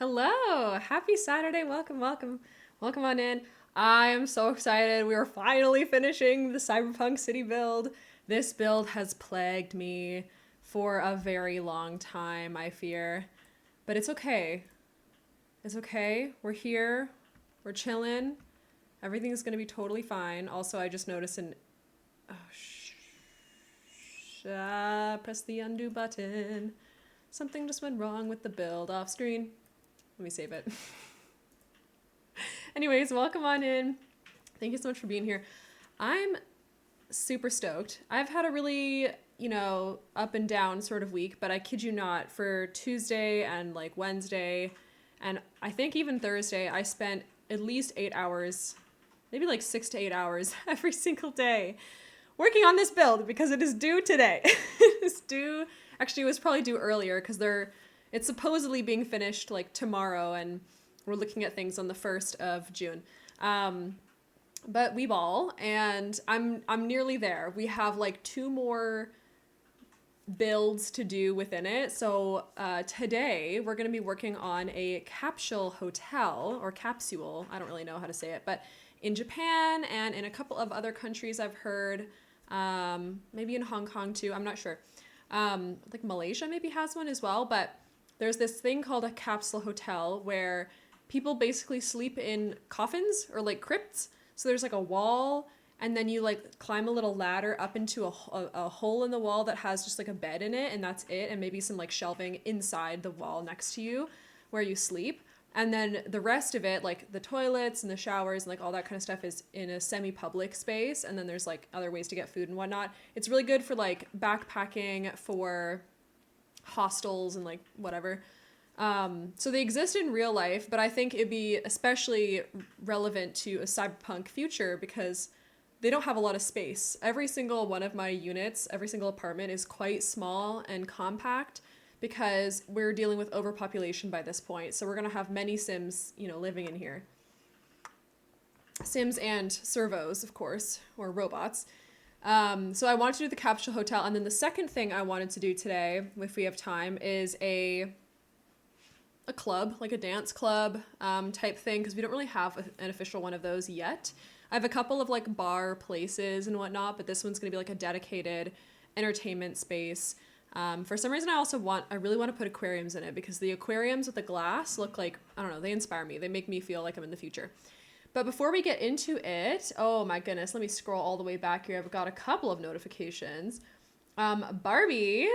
Hello, happy Saturday. Welcome on in. I am so excited. We are finally finishing the Cyberpunk City build. This build has plagued me for a very long time, I fear. But it's okay. It's okay. We're here. We're chilling. Everything's going to be totally fine. Also, I just noticed press the undo button. Something just went wrong with the build off screen. Let me save it. Anyways, welcome on in. Thank you so much for being here. I'm super stoked. I've had a really, up and down sort of week, but I kid you not, for Tuesday and like Wednesday, and I think even Thursday, I spent at least 8 hours, maybe like 6 to 8 hours every single day working on this build because it is due today. It's due, actually it was probably due earlier because it's supposedly being finished like tomorrow, and we're looking at things on the 1st of June. But we ball, and I'm nearly there. We have like 2 more builds to do within it. So today we're going to be working on a capsule hotel, or capsule. I don't really know how to say it, but in Japan and in a couple of other countries I've heard, maybe in Hong Kong too, I'm not sure. Like Malaysia maybe has one as well, but there's this thing called a capsule hotel where people basically sleep in coffins or like crypts. So there's like a wall, and then you like climb a little ladder up into a hole in the wall that has just like a bed in it, and that's it, and maybe some like shelving inside the wall next to you where you sleep. And then the rest of it, like the toilets and the showers and like all that kind of stuff, is in a semi-public space. And then there's like other ways to get food and whatnot. It's really good for like backpacking, for hostels and like whatever. So they exist in real life, but I think it'd be especially relevant to a cyberpunk future because they don't have a lot of space. Every single one of my units, every single apartment is quite small and compact because we're dealing with overpopulation by this point. So we're going to have many Sims, living in here. Sims and servos, of course, or robots. So I wanted to do the capsule hotel. And then the second thing I wanted to do today, if we have time, is a club, like a dance club type thing, because we don't really have an official one of those yet. I have a couple of like bar places and whatnot, but this one's going to be like a dedicated entertainment space. For some reason, I really want to put aquariums in it because the aquariums with the glass look like, I don't know, they inspire me. They make me feel like I'm in the future. But before we get into it, oh my goodness, let me scroll all the way back here. I've got a couple of notifications. Barbie.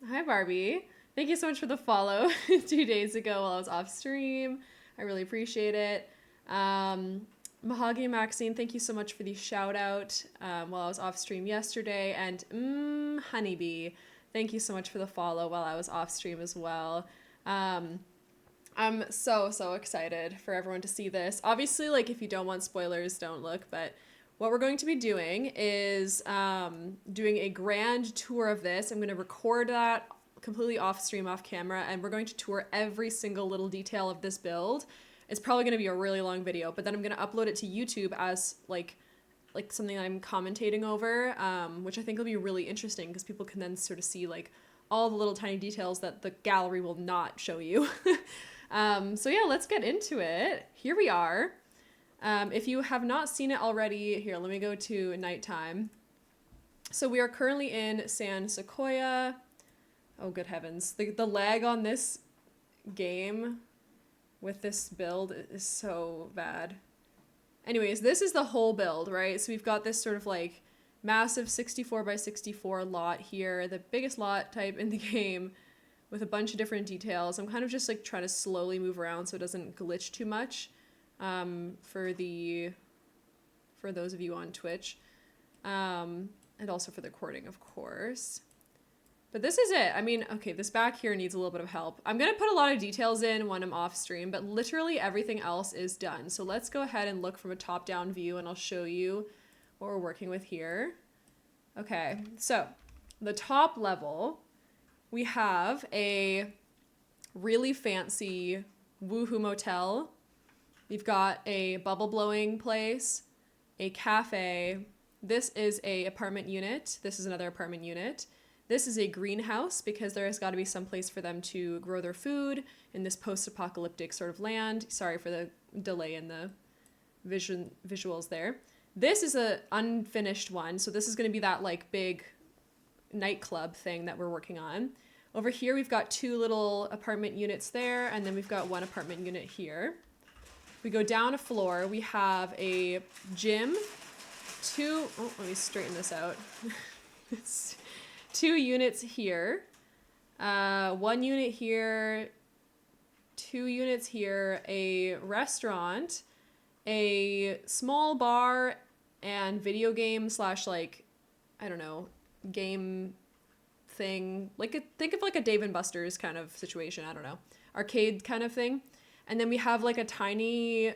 Hi, Barbie. Thank you so much for the follow 2 days ago while I was off stream. I really appreciate it. Mahogany Maxine, thank you so much for the shout out while I was off stream yesterday. And Honeybee, thank you so much for the follow while I was off stream as well. I'm so excited for everyone to see this. Obviously, like, if you don't want spoilers, don't look, but what we're going to be doing is doing a grand tour of this. I'm going to record that completely off stream, off camera, and we're going to tour every single little detail of this build. It's probably going to be a really long video, but then I'm going to upload it to YouTube as like something I'm commentating over, which I think will be really interesting because people can then sort of see like all the little tiny details that the gallery will not show you. So yeah, let's get into it. Here we are. If you have not seen it already, here, let me go to nighttime. So we are currently in San Sequoia. Oh, good heavens. The lag on this game with this build is so bad. Anyways, this is the whole build, right? So we've got this sort of like massive 64 by 64 lot here, the biggest lot type in the game with a bunch of different details. I'm kind of just like trying to slowly move around so it doesn't glitch too much for those of you on Twitch. And also for the recording, of course. But this is it. I mean, okay, this back here needs a little bit of help. I'm going to put a lot of details in when I'm off stream, but literally everything else is done. So let's go ahead and look from a top-down view, and I'll show you what we're working with here. Okay, so the top level, we have a really fancy woohoo motel. We've got a bubble blowing place, a cafe. This is a apartment unit. This is another apartment unit. This is a greenhouse because there has got to be some place for them to grow their food in this post-apocalyptic sort of land. Sorry for the delay in the visuals there. This is a unfinished one. So this is going to be that like big nightclub thing that we're working on. Over here, we've got 2 little apartment units there, and then we've got 1 apartment unit here. We go down a floor, we have a gym, let me straighten this out. 2 units here, 1 unit here, 2 units here, a restaurant, a small bar, and video game / like, I don't know, game thing. Like think of like a Dave and Buster's kind of situation. I don't know, arcade kind of thing. And then we have like a tiny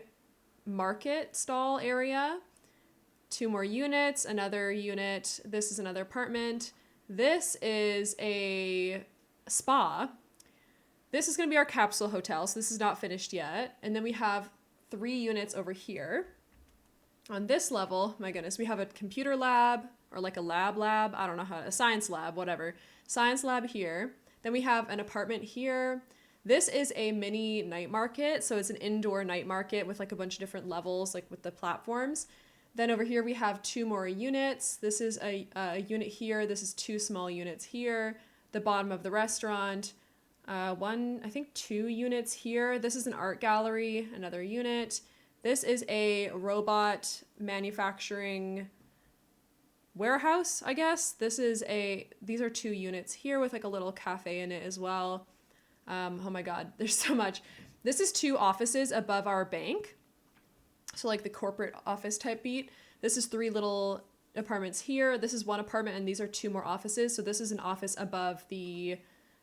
market stall area, 2 more units, another unit. This is another apartment. This is a spa. This is going to be our capsule hotel. So this is not finished yet. And then we have 3 units over here. On this level, my goodness, we have a computer lab or like a lab. I don't know a science lab, whatever. Science lab here. Then we have an apartment here. This is a mini night market. So it's an indoor night market with like a bunch of different levels, like with the platforms. Then over here, we have 2 more units. This is a unit here. This is 2 small units here. The bottom of the restaurant. I think 2 units here. This is an art gallery, another unit. This is a robot manufacturing warehouse, I guess. These are 2 units here with like a little cafe in it as well. Oh my God, there's so much. This is 2 offices above our bank. So like the corporate office type beat. This is 3 little apartments here. This is 1 apartment and these are 2 more offices. So this is an office above the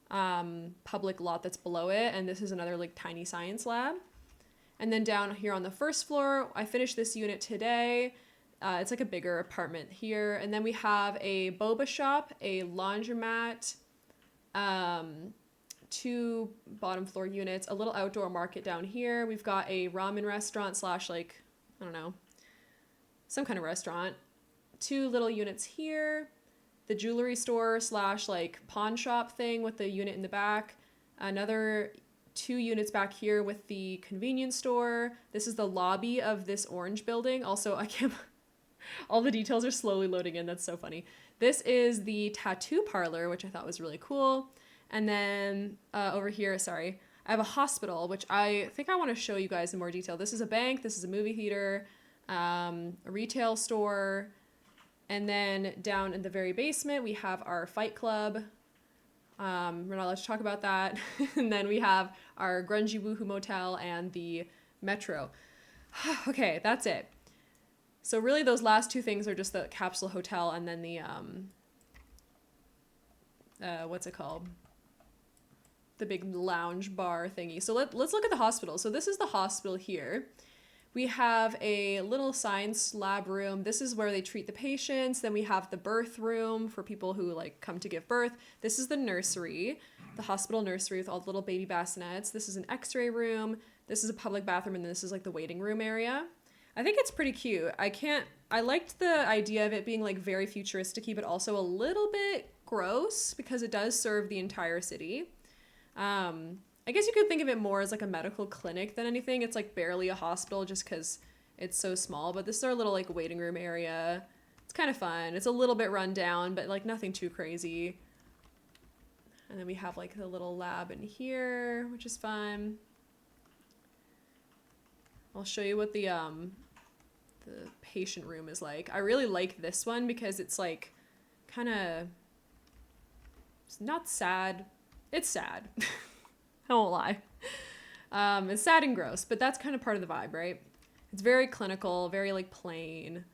public lot that's below it. And this is another like tiny science lab. And then down here on the first floor, I finished this unit today. It's like a bigger apartment here. And then we have a boba shop, a laundromat, 2 bottom floor units, a little outdoor market down here. We've got a ramen restaurant / like, I don't know, some kind of restaurant. 2 little units here. The jewelry store / like pawn shop thing with the unit in the back. Another 2 units back here with the convenience store. This is the lobby of this orange building. Also, I can't, all the details are slowly loading in. That's so funny. This is the tattoo parlor, which I thought was really cool. And then over here, sorry, I have a hospital, which I think I want to show you guys in more detail. This is a bank. This is a movie theater, a retail store. And then down in the very basement, we have our fight club. We're not allowed to talk about that. And then we have our grungy woohoo motel and the metro. Okay, that's it. So really those last 2 things are just the capsule hotel and then the, what's it called? The big lounge bar thingy. So let's look at the hospital. So this is the hospital here. We have a little science lab room. This is where they treat the patients. Then we have the birth room for people who like come to give birth. This is the nursery, the hospital nursery with all the little baby bassinets. This is an x-ray room. This is a public bathroom. And this is like the waiting room area. I think it's pretty cute. I liked the idea of it being like very futuristic, but also a little bit gross because it does serve the entire city. I guess you could think of it more as like a medical clinic than anything. It's like barely a hospital just because it's so small, but this is our little like waiting room area. It's kind of fun. It's a little bit run down, but like nothing too crazy. And then we have like the little lab in here, which is fun. I'll show you what the patient room is like. I really like this one because it's like kind of, it's not sad. It's sad. I won't lie. It's sad and gross, but that's kind of part of the vibe, right? It's very clinical, very like plain,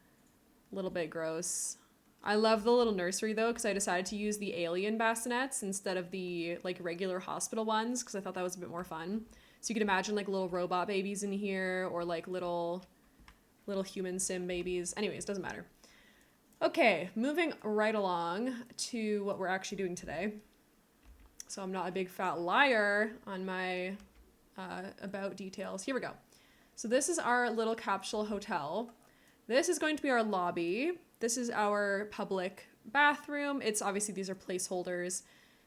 a little bit gross. I love the little nursery though, because I decided to use the alien bassinets instead of the like regular hospital ones, because I thought that was a bit more fun. So you could imagine like little robot babies in here or like little human sim babies. Anyways, doesn't matter. Okay, moving right along to what we're actually doing today. So I'm not a big fat liar on my about details. Here we go. So this is our little capsule hotel. This is going to be our lobby. this is our public bathroom. It's obviously, these are placeholders.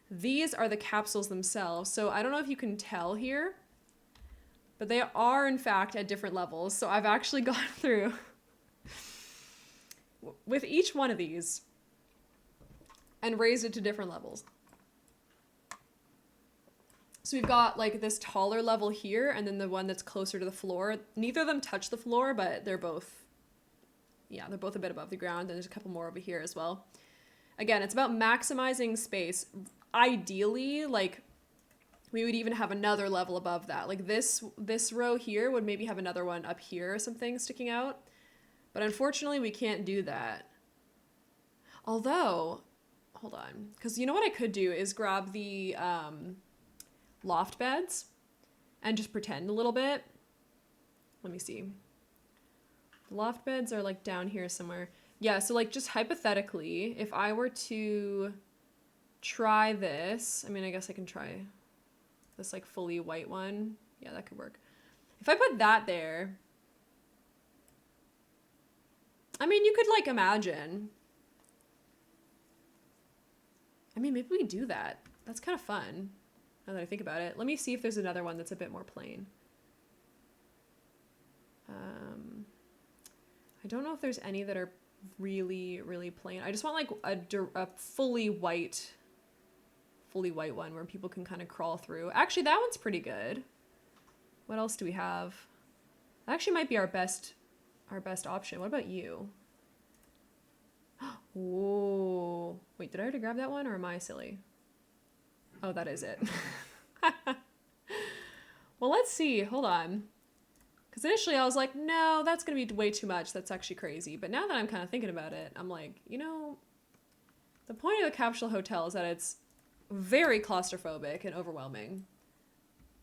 These are the capsules themselves. So I don't know if you can tell here, but they are in fact at different levels. So I've actually gone through with each one of these and raised it to different levels. So we've got like this taller level here and then the one that's closer to the floor. Neither of them touch the floor, but they're both, yeah, they're both a bit above the ground. And there's a couple more over here as well. Again, it's about maximizing space. Ideally, like we would even have another level above that. Like this row here would maybe have another one up here or something sticking out. But unfortunately, we can't do that. Although, hold on. Because you know what I could do is grab the loft beds and just pretend a little bit. Let me see. The loft beds are like down here somewhere. Yeah, so like just hypothetically, if I were to try this, I mean, I guess I can try this like fully white one. Yeah, that could work. If I put that there, I mean, you could like imagine. I mean, maybe we do that. That's kind of fun. Now that I think about it. Let me see if there's another one that's a bit more plain. I don't know if there's any that are really, really plain. I just want like a fully white one where people can kind of crawl through. Actually, that one's pretty good. What else do we have? That actually might be our best option. What about you? Whoa. Wait, did I already grab that one or am I silly? Oh, that is it. Well, let's see. Hold on. Because initially I was like, no, that's going to be way too much. That's actually crazy. But now that I'm kind of thinking about it, I'm like, you know, the point of the capsule hotel is that it's very claustrophobic and overwhelming.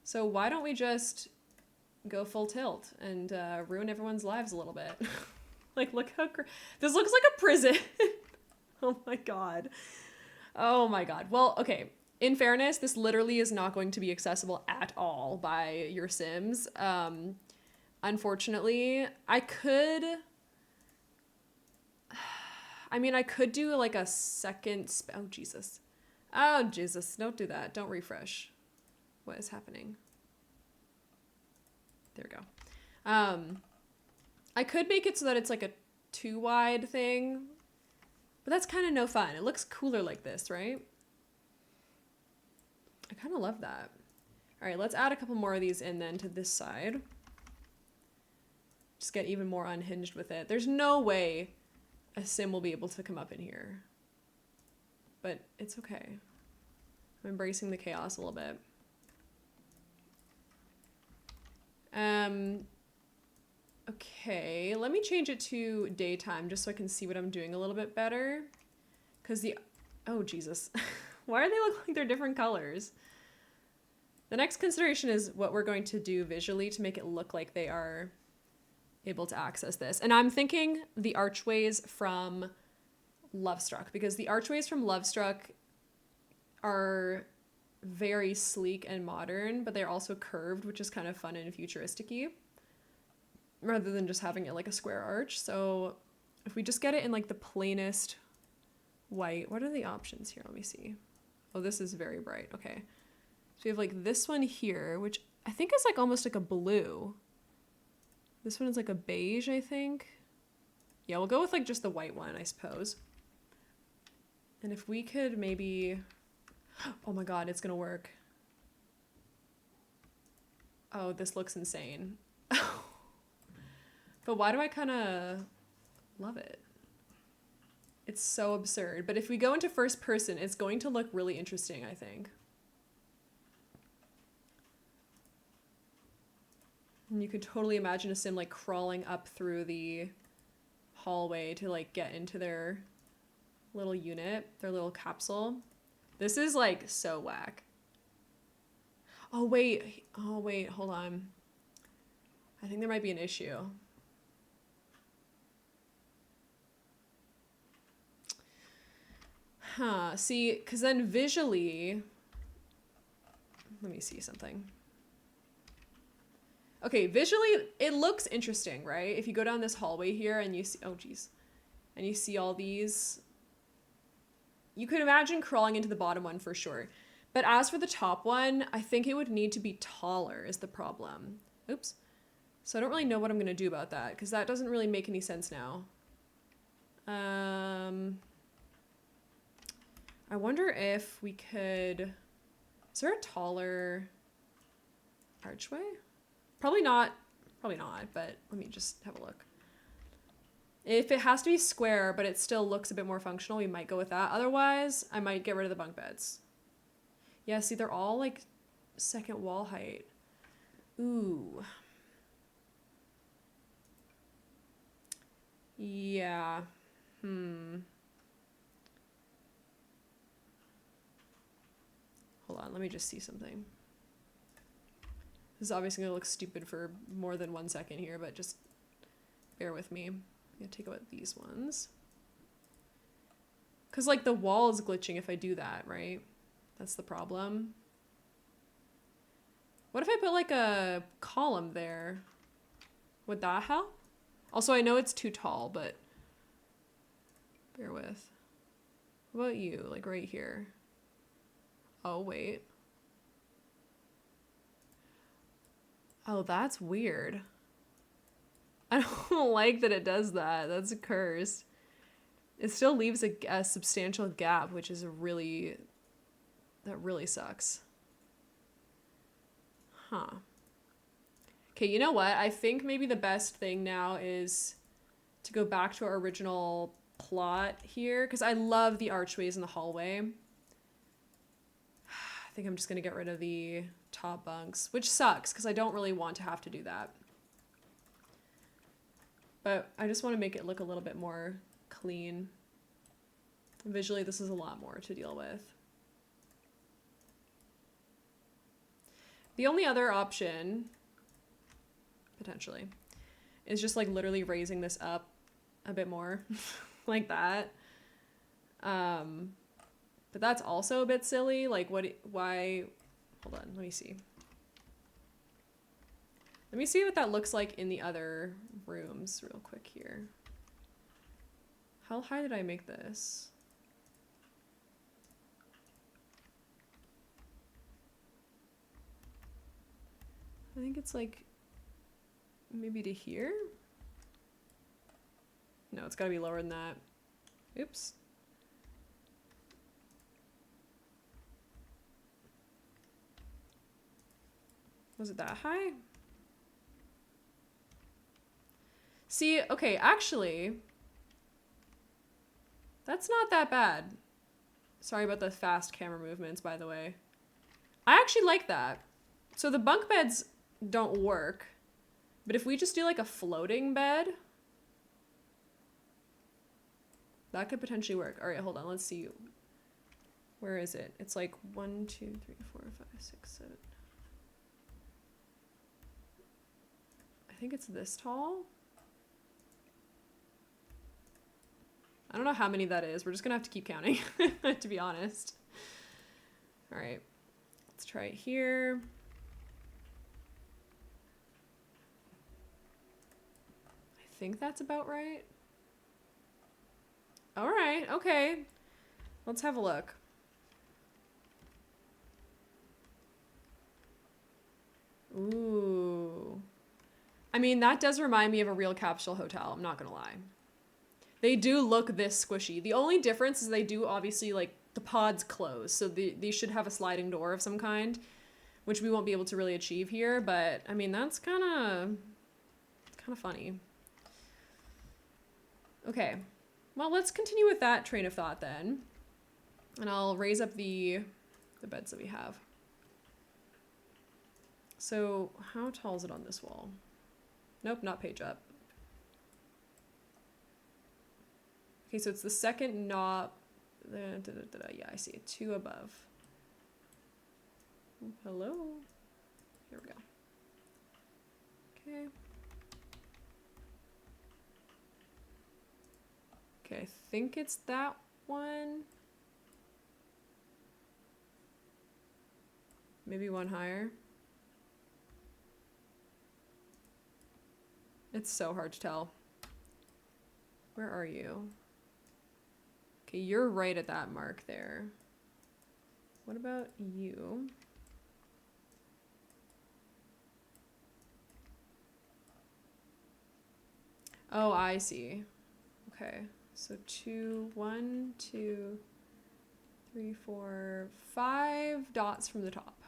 So why don't we just go full tilt and ruin everyone's lives a little bit? Like, look how... This looks like a prison. Oh my god. Oh my god. Well, okay. In fairness, this literally is not going to be accessible at all by your Sims. Unfortunately, I could do like a second... Oh, Jesus. Oh, Jesus. Don't do that. Don't refresh. What is happening? There we go. I could make it so that it's like a 2 wide thing, but that's kind of no fun. It looks cooler like this, right? I kind of love that. All right, let's add a couple more of these in then to this side. Just get even more unhinged with it. There's no way a Sim will be able to come up in here, but it's okay. I'm embracing the chaos a little bit. Okay, let me change it to daytime just so I can see what I'm doing a little bit better. Because oh, Jesus. Why do they look like they're different colors? The next consideration is what we're going to do visually to make it look like they are able to access this. And I'm thinking the archways from Lovestruck, because the archways from Lovestruck are very sleek and modern, but they're also curved, which is kind of fun and futuristic-y, rather than just having it like a square arch. So if we just get it in like the plainest white, what are the options here? Let me see. Oh, this is very bright. Okay. So we have like this one here, which I think is like almost like a blue. This one is like a beige, I think. Yeah, we'll go with like just the white one, I suppose. And if we could maybe... Oh my god, it's gonna work. Oh, this looks insane. But why do I kind of love it? It's so absurd. But if we go into first person, it's going to look really interesting, I think. And you could totally imagine a Sim like crawling up through the hallway to like get into their little unit, their little capsule. This is like so whack. Oh wait, hold on. I think there might be an issue. Huh, see, because then visually, let me see something. Okay, visually, it looks interesting, right? If you go down this hallway here and you see, oh geez. and you see all these, you could imagine crawling into the bottom one for sure. But as for the top one, I think it would need to be taller is the problem. Oops. So I don't really know what I'm going to do about that because that doesn't really make any sense now. I wonder if we could... Is there a taller archway? Probably not, but let me just have a look. If it has to be square, but it still looks a bit more functional, we might go with that. Otherwise, I might get rid of the bunk beds. Yeah, see, they're all like second wall height. Ooh. Yeah. Hold on, let me just see something. This is obviously gonna look stupid for more than 1 second here, but just bear with me. I'm gonna take out these ones. Cause like the wall is glitching if I do that, right? That's the problem. What if I put like a column there? Would that help? Also, I know it's too tall, but bear with. What about you? Like right here. Oh, wait. Oh, that's weird. I don't like that it does that. That's a curse. It still leaves a substantial gap, which is that really sucks. Huh. Okay, you know what? I think maybe the best thing now is to go back to our original plot here, because I love the archways in the hallway. I think I'm just going to get rid of the top bunks, which sucks because I don't really want to have to do that. But I just want to make it look a little bit more clean. Visually, this is a lot more to deal with. The only other option, potentially, is just like literally raising this up a bit more like that. But that's also a bit silly. Like why, hold on, let me see. Let me see what that looks like in the other rooms real quick here. How high did I make this? I think it's like maybe to here? No, it's gotta be lower than that. Oops. Was it that high? See, okay, actually, that's not that bad. Sorry about the fast camera movements, by the way. I actually like that. So the bunk beds don't work, but if we just do like a floating bed, that could potentially work. All right, hold on, let's see. Where is it? It's like 1, 2, 3, 4, 5, 6, 7. I think it's this tall. I don't know how many that is. We're just gonna have to keep counting, to be honest. All right, let's try it here. I think that's about right. All right, okay. Let's have a look. Ooh. I mean, that does remind me of a real capsule hotel, I'm not gonna lie. They do look this squishy. The only difference is they do obviously, like, the pods close, so they should have a sliding door of some kind, which we won't be able to really achieve here, but, I mean, that's kind of funny. Okay, well, let's continue with that train of thought then, and I'll raise up the beds that we have. So, how tall is it on this wall? Nope, not page up. Okay, so it's the second knob. Yeah, I see it. 2 above. Hello? Here we go. Okay. Okay, I think it's that one. Maybe one higher. It's so hard to tell. Where are you? Okay, you're right at that mark there. What about you? Oh, I see. Okay, so 2, 1, 2, 3, 4, 5 dots from the top.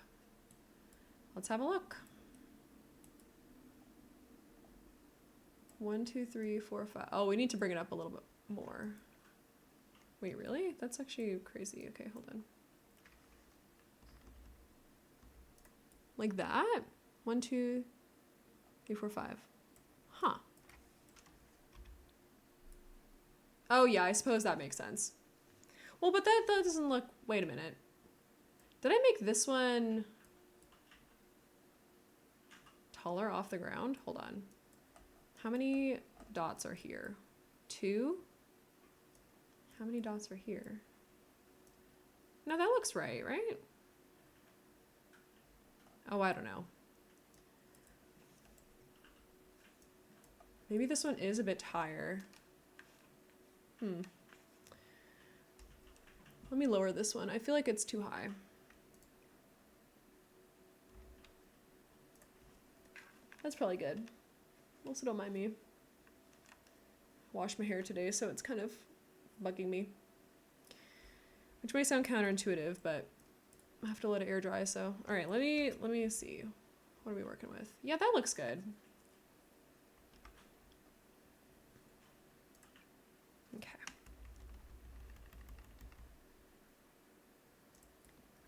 Let's have a look. 1, 2, 3, 4, 5. Oh, we need to bring it up a little bit more. Wait, really? That's actually crazy. Okay, hold on. Like that? 1, 2, 3, 4, 5. Huh. Oh yeah, I suppose that makes sense. Well, but that doesn't look... Wait a minute. Did I make this one taller off the ground? Hold on. How many dots are here? 2? How many dots are here? No, that looks right? Oh, I don't know. Maybe this one is a bit higher. Let me lower this one. I feel like it's too high. That's probably good. Also, don't mind me. Washed my hair today, so it's kind of bugging me. Which may sound counterintuitive, but I have to let it air dry, so. All right, let me see. What are we working with? Yeah, that looks good. Okay.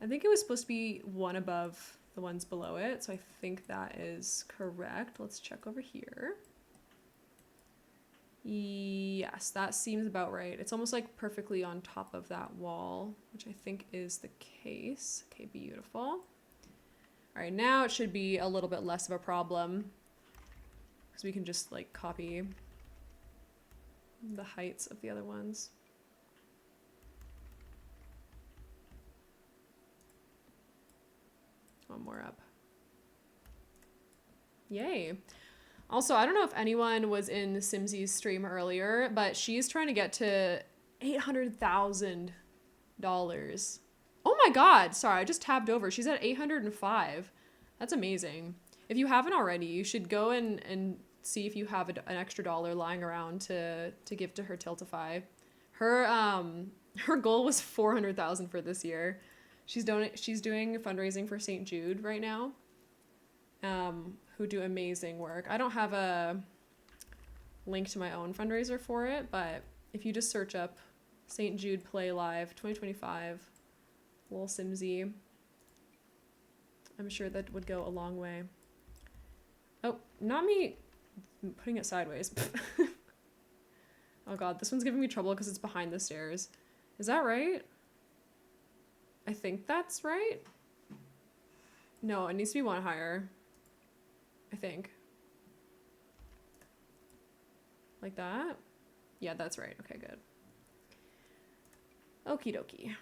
I think it was supposed to be one above the ones below it, so I think that is correct. Let's check over here. Yes, that seems about right. It's almost like perfectly on top of that wall, which I think is the case. Okay, beautiful. All right, now it should be a little bit less of a problem because we can just like copy the heights of the other ones. One more up. Yay. Also, I don't know if anyone was in Simsy's stream earlier, but she's trying to get to $800,000. Oh my god, sorry, I just tabbed over. She's at 805. That's amazing. If you haven't already, you should go and see if you have an extra dollar lying around to give to her Tiltify. Her goal was 400,000 for this year. She's doing fundraising for St. Jude right now. Who do amazing work. I don't have a link to my own fundraiser for it, but if you just search up St. Jude Play Live 2025, Lil Simsy, I'm sure that would go a long way. Oh, not me putting it sideways. Oh god, this one's giving me trouble because it's behind the stairs. Is that right? I think that's right. No, it needs to be one higher. I think. Like that? Yeah, that's right. Okay, good. Okie dokie.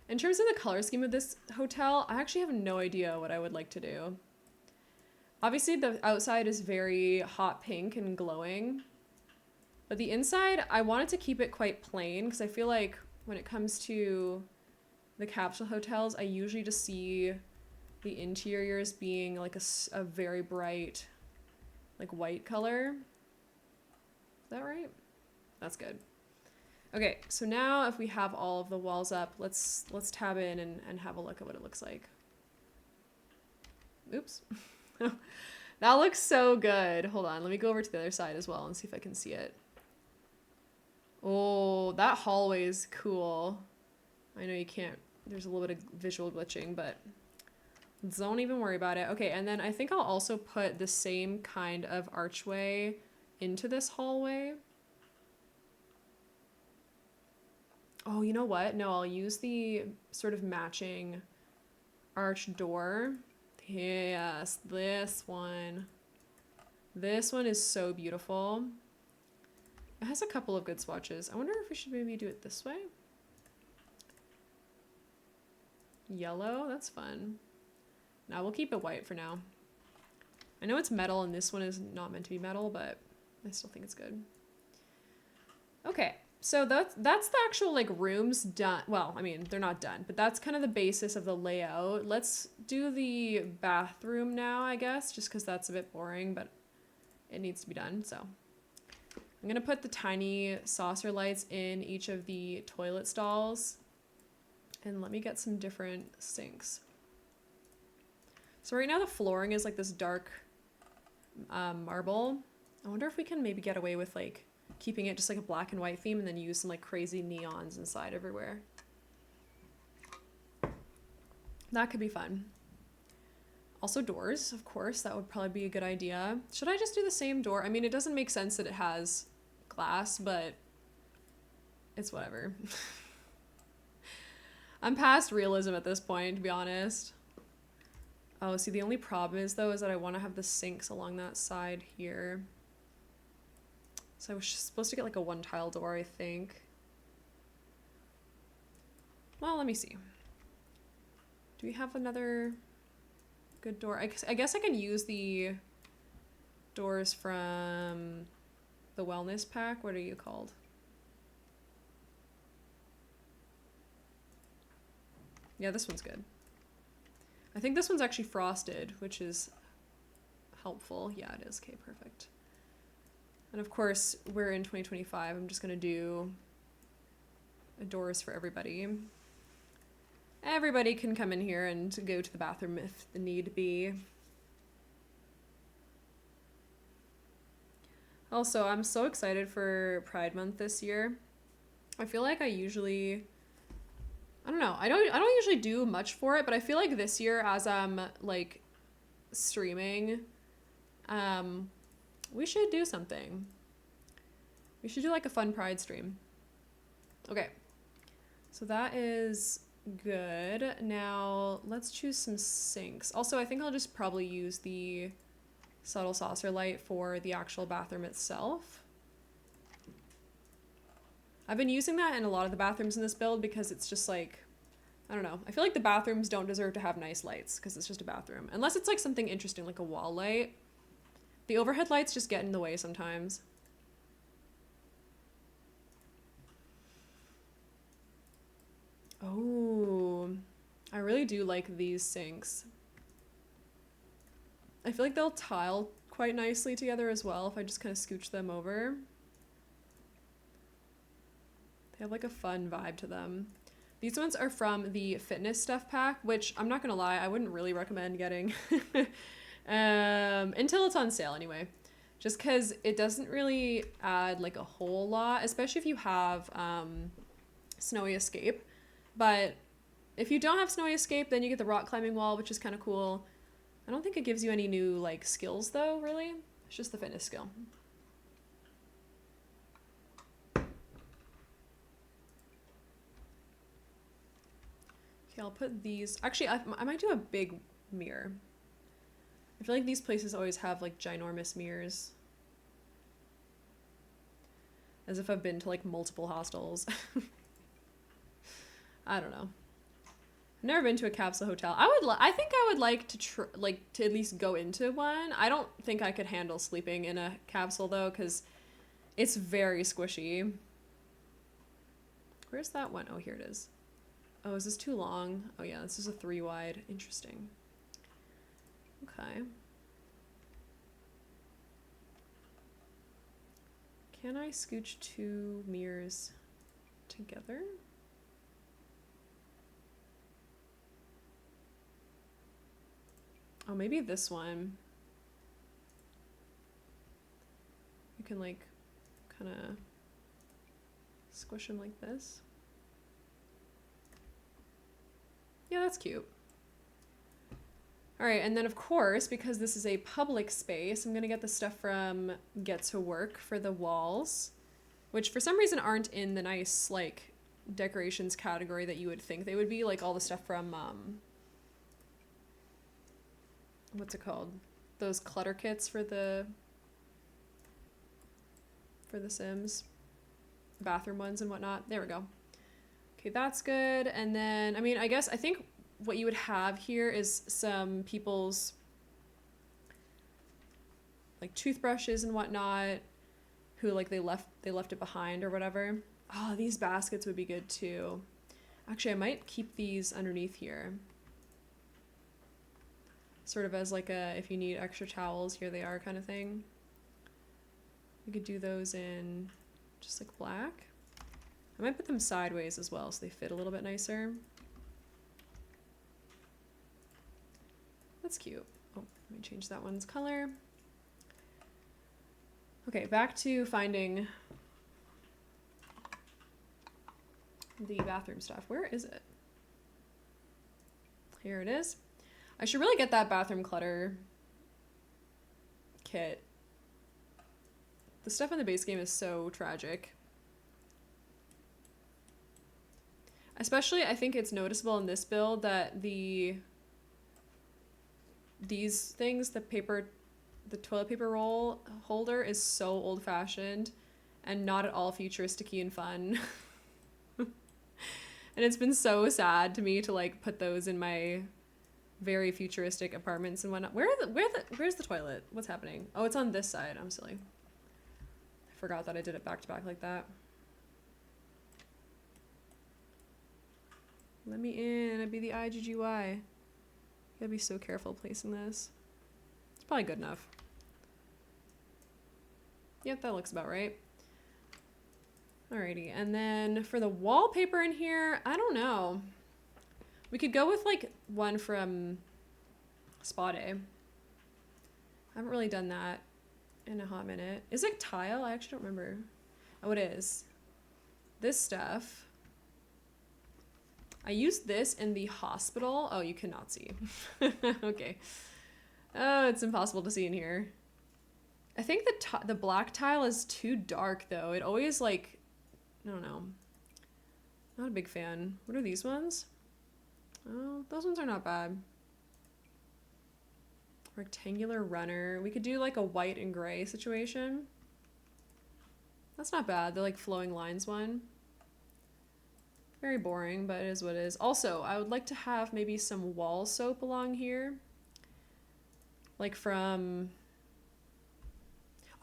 In terms of the color scheme of this hotel, I actually have no idea what I would like to do. Obviously, the outside is very hot pink and glowing. But the inside, I wanted to keep it quite plain because I feel like when it comes to the capsule hotels, I usually just see the interiors being like a very bright, like white color. Is that right? That's good. Okay, so now if we have all of the walls up, let's tab in and have a look at what it looks like. Oops. That looks so good. Hold on, let me go over to the other side as well and see if I can see it. Oh, that hallway is cool. I know you can't, there's a little bit of visual glitching, but don't even worry about it. Okay, and then I think I'll also put the same kind of archway into this hallway. Oh, you know what? No, I'll use the sort of matching arch door. Yes, this one. This one is so beautiful. It has a couple of good swatches. I wonder if we should maybe do it this way. Yellow, that's fun. Now we'll keep it white for now. I know it's metal and this one is not meant to be metal, but I still think it's good. Okay, so that's the actual like rooms done. Well, I mean, they're not done, but that's kind of the basis of the layout. Let's do the bathroom now, I guess, just because that's a bit boring, but it needs to be done. So I'm gonna put the tiny saucer lights in each of the toilet stalls, and let me get some different sinks. So right now the flooring is like this dark marble. I wonder if we can maybe get away with like keeping it just like a black and white theme and then use some like crazy neons inside everywhere. That could be fun. Also doors, of course, that would probably be a good idea. Should I just do the same door? I mean, it doesn't make sense that it has glass, but it's whatever. I'm past realism at this point, to be honest. Oh, see, the only problem is, though, is that I want to have the sinks along that side here. So I was supposed to get, like, a one-tile door, I think. Well, let me see. Do we have another good door? I guess I can use the doors from the wellness pack. What are you called? Yeah, this one's good. I think this one's actually frosted, which is helpful. Yeah, it is. Okay, perfect. And of course, we're in 2025. I'm just going to do doors for everybody. Everybody can come in here and go to the bathroom if the need be. Also, I'm so excited for Pride Month this year. I feel like I don't know. I don't usually do much for it, but I feel like this year, as I'm like streaming, we should do something. We should do like a fun Pride stream. Okay, so that is good. Now let's choose some sinks. Also, I think I'll just probably use the subtle saucer light for the actual bathroom itself. I've been using that in a lot of the bathrooms in this build because it's just like, I don't know. I feel like the bathrooms don't deserve to have nice lights because it's just a bathroom. Unless it's like something interesting, like a wall light. The overhead lights just get in the way sometimes. Oh, I really do like these sinks. I feel like they'll tile quite nicely together as well if I just kind of scooch them over. They have like a fun vibe to them. These ones are from the fitness stuff pack, which I'm not gonna lie, I wouldn't really recommend getting until it's on sale anyway. Just because it doesn't really add like a whole lot, especially if you have Snowy Escape. But if you don't have Snowy Escape, then you get the rock climbing wall, which is kind of cool. I don't think it gives you any new like skills though, really. It's just the fitness skill. Okay, I'll put these. Actually, I might do a big mirror. I feel like these places always have like ginormous mirrors. As if I've been to like multiple hostels. I don't know. I've never been to a capsule hotel. I think I would like to to at least go into one. I don't think I could handle sleeping in a capsule though, because it's very squishy. Where's that one? Oh, here it is. Oh, is this too long? Oh yeah, this is a 3 wide. Interesting. Okay. Can I scooch 2 mirrors together? Oh, maybe this one. You can like kind of squish them like this. Yeah, that's cute. All right, and then of course, because this is a public space, I'm gonna get the stuff from Get to Work for the walls, which for some reason aren't in the nice like decorations category that you would think they would be, like all the stuff from what's it called? Those clutter kits for the Sims, bathroom ones and whatnot. There we go. Okay, that's good. And then, I mean, I think what you would have here is some people's like toothbrushes and whatnot, who like they left it behind or whatever. Oh, these baskets would be good too. Actually, I might keep these underneath here. Sort of as like a, if you need extra towels, here they are kind of thing. We could do those in just like black. I might put them sideways as well so they fit a little bit nicer. That's cute. Oh, let me change that one's color. Okay, back to finding the bathroom stuff. Where is it? Here it is. I should really get that bathroom clutter kit. The stuff in the base game is so tragic. Especially, I think it's noticeable in this build that these things, the toilet paper roll holder is so old-fashioned and not at all futuristic-y and fun. And it's been so sad to me to like put those in my very futuristic apartments and whatnot. Where's the toilet? What's happening? Oh, it's on this side. I'm silly. I forgot that I did it back to back like that. Let me in. I'd be the IGGY. Gotta be so careful placing this. It's probably good enough. Yep, that looks about right. Alrighty, and then for the wallpaper in here, I don't know. We could go with like one from Spa Day. I haven't really done that in a hot minute. Is it tile? I actually don't remember. Oh, it is. This stuff. I used this in the hospital. Oh, you cannot see. Okay. Oh, it's impossible to see in here. I think the black tile is too dark though. It always like, I don't know. Not a big fan. What are these ones? Oh, those ones are not bad. Rectangular runner. We could do like a white and gray situation. That's not bad. The like flowing lines one. Very boring, but it is what it is. Also, I would like to have maybe some wall soap along here. Like from...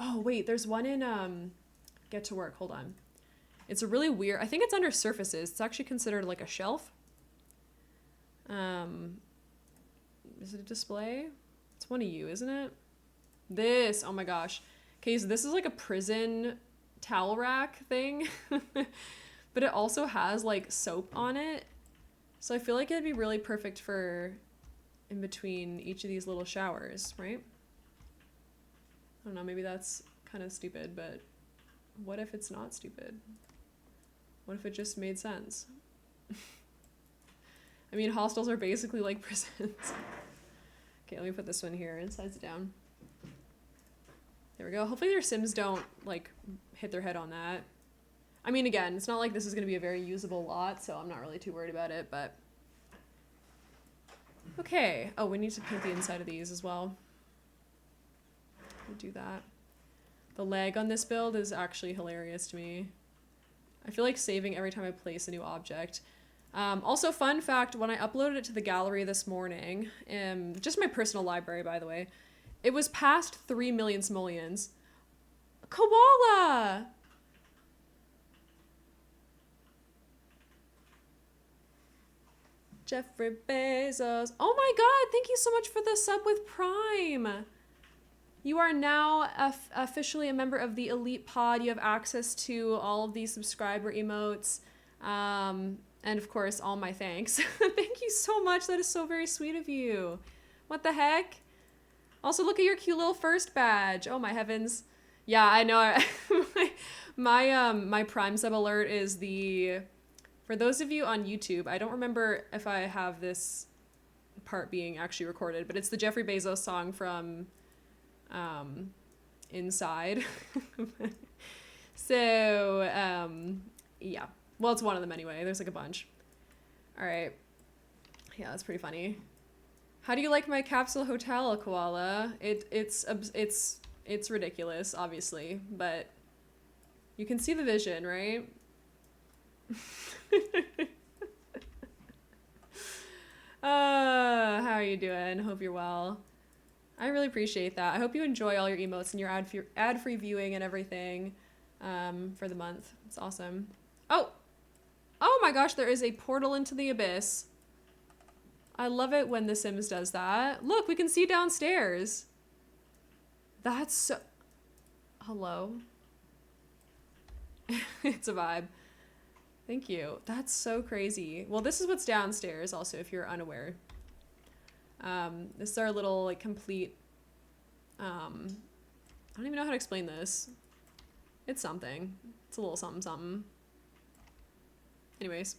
Oh, wait, there's one in Get to Work. Hold on. It's a really weird... I think it's under surfaces. It's actually considered like a shelf. Is it a display? It's one of you, isn't it? This. Oh my gosh. Okay, so this is like a prison towel rack thing. But it also has like soap on it. So I feel like it'd be really perfect for in between each of these little showers, right? I don't know, maybe that's kind of stupid, but what if it's not stupid? What if it just made sense? I mean, hostels are basically like prisons. Okay, let me put this one here and size it down. There we go. Hopefully their Sims don't like hit their head on that. I mean, again, it's not like this is going to be a very usable lot, so I'm not really too worried about it, but... Okay. Oh, we need to paint the inside of these as well. We'll do that. The leg on this build is actually hilarious to me. I feel like saving every time I place a new object. Also, fun fact, when I uploaded it to the gallery this morning, just my personal library, by the way, it was past 3 million simoleons. Koala! Jeffrey Bezos. Oh my god, thank you so much for the sub with Prime. You are now officially a member of the Elite Pod. You have access to all of these subscriber emotes. And of course, all my thanks. Thank you so much. That is so very sweet of you. What the heck? Also, look at your cute little first badge. Oh my heavens. Yeah, I know. My Prime sub alert is the... For those of you on YouTube, I don't remember if I have this part being actually recorded, but it's the Jeffrey Bezos song from Inside. So, yeah. Well, it's one of them anyway. There's like a bunch. All right. Yeah, that's pretty funny. How do you like my capsule hotel, Koala? It's ridiculous, obviously, but you can see the vision, right? How are you doing? Hope you're well. I really appreciate that. I hope you enjoy all your emotes and your ad-free viewing and everything for the month. It's awesome. Oh my gosh, there is a portal into the abyss. I love it when The Sims does that. Look, we can see downstairs. That's so... Hello. It's a vibe. Thank you. That's so crazy. Well, this is what's downstairs also, if you're unaware. This is our little, like, complete... I don't even know how to explain this. It's something. It's a little something something. Anyways,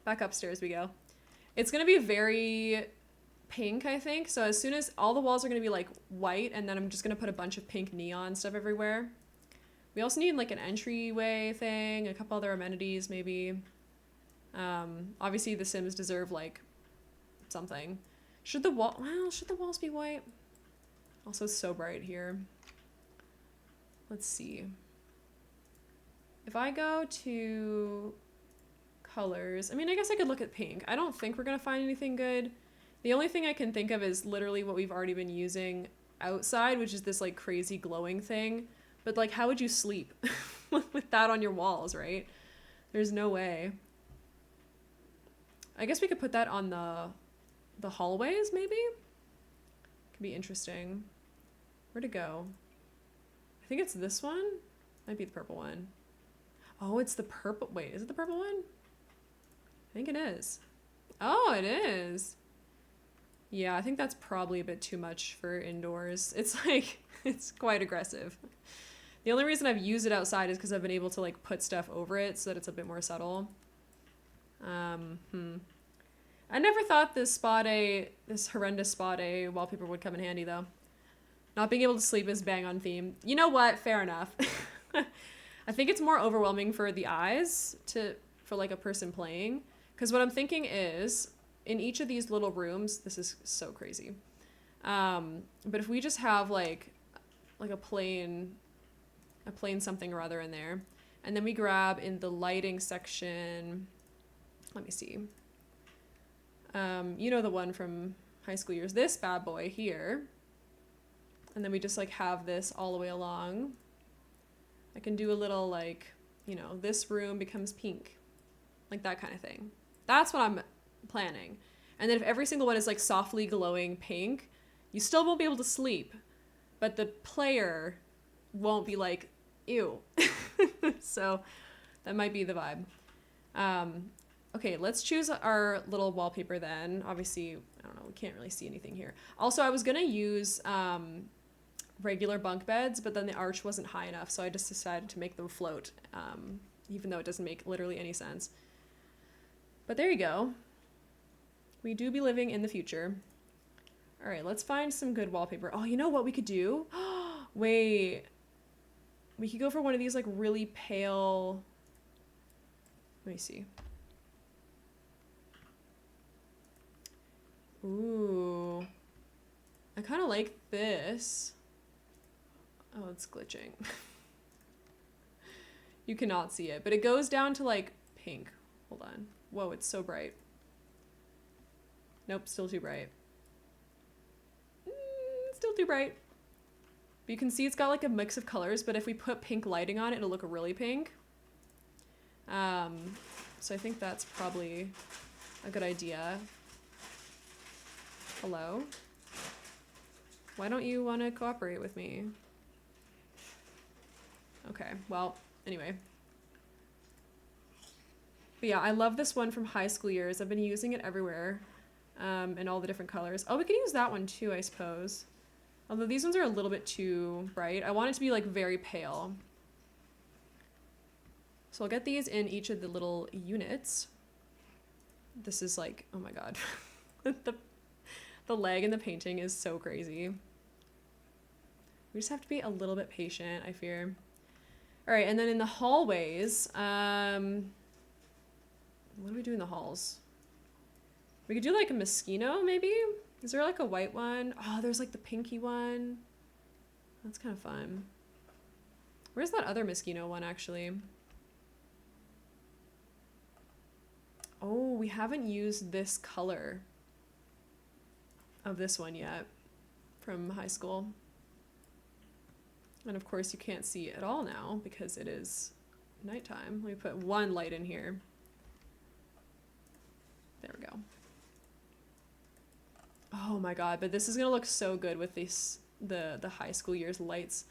back upstairs we go. It's gonna be very pink, I think. So as soon as all the walls are gonna be like white, and then I'm just gonna put a bunch of pink neon stuff everywhere. We also need like an entryway thing, a couple other amenities maybe. Obviously the Sims deserve like something. Should the walls be white? Also it's so bright here. Let's see. If I go to colors, I mean, I guess I could look at pink. I don't think we're gonna find anything good. The only thing I can think of is literally what we've already been using outside, which is this like crazy glowing thing. But like, how would you sleep with that on your walls, right? There's no way. I guess we could put that on the hallways, maybe? Could be interesting. Where'd it go? I think it's this one. Might be the purple one. Oh, it's the purple. Wait, is it the purple one? I think it is. Oh, it is. Yeah, I think that's probably a bit too much for indoors. It's like, it's quite aggressive. The only reason I've used it outside is because I've been able to like put stuff over it so that it's a bit more subtle. I never thought this horrendous spot A wallpaper would come in handy though. Not being able to sleep is bang on theme. You know what? Fair enough. I think it's more overwhelming for the eyes for like a person playing. Because what I'm thinking is, in each of these little rooms, this is so crazy. But if we just have like a plain something or other in there, and then we grab in the lighting section, let me see. You know the one from high school years, this bad boy here. And then we just like have this all the way along. I can do a little like, you know, this room becomes pink. Like that kind of thing. That's what I'm planning. And then if every single one is like softly glowing pink, you still won't be able to sleep. But the player won't be like, ew. So that might be the vibe. Okay, let's choose our little wallpaper then. Obviously, I don't know, we can't really see anything here. Also, I was gonna use regular bunk beds, but then the arch wasn't high enough, so I just decided to make them float, even though it doesn't make literally any sense. But there you go. We do be living in the future. All right, let's find some good wallpaper. Oh, you know what we could do? Wait. We could go for one of these like really pale... Let me see. Ooh. I kind of like this. Oh, it's glitching. You cannot see it, but it goes down to like pink. Hold on. Whoa, it's so bright. Nope, still too bright. Still too bright. But you can see it's got like a mix of colors, but if we put pink lighting on it, it'll look really pink. So I think that's probably a good idea. Hello? Why don't you want to cooperate with me? Okay, well, anyway. But yeah, I love this one from high school years. I've been using it everywhere, in all the different colors. Oh, we could use that one too, I suppose. Although these ones are a little bit too bright. I want it to be like very pale. So I'll get these in each of the little units. This is like, oh my god. The leg in the painting is so crazy. We just have to be a little bit patient, I fear. All right, and then in the hallways, what do we do in the halls? We could do like a Moschino, maybe? Is there like a white one? Oh, there's like the pinky one. That's kind of fun. Where's that other Moschino one, actually? Oh, we haven't used this color of this one yet from high school. And of course you can't see at all now because it is nighttime. Let me put one light in here. There we go. Oh my god, but this is gonna look so good with these the high school years lights.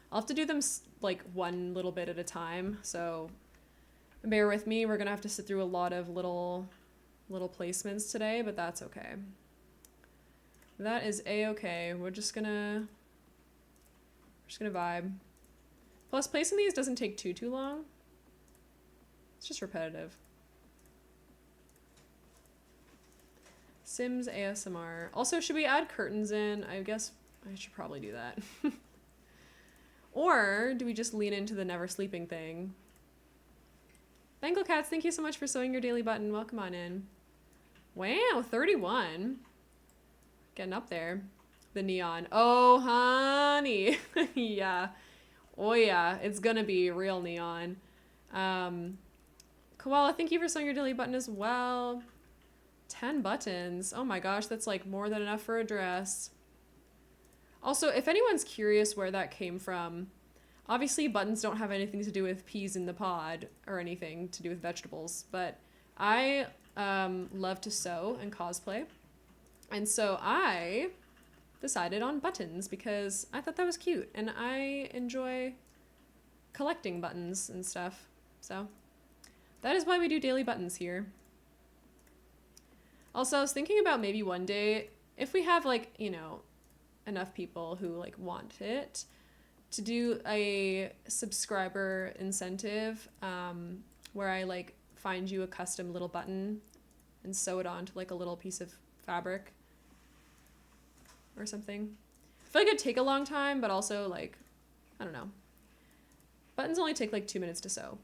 I'll have to do them like one little bit at a time, so bear with me. We're gonna have to sit through a lot of little placements today, but that's okay. That is a-okay. We're just gonna vibe. Plus, placing these doesn't take too long. It's just repetitive. Sims ASMR. Also, should we add curtains in? I guess I should probably do that. Or do we just lean into the never sleeping thing? Bengal Cats, thank you so much for sewing your daily button. Welcome on in. Wow, 31. Getting up there. The neon. Oh, honey. Yeah. Oh, yeah. It's gonna be real neon. Koala, thank you for sewing your daily button as well. 10 buttons. Oh my gosh, that's like more than enough for a dress. Also, if anyone's curious where that came from, obviously buttons don't have anything to do with peas in the pod or anything to do with vegetables, but I love to sew and cosplay. And so I decided on buttons because I thought that was cute and I enjoy collecting buttons and stuff. So that is why we do daily buttons here. Also, I was thinking about maybe one day, if we have like, you know, enough people who like want it, to do a subscriber incentive where I like find you a custom little button and sew it onto like a little piece of fabric or something. I feel like it'd take a long time, but also like, I don't know. Buttons only take like 2 minutes to sew.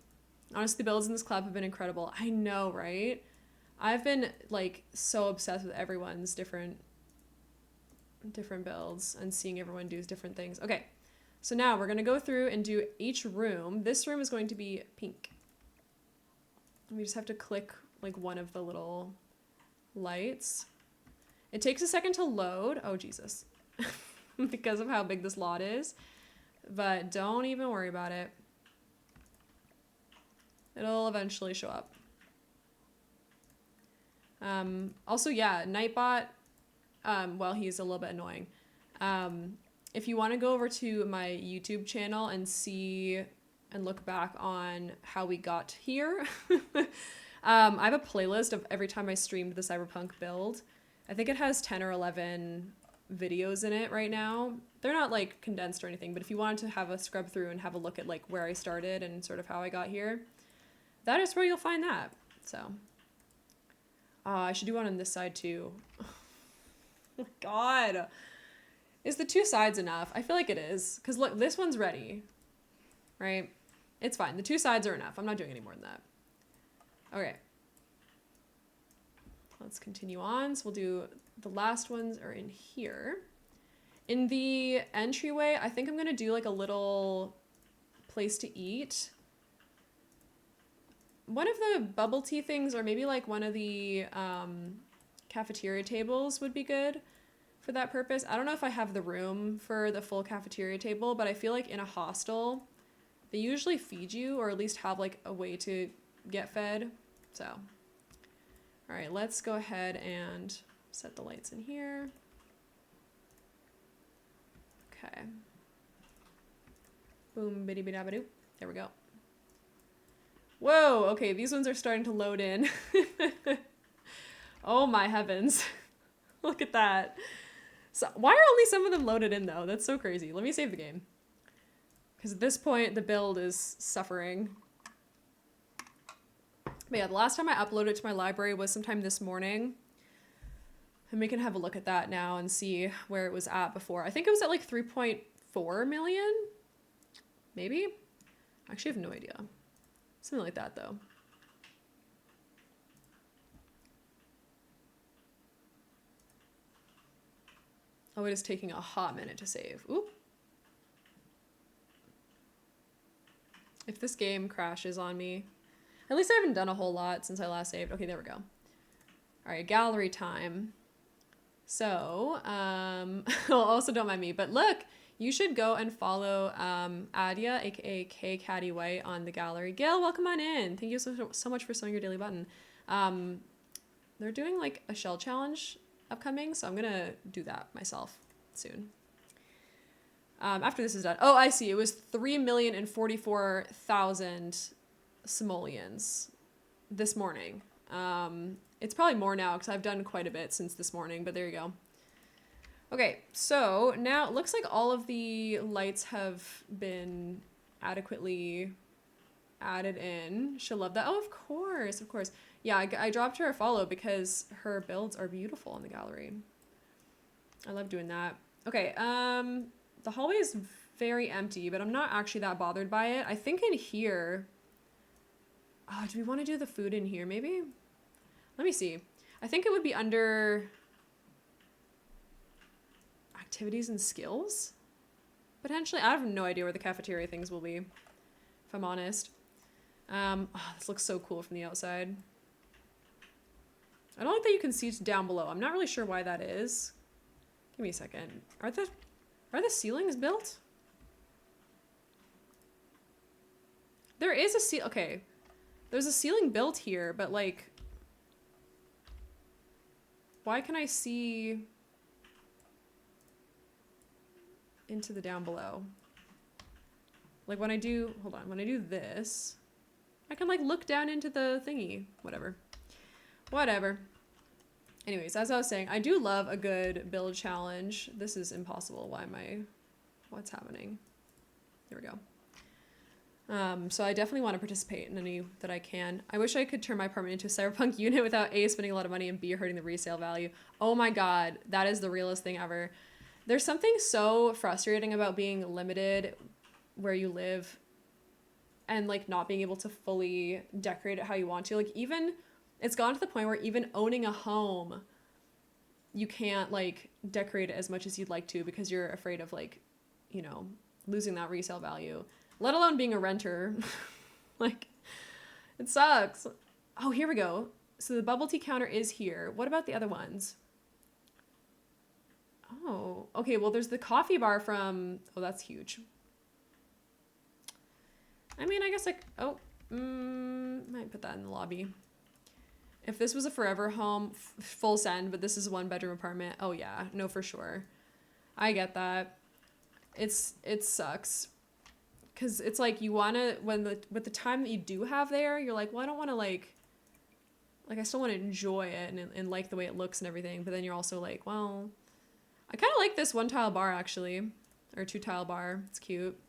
Honestly, the builds in this club have been incredible. I know, right? I've been like so obsessed with everyone's different builds and seeing everyone do different things. Okay, so now we're gonna go through and do each room. This room is going to be pink. We just have to click like one of the little lights. It takes a second to load. Oh, Jesus. Because of how big this lot is. But don't even worry about it. It'll eventually show up. Also, yeah, Nightbot, well, he's a little bit annoying. If you want to go over to my YouTube channel and see and look back on how we got here, I have a playlist of every time I streamed the cyberpunk build. I think it has 10 or 11 videos in it right now. They're not like condensed or anything, but if you wanted to have a scrub through and have a look at like where I started and sort of how I got here, that is where you'll find that. So I should do one on this side too. Oh my god. Is the 2 sides enough? I feel like it is. Because look, this one's ready. Right? It's fine. The 2 sides are enough. I'm not doing any more than that. Okay. Let's continue on. So we'll do the last ones are in here. In the entryway, I think I'm going to do like a little place to eat. One of the bubble tea things or maybe like one of the cafeteria tables would be good for that purpose. I don't know if I have the room for the full cafeteria table, but I feel like in a hostel, they usually feed you or at least have like a way to get fed. So, all right, let's go ahead and set the lights in here. Okay. Boom, biddy biddy bidoo. There we go. Whoa, okay, these ones are starting to load in. Oh my heavens. Look at that. So why are only some of them loaded in though? That's so crazy. Let me save the game. Because at this point, the build is suffering. But yeah, the last time I uploaded it to my library was sometime this morning. And we can have a look at that now and see where it was at before. I think it was at like 3.4 million? Maybe? I actually have no idea. Something like that though. Oh, it is taking a hot minute to save. Oop. If this game crashes on me, at least I haven't done a whole lot since I last saved. Okay, there we go. All right, gallery time. So, also don't mind me, but look, you should go and follow Adia, aka K Caddy White, on the gallery. Gail, welcome on in. Thank you so much for sewing your daily button. They're doing like a shell challenge upcoming, so I'm gonna do that myself soon. After this is done. Oh, I see. It was 3,044,000 simoleons this morning. It's probably more now because I've done quite a bit since this morning, but there you go. Okay, so now it looks like all of the lights have been adequately added in. She'll love that. Oh, of course, of course. Yeah, I dropped her a follow because her builds are beautiful in the gallery. I love doing that. Okay, the hallway is very empty, but I'm not actually that bothered by it. I think in here... Oh, do we want to do the food in here, maybe? Let me see. I think it would be under... activities and skills? Potentially. I have no idea where the cafeteria things will be, if I'm honest. Oh, this looks so cool from the outside. I don't like that you can see down below. I'm not really sure why that is. Give me a second. Are the ceilings built? There is a okay. There's a ceiling built here, but like, why can I see into the down below? Like when I do, hold on, when I do this, I can like look down into the thingy, whatever. Anyways, as I was saying, I do love a good build challenge. This is impossible. What's happening? There we go. So I definitely want to participate in any that I can. I wish I could turn my apartment into a cyberpunk unit without A, spending a lot of money, and B, hurting the resale value. Oh my God, that is the realest thing ever. There's something so frustrating about being limited where you live and like not being able to fully decorate it how you want to. Like even, it's gone to the point where even owning a home, you can't like decorate it as much as you'd like to because you're afraid of like, you know, losing that resale value, let alone being a renter. Like, it sucks. Oh, here we go. So the bubble tea counter is here. What about the other ones? Oh, okay. Well, there's the coffee bar from, oh, that's huge. I mean, I guess like, might put that in the lobby. If this was a forever home, full send, but this is a 1-bedroom apartment. Oh yeah, no, for sure. I get that. It sucks. Cause it's like you wanna, with the time that you do have there, you're like, well, I don't wanna like I still wanna enjoy it and like the way it looks and everything. But then you're also like, well, I kind of like this 1-tile bar actually, or 2-tile bar. It's cute.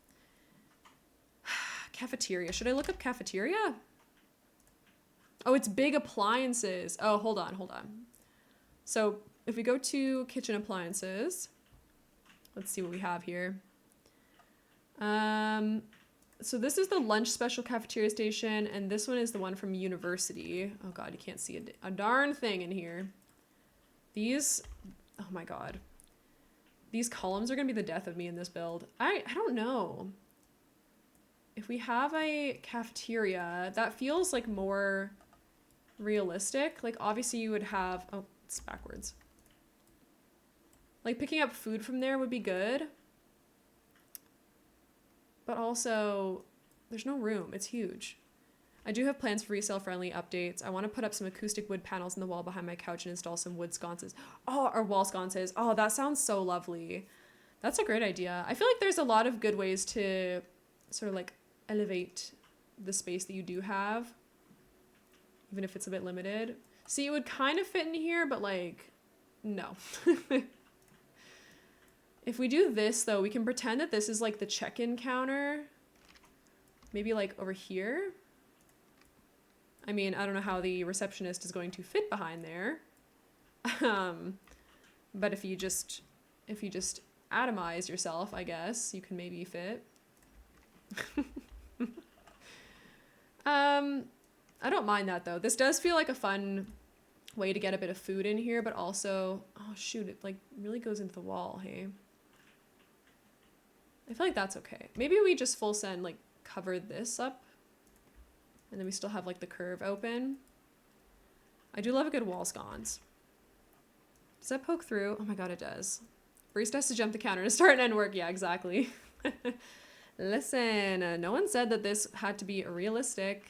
Cafeteria. Should I look up cafeteria? Oh, it's big appliances. Oh, hold on. So if we go to kitchen appliances, let's see what we have here. So this is the lunch special cafeteria station, and this one is the one from university. Oh God, you can't see a darn thing in here. These, oh my God. These columns are gonna be the death of me in this build. I don't know. If we have a cafeteria, that feels like more realistic. Like obviously you would have, oh, it's backwards. Like picking up food from there would be good. But also there's no room. It's huge. I do have plans for resale friendly updates. I want to put up some acoustic wood panels in the wall behind my couch and install some wood sconces. Oh, or wall sconces. Oh, that sounds so lovely. That's a great idea. I feel like there's a lot of good ways to sort of like elevate the space that you do have, even if it's a bit limited. See, it would kind of fit in here, but like, no. If we do this though, we can pretend that this is like the check-in counter. Maybe like over here. I mean, I don't know how the receptionist is going to fit behind there. But if you just atomize yourself, I guess you can maybe fit. I don't mind that though. This does feel like a fun way to get a bit of food in here, but also, oh shoot, it like really goes into the wall, hey? I feel like that's okay. Maybe we just full send like cover this up and then we still have like the curve open. I do love a good wall sconce. Does that poke through? Oh my god, it does. Barista has to jump the counter to start and end work. Yeah, exactly. Listen, no one said that this had to be realistic.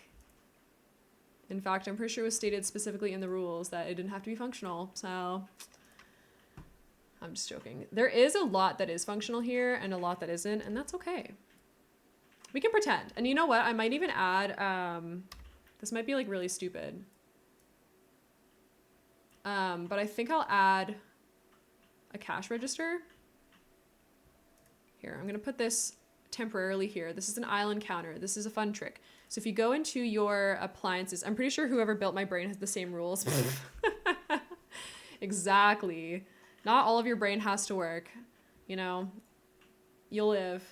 In fact, I'm pretty sure it was stated specifically in the rules that it didn't have to be functional. So I'm just joking. There is a lot that is functional here and a lot that isn't, and that's okay. We can pretend. And you know what? I might even add, this might be like really stupid. But I think I'll add a cash register. Here, I'm gonna put this temporarily here. This is an island counter. This is a fun trick. So if you go into your appliances, I'm pretty sure whoever built my brain has the same rules. Exactly. Not all of your brain has to work. You know, you'll live.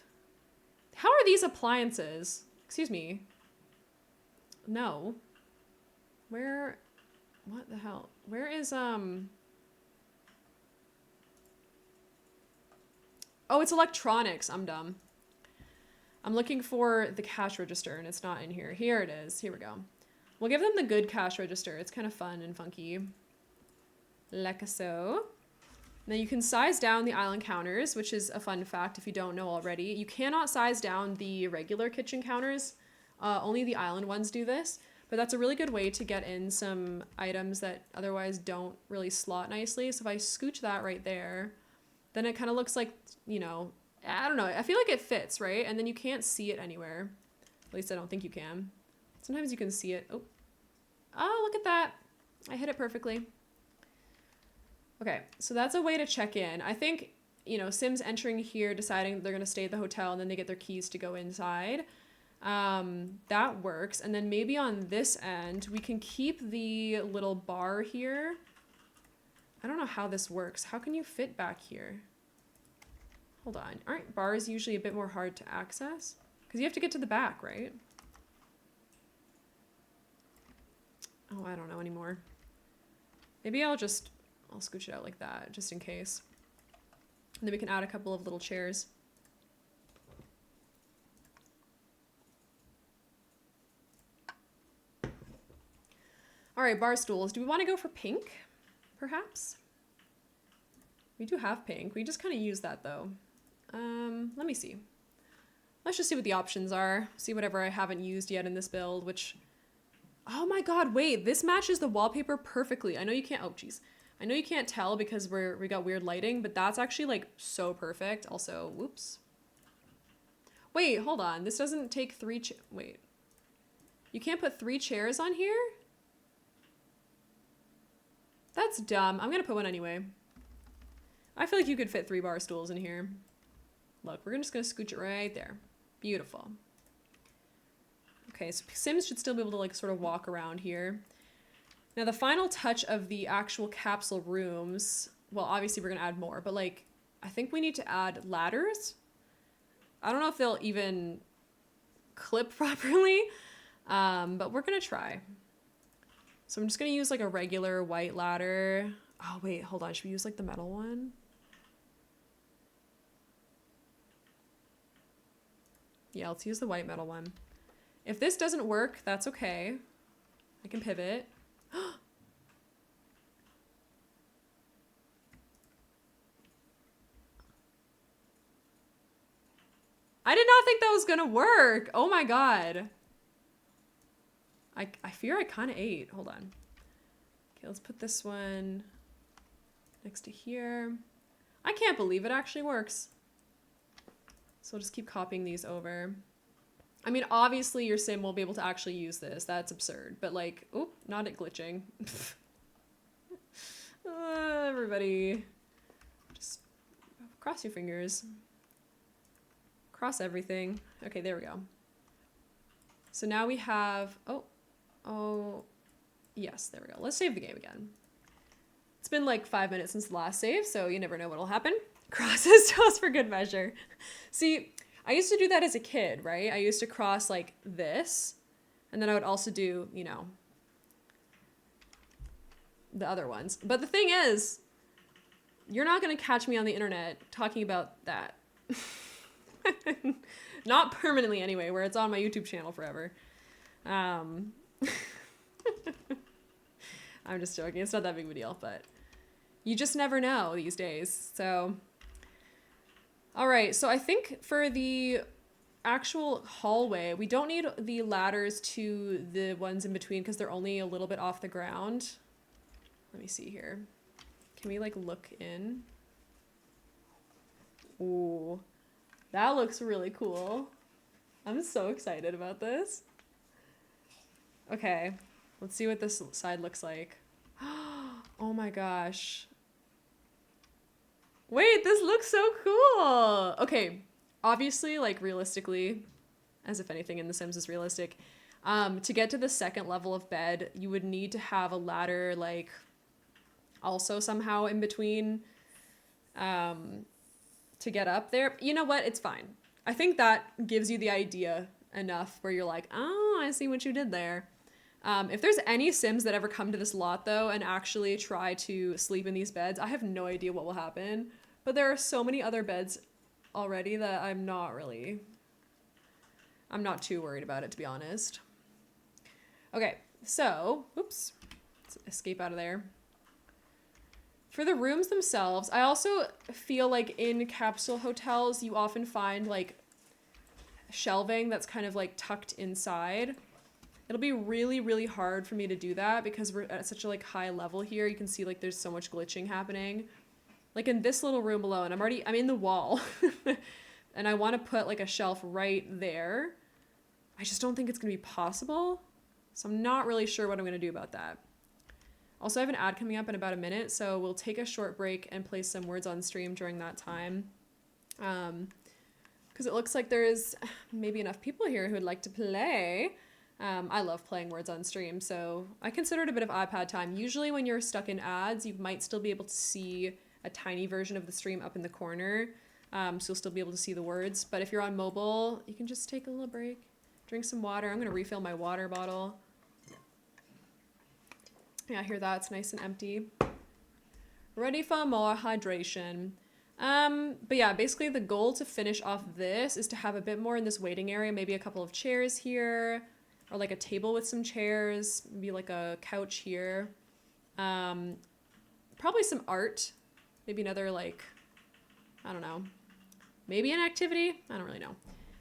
How are these appliances? Excuse me. No. Where, what the hell? Where is, oh, it's electronics. I'm dumb. I'm looking for the cash register and it's not in here. Here it is. Here we go. We'll give them the good cash register. It's kind of fun and funky. Like so. Now you can size down the island counters, which is a fun fact if you don't know already. You cannot size down the regular kitchen counters. Only the island ones do this. But that's a really good way to get in some items that otherwise don't really slot nicely. So if I scooch that right there, then it kind of looks like, you know, I don't know. I feel like it fits, right? And then you can't see it anywhere. At least I don't think you can. Sometimes you can see it. Oh, look at that. I hit it perfectly. Okay, so that's a way to check in. I think, you know, Sims entering here, deciding they're going to stay at the hotel and then they get their keys to go inside. That works. And then maybe on this end, we can keep the little bar here. I don't know how this works. How can you fit back here? Hold on. Aren't bars usually a bit more hard to access? Because you have to get to the back, right? Oh, I don't know anymore. Maybe I'll scooch it out like that, just in case. And then we can add a couple of little chairs. All right, bar stools. Do we want to go for pink, perhaps? We do have pink. We just kind of use that, though. Let me see. Let's just see what the options are. See whatever I haven't used yet in this build, which... Oh my god, wait. This matches the wallpaper perfectly. I know you can't... Oh, jeez. I know you can't tell because we got weird lighting, but that's actually, like, so perfect. Also, whoops. Wait, hold on. This doesn't take wait. You can't put 3 chairs on here? That's dumb. I'm gonna put one anyway. I feel like you could fit 3 bar stools in here. Look, we're just gonna scooch it right there. Beautiful. Okay, so Sims should still be able to like sort of walk around here. Now the final touch of the actual capsule rooms, well, obviously we're gonna add more, but like, I think we need to add ladders. I don't know if they'll even clip properly, but we're gonna try. So I'm just gonna use like a regular white ladder. Oh wait, hold on, should we use like the metal one? Yeah, let's use the white metal one. If this doesn't work, that's okay. I can pivot. I did not think that was gonna work. Oh my god. I fear I kind of ate. Hold on. Okay, let's put this one next to here. I can't believe it actually works. So I'll just keep copying these over. I mean, obviously your sim won't be able to actually use this. That's absurd. But like, oh, not it glitching. Everybody, just cross your fingers. Cross everything. Okay, there we go. So now we have, oh, yes, there we go. Let's save the game again. It's been like 5 minutes since the last save, so you never know what'll happen. Crosses just for good measure. See, I used to do that as a kid, right? I used to cross like this, and then I would also do, you know, the other ones. But the thing is, you're not gonna catch me on the internet talking about that. Not permanently anyway, where it's on my YouTube channel forever. I'm just joking. It's not that big of a deal, but You just never know these days. So, all right. So I think for the actual hallway, we don't need the ladders to the ones in between because they're only a little bit off the ground. Let me see here. Can we like look in? Ooh, that looks really cool. I'm so excited about this. Okay, let's see what this side looks like. Oh my gosh. Wait, this looks so cool. Okay, obviously, like realistically, as if anything in The Sims is realistic, to get to the second level of bed, you would need to have a ladder, like, also somehow in between, to get up there. You know what? It's fine. I think that gives you the idea enough where you're like, oh, I see what you did there. If there's any Sims that ever come to this lot though and actually try to sleep in these beds, I have no idea what will happen. But there are so many other beds already that I'm not too worried about it, to be honest. Okay, so, oops, let's escape out of there. For the rooms themselves, I also feel like in capsule hotels, you often find like shelving that's kind of like tucked inside. It'll be really, really hard for me to do that because we're at such a like high level here. You can see like there's so much glitching happening. Like in this little room alone, I'm in the wall and I want to put like a shelf right there. I just don't think it's going to be possible. So I'm not really sure what I'm going to do about that. Also, I have an ad coming up in about a minute, so we'll take a short break and play some words on stream during that time. Because it looks like there's maybe enough people here who would like to play. I love playing words on stream, so I consider it a bit of iPad time. Usually when you're stuck in ads, you might still be able to see a tiny version of the stream up in the corner, so you'll still be able to see the words. But if you're on mobile, you can just take a little break, drink some water. I'm going to refill my water bottle. Yeah, I hear that. It's nice and empty. Ready for more hydration. But yeah, basically the goal to finish off this is to have a bit more in this waiting area, maybe a couple of chairs here, or like a table with some chairs, maybe like a couch here. Probably some art, maybe another like, I don't know, maybe an activity. I don't really know.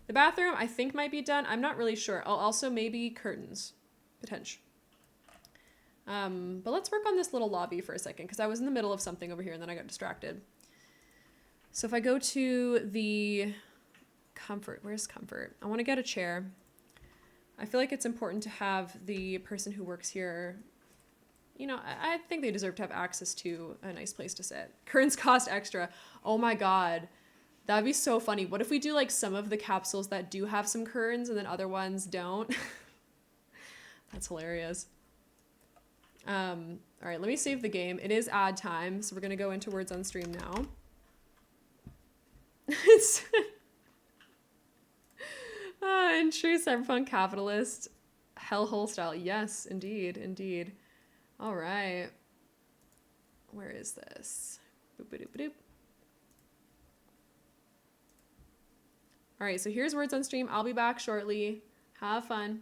The bathroom I think might be done. I'm not really sure. I'll also maybe curtains, potential. But let's work on this little lobby for a second because I was in the middle of something over here and then I got distracted. So if I go to the comfort, where's comfort? I want to get a chair. I feel like it's important to have the person who works here, you know, I think they deserve to have access to a nice place to sit. Curtains cost extra. Oh my God. That'd be so funny. What if we do like some of the capsules that do have some curtains and then other ones don't? That's hilarious. All right, let me save the game. It is ad time, so we're gonna go into words on stream now. It's in true cyberpunk capitalist hellhole style. Yes, indeed, indeed. All right, where is this? Boop-a-doop-a-doop. All right, so here's words on stream. I'll be back shortly. Have fun.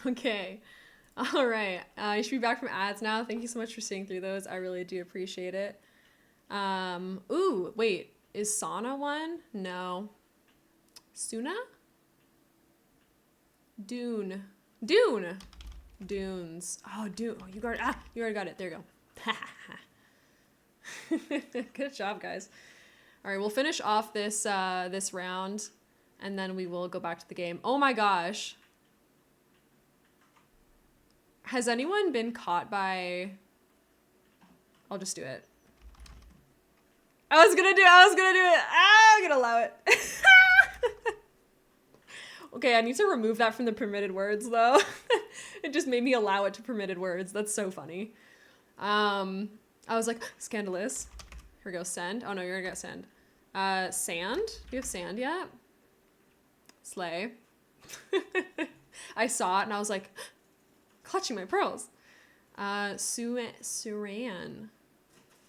Okay. All right. You should be back from ads now. Thank you so much for seeing through those. I really do appreciate it. Ooh, wait. Is sauna one? No. Suna? Dune. Dune. Dunes. Oh, Dune. Oh, you already got it. There you go. Good job, guys. All right, we'll finish off this this round, and then we will go back to the game. Oh my gosh. Has anyone been caught by... I'll just do it. I was gonna do it. I'm gonna allow it. Okay, I need to remove that from the permitted words though. It just made me allow it to permitted words. That's so funny. I was like, scandalous. Here we go, send. Oh no, you're gonna get send. Sand? Do you have sand yet? Slay. I saw it and I was like, clutching my pearls. Suran.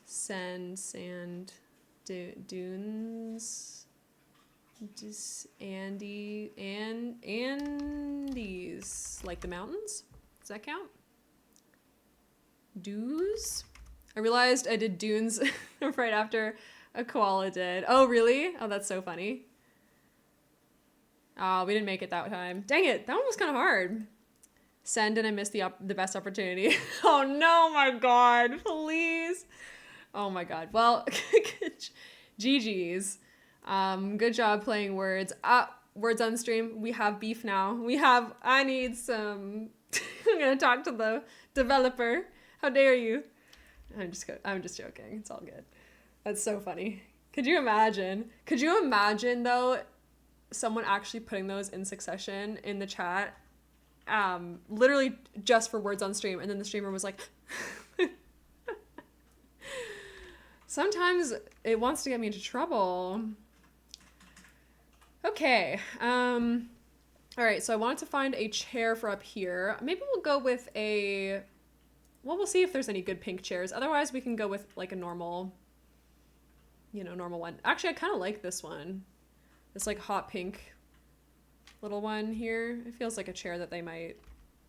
Sand. Dunes. Andes. Like the mountains? Does that count? Dews? I realized I did dunes right after a koala did. Oh, really? Oh, that's so funny. Oh, we didn't make it that time. Dang it. That one was kind of hard. Send and I missed the best opportunity. Oh, no, my God. Please. Oh, my God. Well, GG's. Good job playing words. Words on stream. We have beef now. I need some... I'm going to talk to the developer. How dare you? I'm just joking. It's all good. That's so funny. Could you imagine though, someone actually putting those in succession in the chat, literally just for words on stream, and then the streamer was like, sometimes it wants to get me into trouble. Okay. All right. So I wanted to find a chair for up here. Maybe we'll go with we'll see if there's any good pink chairs. Otherwise, we can go with like a normal one. Actually, I kind of like this one. This like hot pink little one here. It feels like a chair that they might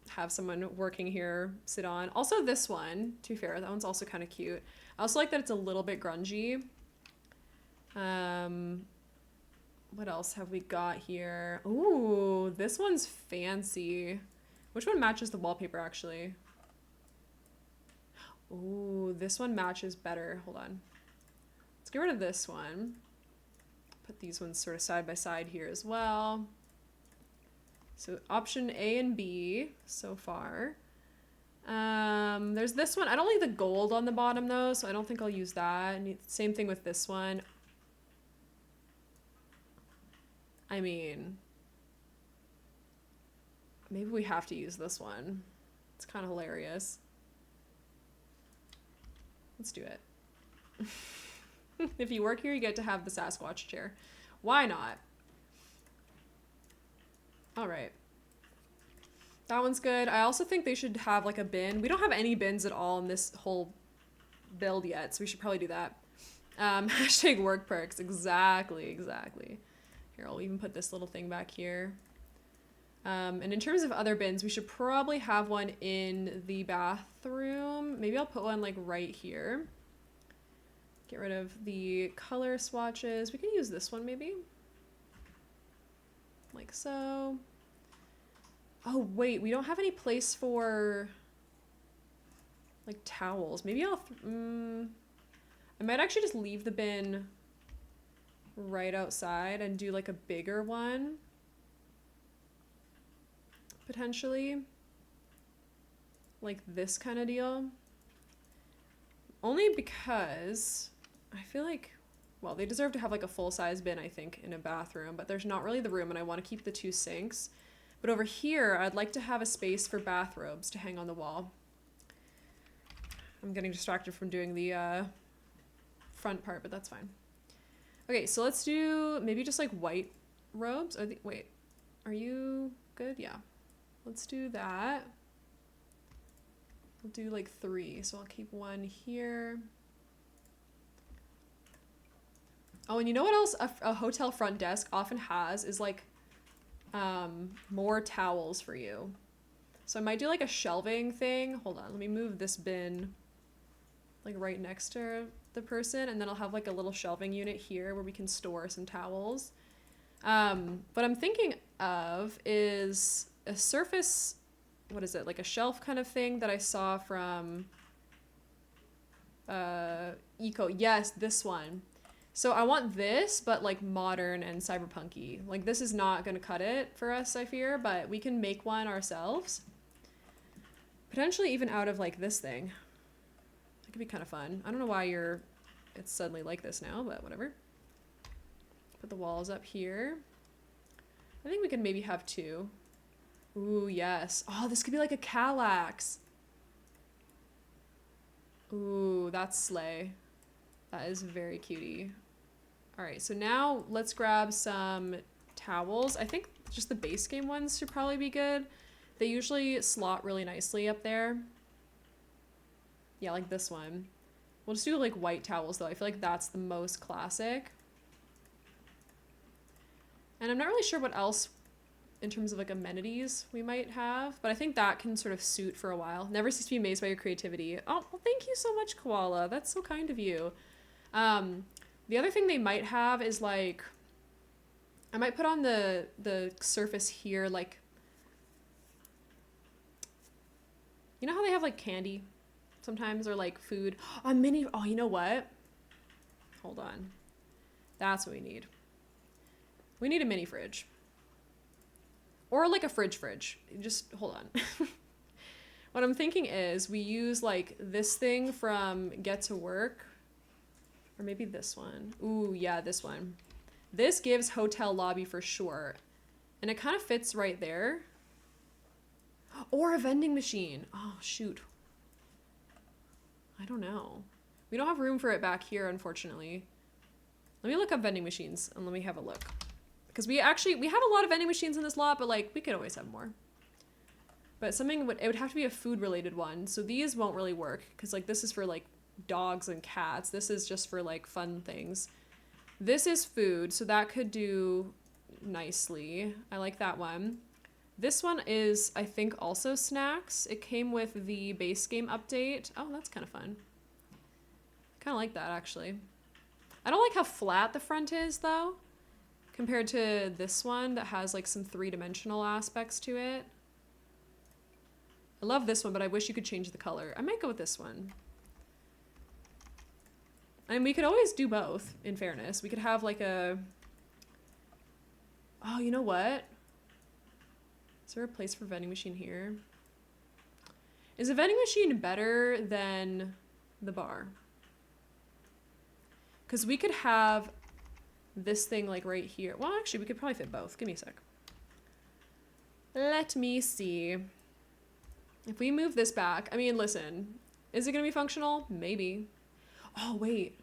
have someone working here sit on. Also this one, to be fair, that one's also kind of cute. I also like that it's a little bit grungy. What else have we got here? Ooh, this one's fancy. Which one matches the wallpaper actually? Ooh, this one matches better. Hold on. Let's get rid of this one. Put these ones sort of side by side here as well. So option A and B so far. There's this one. I don't like the gold on the bottom though, so I don't think I'll use that. Same thing with this one. I mean, maybe we have to use this one. It's kind of hilarious. Let's do it. If you work here, you get to have the Sasquatch chair. Why not? All right. That one's good. I also think they should have like a bin. We don't have any bins at all in this whole build yet, so we should probably do that. Hashtag work perks. Exactly. Here, I'll even put this little thing back here. And in terms of other bins, we should probably have one in the bathroom. Maybe I'll put one like right here. Get rid of the color swatches. We can use this one maybe. Like so. Oh wait, we don't have any place for like towels. Maybe I might actually just leave the bin right outside and do like a bigger one. Potentially. Like this kind of deal. Only because I feel like, well, they deserve to have like a full-size bin, I think, in a bathroom, but there's not really the room and I want to keep the 2 sinks. But over here, I'd like to have a space for bathrobes to hang on the wall. I'm getting distracted from doing the front part, but that's fine. Okay, so let's do maybe just like white robes. Wait, are you good? Yeah. Let's do that. We'll do like 3, so I'll keep 1 here. Oh, and you know what else a hotel front desk often has is like more towels for you. So I might do like a shelving thing. Hold on, let me move this bin like right next to the person, and then I'll have like a little shelving unit here where we can store some towels. What I'm thinking of is a surface, what is it, like a shelf kind of thing that I saw from Eco. Yes, this one. So I want this, but like modern and cyberpunky. Like this is not gonna cut it for us, I fear, but we can make one ourselves. Potentially even out of like this thing. It could be kind of fun. I don't know why it's suddenly like this now, but whatever. Put the walls up here. I think we could maybe have 2. Ooh, yes. Oh, this could be like a Kallax. Ooh, that's slay. That is very cutie. All right, so now let's grab some towels. I think just the base game ones should probably be good. They usually slot really nicely up there. Yeah, like this one. We'll just do like white towels though. I feel like that's the most classic. And I'm not really sure what else in terms of like amenities we might have, but I think that can sort of suit for a while. Never cease to be amazed by your creativity. Oh, well, thank you so much, Koala. That's so kind of you. The other thing they might have is like, I might put on the surface here, like, you know how they have like candy sometimes or like food? A mini, oh, you know what? Hold on. That's what we need. We need a mini fridge. Or like a fridge. Just hold on. What I'm thinking is we use like this thing from Get to Work. Or maybe this one. Ooh, yeah, this one. This gives hotel lobby for sure. And it kind of fits right there. Or a vending machine. Oh, shoot. I don't know. We don't have room for it back here, unfortunately. Let me look up vending machines and let me have a look. Because we have a lot of vending machines in this lot, but like we could always have more. But it would have to be a food related one. So these won't really work because like this is for like dogs and cats. This is just for like fun things. This is food, so that could do nicely. I like that one. This one is, I think, also snacks. It came with the base game update. Oh, that's kind of fun. Kind of like that, actually. I don't like how flat the front is, though, compared to this one that has, like, some three-dimensional aspects to it. I love this one, but I wish you could change the color. I might go with this one. And we could always do both, in fairness. We could have, like, a... Oh, you know what? Is there a place for vending machine here? Is a vending machine better than the bar? Because we could have this thing like right here. Well, actually, we could probably fit both. Give me a sec. Let me see. If we move this back, I mean, listen, is it going to be functional? Maybe. Oh, wait.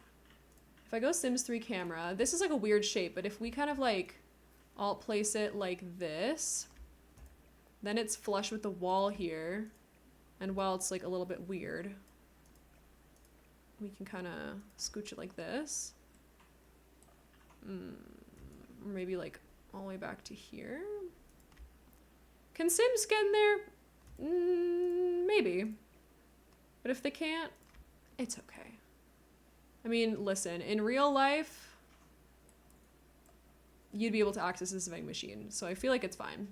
If I go Sims 3 camera, this is like a weird shape, but if we kind of like alt place it like this, then it's flush with the wall here. And while it's like a little bit weird, we can kind of scooch it like this. Or maybe like all the way back to here. Can Sims get in there? Maybe. But if they can't, it's okay. I mean, listen, in real life, you'd be able to access this vending machine, so I feel like it's fine.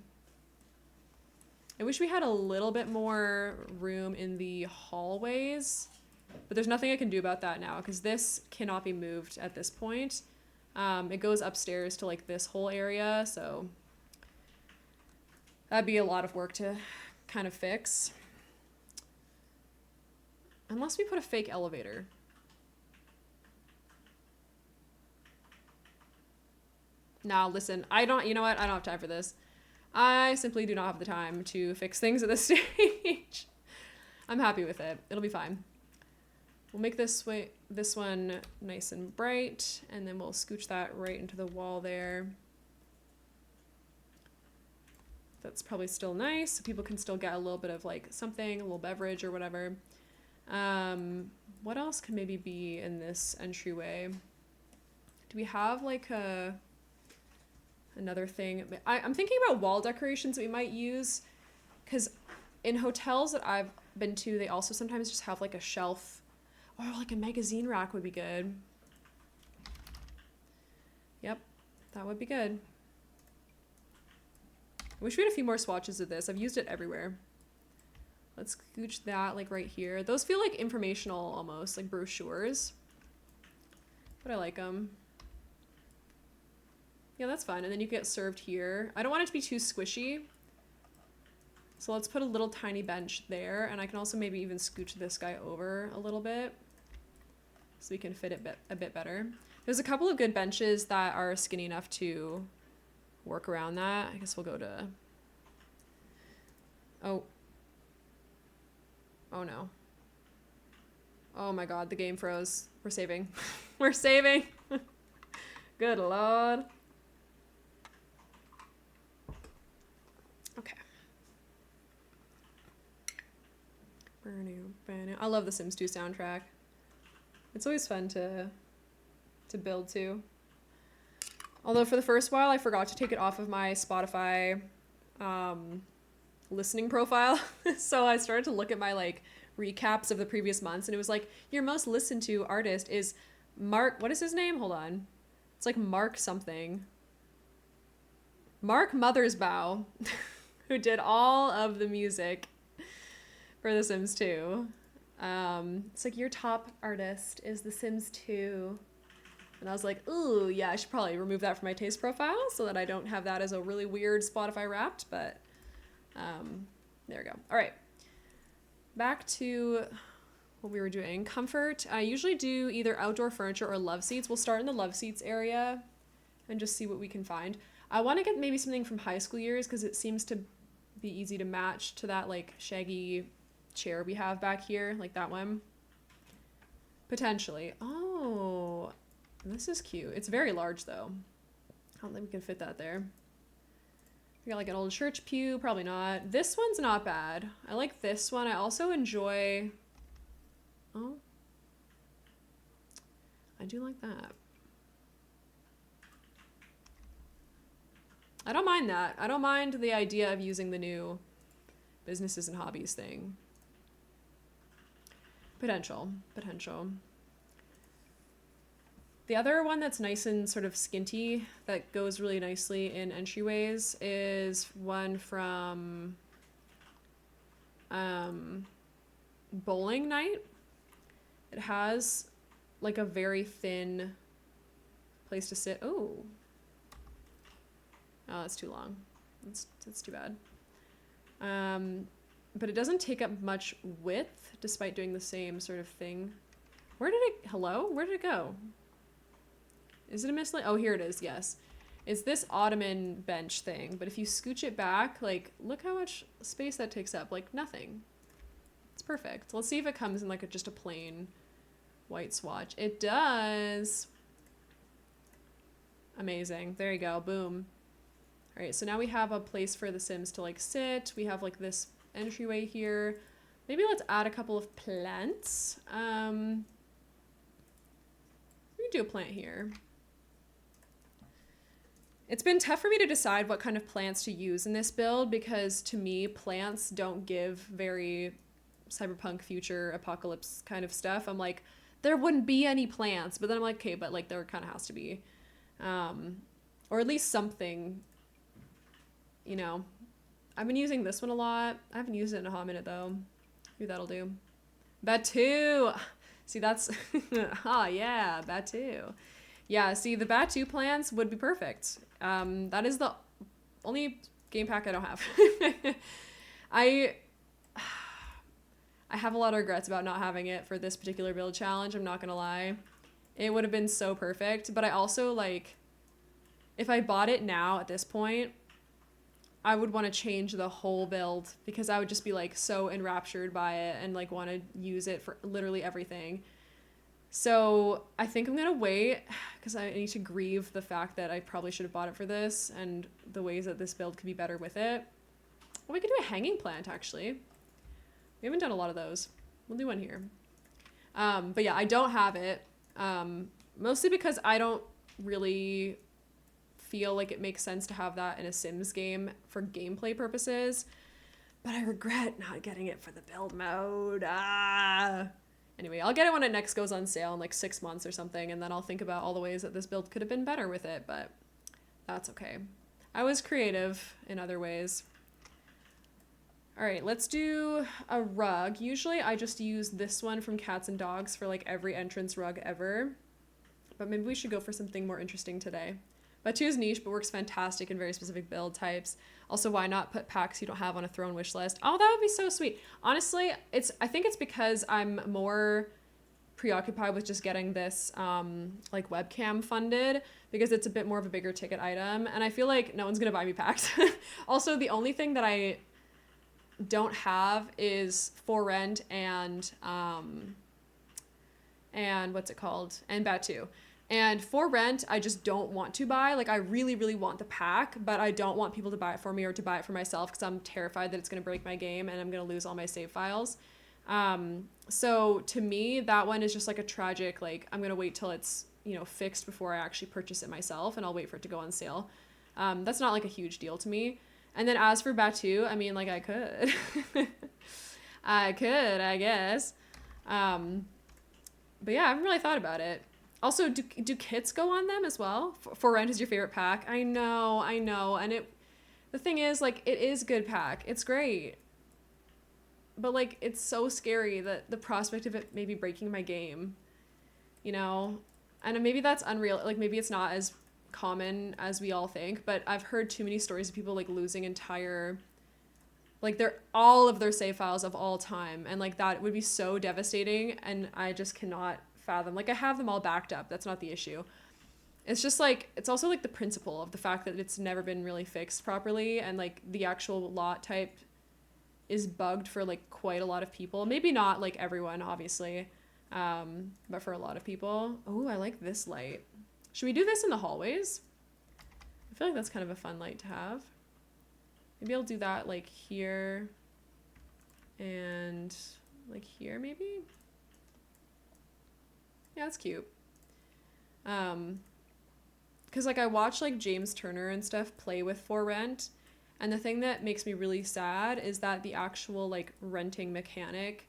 I wish we had a little bit more room in the hallways, but there's nothing I can do about that now because this cannot be moved at this point. It goes upstairs to like this whole area, so that'd be a lot of work to kind of fix. Unless we put a fake elevator. Now, listen, you know what? I don't have time for this. I simply do not have the time to fix things at this stage. I'm happy with it. It'll be fine. We'll make this one nice and bright, and then we'll scooch that right into the wall there. That's probably still nice, so people can still get a little bit of like something, a little beverage or whatever. What else could maybe be in this entryway? Do we have like another thing? I'm thinking about wall decorations that we might use, because in hotels that I've been to, they also sometimes just have like a shelf or like a magazine rack would be good. Yep, that would be good. I wish we had a few more swatches of this. I've used it everywhere. Let's scooch that like right here. Those feel like informational almost, like brochures. But I like them. Yeah, that's fine. And then you get served here. I don't want it to be too squishy. So let's put a little tiny bench there. And I can also maybe even scooch this guy over a little bit so we can fit it a bit better. There's a couple of good benches that are skinny enough to work around that. I guess we'll go to... Oh. Oh no. Oh my god, the game froze. We're saving. We're saving. Good lord. Okay. I love the Sims 2 soundtrack. It's always fun to build to. Although for the first while I forgot to take it off of my Spotify listening profile. So I started to look at my like recaps of the previous months and it was like your most listened to artist is Mark, what is his name? Hold on. It's like Mark something. Mark Mothersbaugh, who did all of the music for The Sims 2. It's like your top artist is The Sims 2. And I was like, ooh, yeah, I should probably remove that from my taste profile so that I don't have that as a really weird Spotify Wrapped, but there we go. All right, back to what we were doing. Comfort. I usually do either outdoor furniture or love seats. We'll start in the love seats area and just see what we can find. I want to get maybe something from high school years because it seems to be easy to match to that like shaggy chair we have back here, like that one. Potentially. Oh, this is cute. It's very large though. I don't think we can fit that there. We got like an old church pew, probably not. This one's not bad. I like this one. I also enjoy... Oh. I do like that. I don't mind that. I don't mind the idea of using the new businesses and hobbies thing. Potential. The other one that's nice and sort of skinty that goes really nicely in entryways is one from Bowling Night. It has like a very thin place to sit. Oh, that's too long. That's too bad. But it doesn't take up much width despite doing the same sort of thing. Where did it go? Is it a miscellaneous? Oh, here it is. Yes. It's this ottoman bench thing, but if you scooch it back, like, look how much space that takes up. Like, nothing. It's perfect. Let's see if it comes in, like, just a plain white swatch. It does. Amazing. There you go. Boom. All right, so now we have a place for the Sims to, like, sit. We have, like, this entryway here. Maybe let's add a couple of plants. We can do a plant here. It's been tough for me to decide what kind of plants to use in this build because to me, plants don't give very cyberpunk future apocalypse kind of stuff. I'm like, there wouldn't be any plants, but then I'm like, okay, but like there kind of has to be. Or at least something, you know. I've been using this one a lot. I haven't used it in a hot minute though. Maybe that'll do. Batu! See, that's, yeah, Batu. Yeah, see, the Batu plants would be perfect. That is the only game pack I don't have. I have a lot of regrets about not having it for this particular build challenge, I'm not gonna lie. It would have been so perfect, but I also, like, if I bought it now at this point, I would want to change the whole build because I would just be, like, so enraptured by it and, like, want to use it for literally everything. So I think I'm gonna wait because I need to grieve the fact that I probably should have bought it for this and the ways that this build could be better with it. Well, we could do a hanging plant, actually. We haven't done a lot of those. We'll do one here. But yeah, I don't have it. Mostly because I don't really feel like it makes sense to have that in a Sims game for gameplay purposes. but I regret not getting it for the build mode. Anyway, I'll get it when it next goes on sale in like 6 months or something, and then I'll think about all the ways that this build could have been better with it, but that's okay. I was creative in other ways. All right, let's do a rug. Usually I just use this one from Cats and Dogs for like every entrance rug ever, but maybe we should go for something more interesting today. Batu is niche, but works fantastic in very specific build types. Also, why not put packs you don't have on a throne wish list? Oh, that would be so sweet. Honestly, I think it's because I'm more preoccupied with just getting this like webcam funded, because it's a bit more of a bigger ticket item, and I feel like no one's gonna buy me packs. Also, the only thing that I don't have is For Rent and what's it called? And Batu. And For Rent, I just don't want to buy. Like, I really, really want the pack, but I don't want people to buy it for me or to buy it for myself, because I'm terrified that it's going to break my game and I'm going to lose all my save files. So to me, that one is just like a tragic, like, I'm going to wait till it's, you know, fixed before I actually purchase it myself, and I'll wait for it to go on sale. That's not like a huge deal to me. And then as for Batu, I mean, like, I could. I could, I guess. But yeah, I haven't really thought about it. Also, do kits go on them as well? For Rent is your favorite pack. I know. And the thing is, like, it is good pack. It's great. But, like, it's so scary that the prospect of it maybe breaking my game, you know? And maybe that's unreal. Like, maybe it's not as common as we all think, but I've heard too many stories of people, like, losing entire, like, all of their save files of all time. And, like, that would be so devastating, and I just cannot fathom. Like, I have them all backed up. That's not the issue. It's just, like, it's also, like, the principle of the fact that it's never been really fixed properly, and, like, the actual lot type is bugged for, like, quite a lot of people. Maybe not, like, everyone, obviously, but for a lot of people. Oh, I like this light. Should we do this in the hallways? I feel like that's kind of a fun light to have. Maybe I'll do that, like, here and, like, here, maybe? Yeah, that's cute. Because, like, I watch, like, James Turner and stuff play with For Rent, and the thing that makes me really sad is that the actual, like, renting mechanic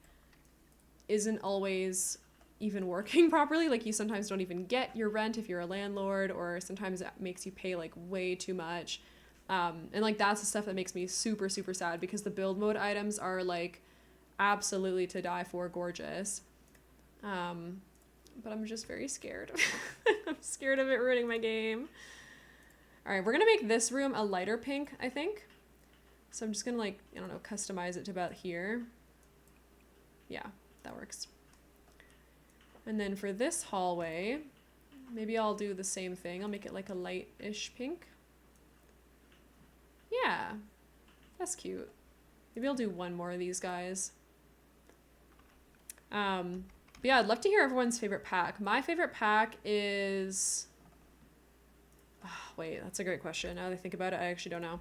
isn't always even working properly. Like, you sometimes don't even get your rent if you're a landlord, or sometimes it makes you pay, like, way too much. And, like, that's the stuff that makes me super, super sad, because the build mode items are, like, absolutely to die for gorgeous. But I'm just very scared. I'm scared of it ruining my game. All right, we're gonna make this room a lighter pink, I think. So I'm just gonna, like, I don't know, customize it to about here. Yeah, that works. And then for this hallway, maybe I'll do the same thing. I'll make it like a light-ish pink. Yeah, that's cute. Maybe I'll do one more of these guys. But yeah, I'd love to hear everyone's favorite pack. My favorite pack is... Oh, wait, that's a great question. Now that I think about it, I actually don't know.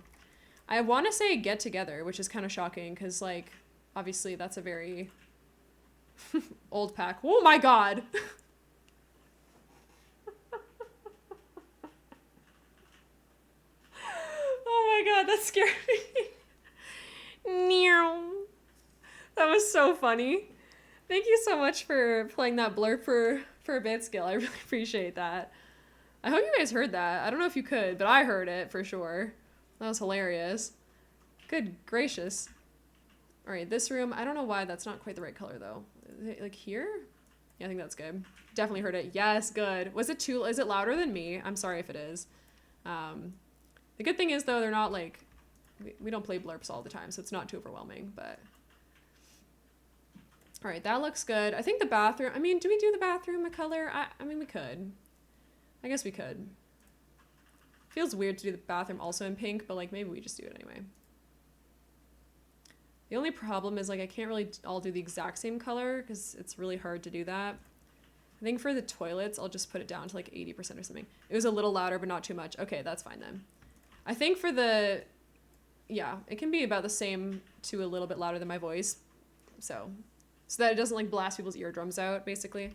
I want to say Get Together, which is kind of shocking, because, like, obviously that's a very old pack. Oh my god! Oh my god, that scared me. That was so funny. Thank you so much for playing that blurb for a bit, Skill. I really appreciate that. I hope you guys heard that. I don't know if you could, but I heard it for sure. That was hilarious. Good gracious. All right, this room, I don't know why that's not quite the right color though. Is it like here? Yeah, I think that's good. Definitely heard it. Yes, good. Is it louder than me? I'm sorry if it is. The good thing is though, they're not like, we don't play blurps all the time, so it's not too overwhelming, but. All right, that looks good. I think the bathroom, I mean, do we do the bathroom a color? I mean, we could. I guess we could. Feels weird to do the bathroom also in pink, but, like, maybe we just do it anyway. The only problem is, like, I can't really all do the exact same color because it's really hard to do that. I think for the toilets, I'll just put it down to, like, 80% or something. It was a little louder, but not too much. Okay, that's fine then. I think for the, yeah, it can be about the same to a little bit louder than my voice. So that it doesn't, like, blast people's eardrums out, basically.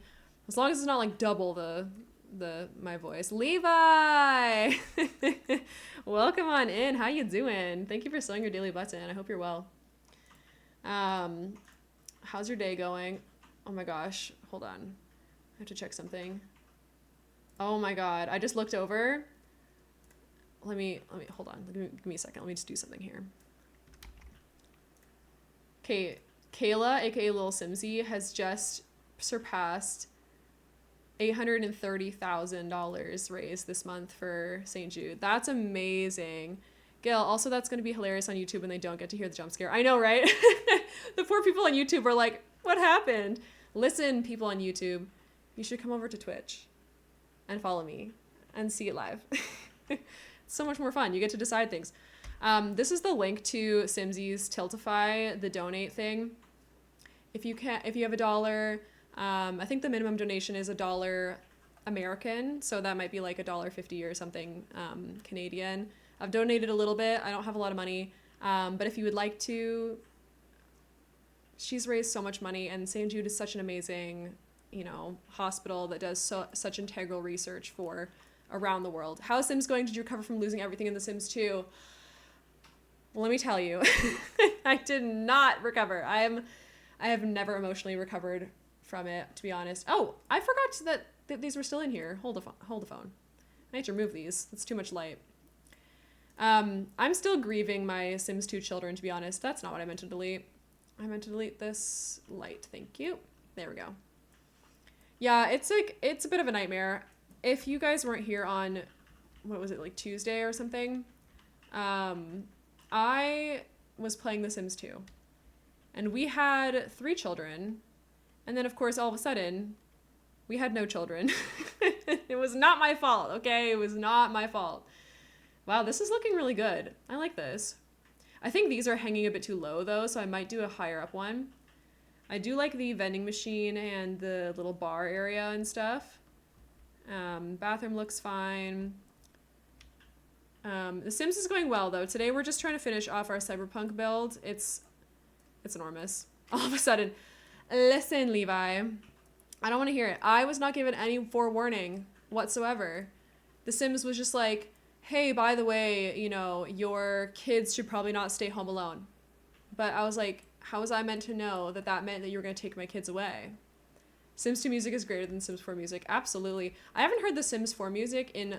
As long as it's not, like, double my voice. Levi! Welcome on in. How you doing? Thank you for sewing your daily button. I hope you're well. How's your day going? Oh my gosh, hold on. I have to check something. Oh my God, I just looked over. Let me hold on. Give me a second. Let me just do something here. Okay, Kayla, aka Lil Simsy, has just surpassed $830,000 raised this month for St. Jude. That's amazing. Gail, also that's going to be hilarious on YouTube when they don't get to hear the jump scare. I know, right? The poor people on YouTube are like, what happened? Listen, people on YouTube, you should come over to Twitch and follow me and see it live. It's so much more fun. You get to decide things. This is the link to Simsy's Tiltify, the donate thing. If you have $1, I think the minimum donation is $1 American, so that might be like $1.50 or something Canadian. I've donated a little bit. I don't have a lot of money, but if you would like to, she's raised so much money, and St. Jude is such an amazing, hospital that does such integral research for around the world. How is Sims going? Did you recover from losing everything in The Sims 2? Well, let me tell you, I did not recover. I have never emotionally recovered from it, to be honest. Oh, I forgot that these were still in here. Hold the phone. I need to remove these. It's too much light. I'm still grieving my Sims 2 children, to be honest. That's not what I meant to delete. I meant to delete this light. Thank you. There we go. Yeah, it's a bit of a nightmare. If you guys weren't here on, what was it, like Tuesday or something, I was playing The Sims 2, and we had 3 children, and then of course all of a sudden we had no children. It was not my fault, okay? It was not my fault. Wow, this is looking really good. I like this. I think these are hanging a bit too low though, so I might do a higher up one. I do like the vending machine and the little bar area and stuff. Bathroom looks fine. The Sims is going well though. Today we're just trying to finish off our cyberpunk build. It's enormous. All of a sudden, listen, Levi, I don't want to hear it. I was not given any forewarning whatsoever. The Sims was just like, hey, by the way, your kids should probably not stay home alone. But I was like, how was I meant to know that meant that you were going to take my kids away? Sims 2 music is greater than Sims 4 music. Absolutely. I haven't heard the Sims 4 music in,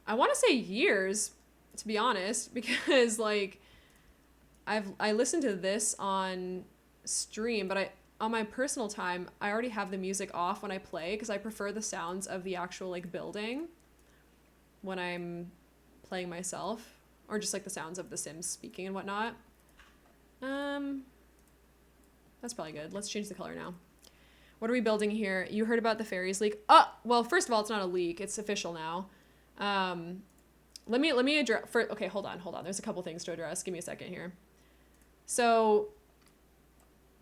I want to say years, to be honest, because like I listened to this on stream, but on my personal time, I already have the music off when I play because I prefer the sounds of the actual like building when I'm playing myself, or just like the sounds of the Sims speaking and whatnot. That's probably good. Let's change the color now. What are we building here? You heard about the fairies leak? Oh, well, first of all, it's not a leak. It's official now. Let me address. Okay, hold on. There's a couple things to address. Give me a second here. So,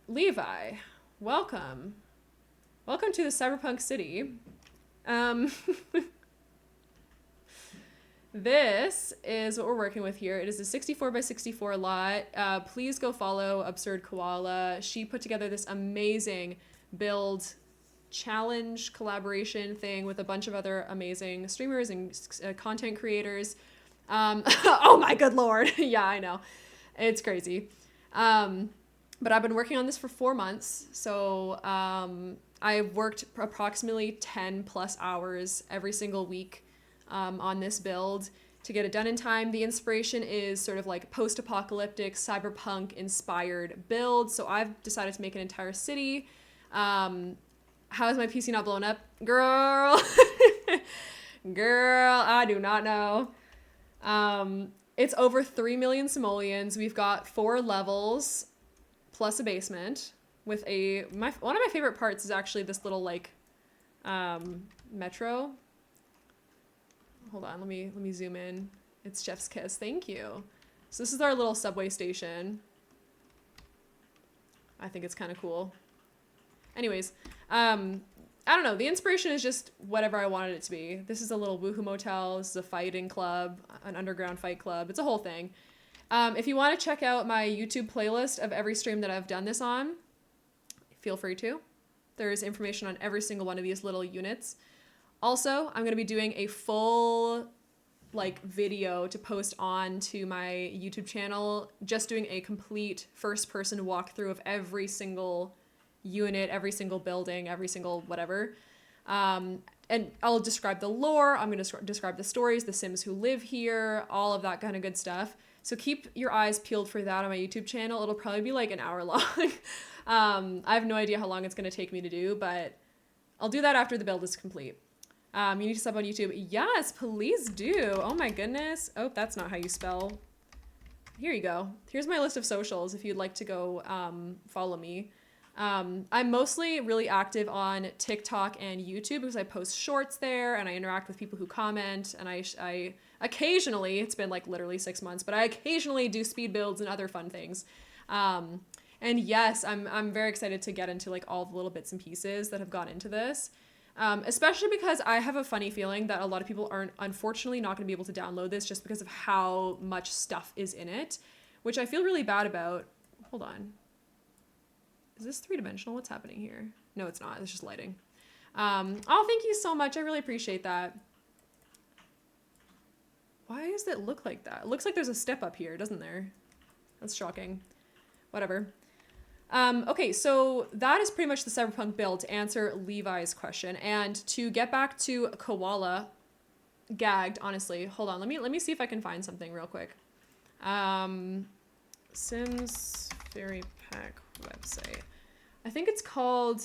Levi, welcome to the cyberpunk city. This is what we're working with here. It is a 64 by 64 lot. Please go follow Absurd Koala. She put together this amazing build challenge collaboration thing with a bunch of other amazing streamers and content creators. Oh my good Lord. Yeah, I know. It's crazy. But I've been working on this for 4 months. So I've worked approximately 10 plus hours every single week on this build to get it done in time. The inspiration is sort of like post-apocalyptic, cyberpunk inspired build. So I've decided to make an entire city. How is my PC not blown up? Girl, I do not know. It's over 3 million simoleons. We've got 4 levels plus a basement with one of my favorite parts is actually this little like metro. Hold on, let me zoom in. It's Chef's Kiss. Thank you. So this is our little subway station. I think it's kind of cool. Anyways, I don't know. The inspiration is just whatever I wanted it to be. This is a little woohoo motel. This is a fighting club, an underground fight club. It's a whole thing. If you want to check out my YouTube playlist of every stream that I've done this on, feel free to. There's information on every single one of these little units. Also, I'm going to be doing a full like video to post on to my YouTube channel, just doing a complete first person walkthrough of every single unit, every single building, every single whatever. And I'll describe the lore. I'm going to describe the stories, the Sims who live here, all of that kind of good stuff. So keep your eyes peeled for that on my YouTube channel. It'll probably be like an hour long. I have no idea how long it's going to take me to do, but I'll do that after the build is complete. You need to sub on YouTube. Yes, please do. Oh my goodness. Oh, that's not how you spell. Here you go. Here's my list of socials if you'd like to go follow me. I'm mostly really active on TikTok and YouTube because I post shorts there and I interact with people who comment, and I occasionally, it's been like literally 6 months, but I occasionally do speed builds and other fun things. And yes, I'm very excited to get into like all the little bits and pieces that have gone into this. Especially because I have a funny feeling that a lot of people aren't, unfortunately, not going to be able to download this just because of how much stuff is in it, which I feel really bad about. Hold on. Is this three-dimensional? What's happening here? No, it's not. It's just lighting. Oh, thank you so much. I really appreciate that. Why does it look like that? It looks like there's a step up here, doesn't there? That's shocking. Whatever. Okay, so that is pretty much the cyberpunk build to answer Levi's question. And to get back to Koala, gagged, honestly. Hold on, let me see if I can find something real quick. Sims Fairy Pack website. I think it's called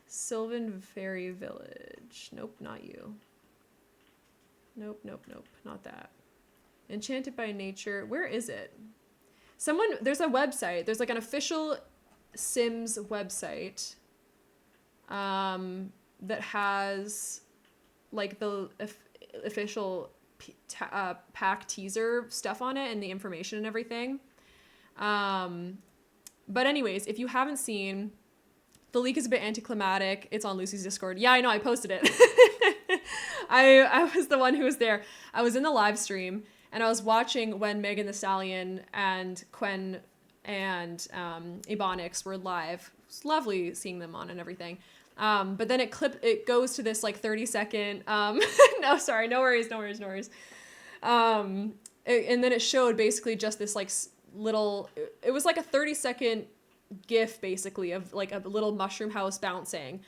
Sylvan Fairy Village. Nope, not you. Nope, not that. Enchanted by Nature. Where is it? There's a website. There's like an official Sims website that has like the official pack teaser stuff on it and the information and everything. But anyways, if you haven't seen, the leak is a bit anticlimactic. It's on Lucy's Discord. Yeah, I know. I posted it. I was the one who was there. I was in the live stream. And I was watching when Megan Thee Stallion and Quen and Ebonics were live. It was lovely seeing them on and everything. But then it goes to this like 30-second, no, sorry, no worries. And then it showed basically just this like little, it was like a 30-second GIF basically of like a little mushroom house bouncing.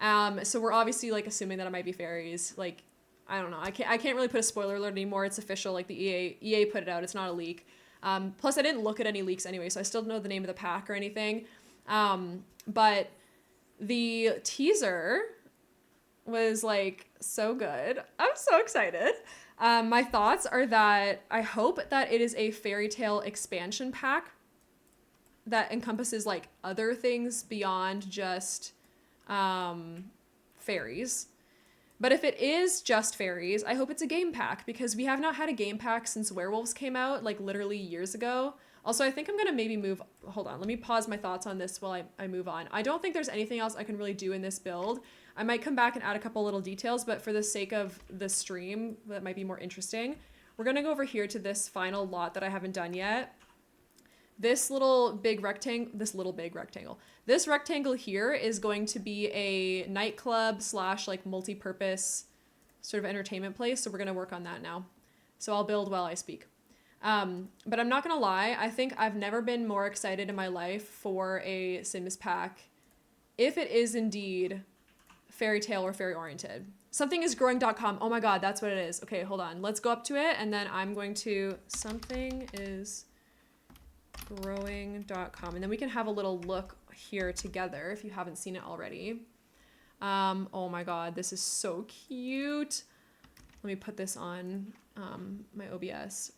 So we're obviously like assuming that it might be fairies, like, I don't know. I can't really put a spoiler alert anymore. It's official. Like the EA put it out. It's not a leak. Plus I didn't look at any leaks anyway, so I still don't know the name of the pack or anything. But the teaser was like so good. I'm so excited. My thoughts are that I hope that it is a fairy tale expansion pack that encompasses like other things beyond just fairies. But if it is just fairies, I hope it's a game pack, because we have not had a game pack since Werewolves came out, like literally years ago. Also, I think I'm going to maybe hold on, let me pause my thoughts on this while I move on. I don't think there's anything else I can really do in this build. I might come back and add a couple little details, but for the sake of the stream, that might be more interesting. We're going to go over here to this final lot that I haven't done yet. This big rectangle, this rectangle here is going to be a nightclub / like multi-purpose sort of entertainment place. So we're going to work on that now. So I'll build while I speak. But I'm not going to lie. I think I've never been more excited in my life for a Sims pack, if it is indeed fairy tale or fairy oriented. SomethingIsGrowing.com. Oh my God, that's what it is. Okay, hold on. Let's go up to it. And then I'm going to somethingIsGrowing.com. And then we can have a little look here together if you haven't seen it already. Oh my God, this is so cute. Let me put this on my OBS.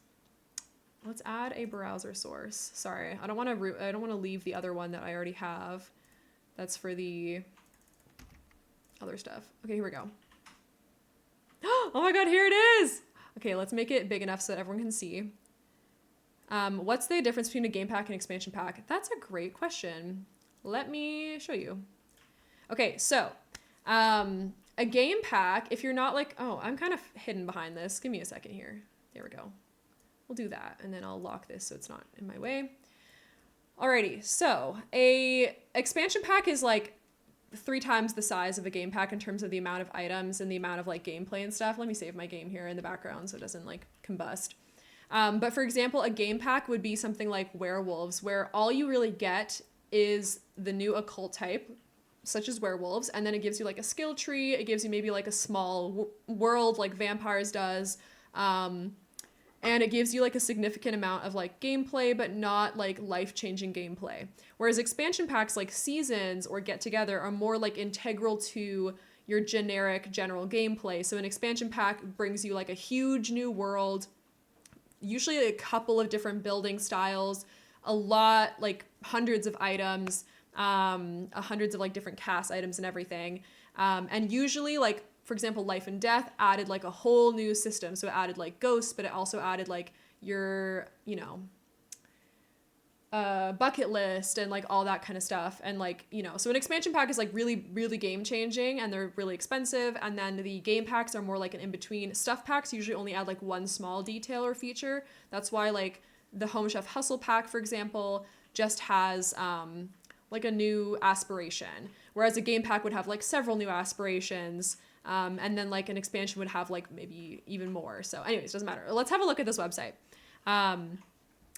Let's add a browser source. Sorry, I don't want to leave the other one that I already have. That's for the other stuff. Okay, here we go. Oh my God, here it is. Okay, let's make it big enough so that everyone can see. What's the difference between a game pack and expansion pack? That's a great question. Let me show you. Okay, so a game pack, if you're not like, oh, I'm kind of hidden behind this. Give me a second here. There we go. We'll do that, and then I'll lock this so it's not in my way. Alrighty, so a expansion pack is like 3 times the size of a game pack in terms of the amount of items and the amount of like gameplay and stuff. Let me save my game here in the background so it doesn't like combust. But for example, a game pack would be something like werewolves, where all you really get is the new occult type, such as werewolves, and then it gives you like a skill tree. It gives you maybe like a small world like vampires does. And it gives you like a significant amount of like gameplay, but not like life-changing gameplay. Whereas expansion packs like seasons or get together are more like integral to your generic general gameplay. So an expansion pack brings you like a huge new world, usually a couple of different building styles, a lot, like hundreds of items, hundreds of like different cast items and everything. And usually like, for example, Life and Death added like a whole new system. So it added like ghosts, but it also added like your, you know, bucket list and like all that kind of stuff. And like, you know, so an expansion pack is like really, really game changing and they're really expensive. And then the game packs are more like an in-between. Stuff packs usually only add like one small detail or feature. That's why like the Home Chef Hustle pack, for example, just has like a new aspiration. Whereas a game pack would have like several new aspirations. And then like an expansion would have like maybe even more. So anyways, doesn't matter. Let's have a look at this website.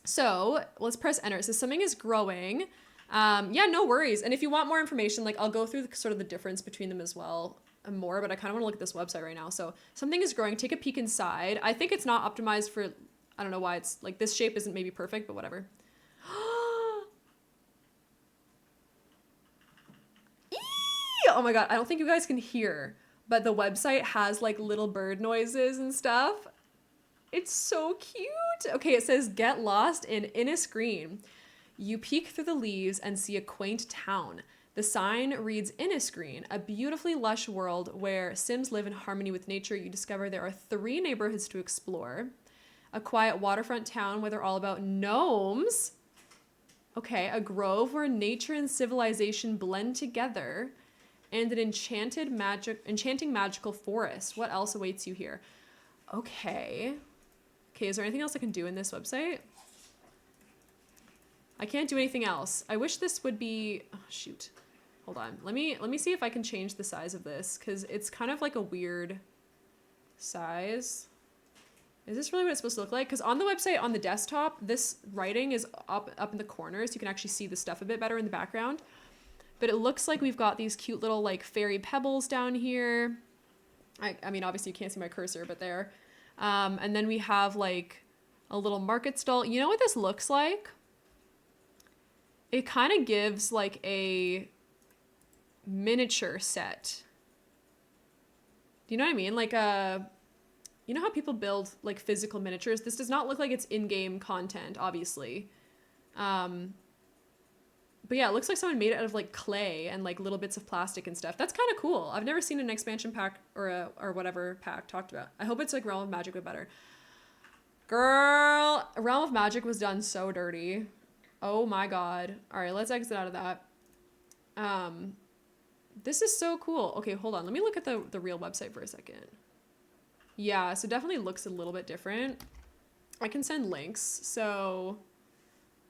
So let's press enter. It says something is growing. Yeah, no worries. And if you want more information, like I'll go through sort of the difference between them as well and more, but I kind of want to look at this website right now. So something is growing. Take a peek inside. I think it's not optimized for, I don't know why it's like this shape isn't maybe perfect, but whatever. Oh my God. I don't think you guys can hear, but the website has like little bird noises and stuff. It's so cute. Okay, it says get lost in Innisgreen. You peek through the leaves and see a quaint town. The sign reads Innisgreen, a beautifully lush world where Sims live in harmony with nature. You discover there are 3 neighborhoods to explore. A quiet waterfront town where they're all about gnomes. Okay, a grove where nature and civilization blend together. And an enchanting magical forest. What else awaits you here? Okay. Okay, is there anything else I can do in this website? I can't do anything else. I wish this would be, oh, shoot. Hold on. Let me see if I can change the size of this because it's kind of like a weird size. Is this really what it's supposed to look like? Because on the website, on the desktop, this writing is up in the corners. You can actually see the stuff a bit better in the background. But it looks like we've got these cute little like fairy pebbles down here. I mean, obviously you can't see my cursor, but there. And then we have like a little market stall. You know what this looks like? It kind of gives like a miniature set. Do you know what I mean? Like you know how people build like physical miniatures? This does not look like it's in-game content, obviously. But yeah, it looks like someone made it out of like clay and like little bits of plastic and stuff. That's kind of cool. I've never seen an expansion pack or whatever pack talked about. I hope it's like Realm of Magic but better. Girl, Realm of Magic was done so dirty. Oh my God. All right, let's exit out of that. This is so cool. Okay, hold on. Let me look at the real website for a second. Yeah, so definitely looks a little bit different. I can send links. So,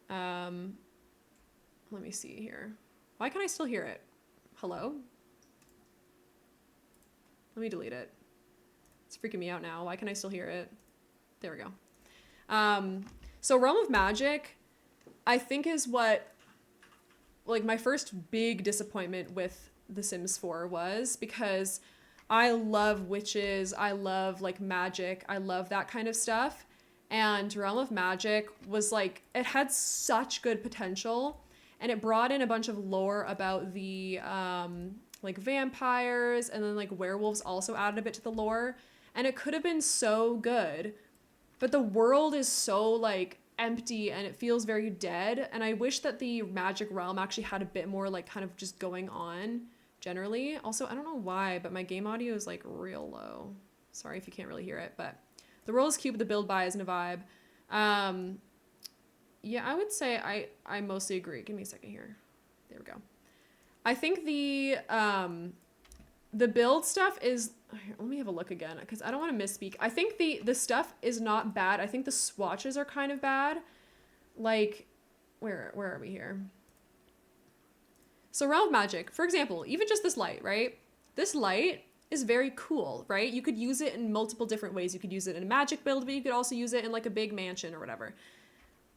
let me see here. Why can't I still hear it? Hello? Let me delete it. It's freaking me out now. Why can I still hear it? There we go. So Realm of Magic, I think is what, like my first big disappointment with The Sims 4 was because I love witches. I love like magic. I love that kind of stuff. And Realm of Magic was like, it had such good potential. And it brought in a bunch of lore about the like vampires and then like werewolves also added a bit to the lore. And it could have been so good, but the world is so like empty and it feels very dead. And I wish that the Magic Realm actually had a bit more like kind of just going on generally. Also, I don't know why, but my game audio is like real low. Sorry if you can't really hear it, but the world is cute, but the build buy isn't a vibe. Yeah, I would say I mostly agree. Give me a second here. There we go. I think the build stuff is, here, let me have a look again because I don't want to misspeak. I think the stuff is not bad. I think the swatches are kind of bad. Like, where are we here? So Realm of Magic, for example, even just this light, right? This light is very cool, right? You could use it in multiple different ways. You could use it in a magic build, but you could also use it in like a big mansion or whatever.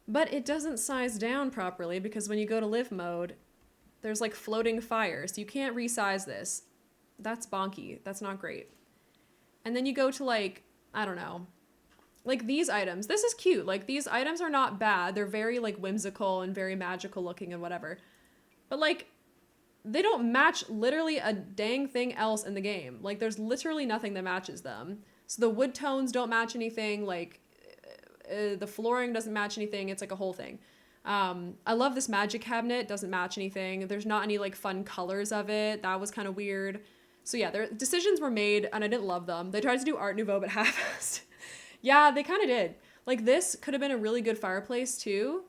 But it doesn't size down properly because when you go to live mode, there's like floating fire. So you can't resize this. That's bonky. That's not great. And then you go to like, I don't know, like these items. This is cute. Like these items are not bad. They're very like whimsical and very magical looking and whatever. But like, they don't match literally a dang thing else in the game. Like there's literally nothing that matches them. So the wood tones don't match anything. Like the flooring doesn't match anything. It's like a whole thing. I love this magic cabinet. Doesn't match anything. There's not any like fun colors of it. That was kind of weird. So yeah, their decisions were made and I didn't love them. They tried to do Art Nouveau but half-assed. Yeah, they kind of did. Like this could have been a really good fireplace too.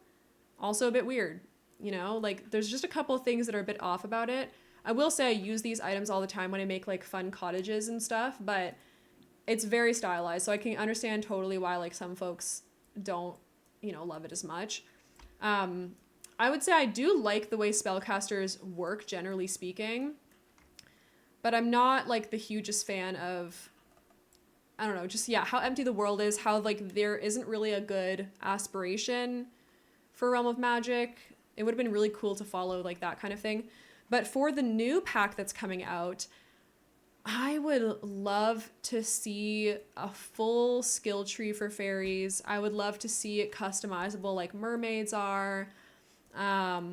Also a bit weird. You know, like there's just a couple of things that are a bit off about it. I will say I use these items all the time when I make like fun cottages and stuff, but it's very stylized. So I can understand totally why like some folks don't, you know, love it as much. I would say I do like the way spellcasters work, generally speaking, but I'm not like the hugest fan of, I don't know, just, yeah, how empty the world is, how like there isn't really a good aspiration for Realm of Magic. It would have been really cool to follow like that kind of thing. But for the new pack that's coming out, I would love to see a full skill tree for fairies. I would love to see it customizable like mermaids are. I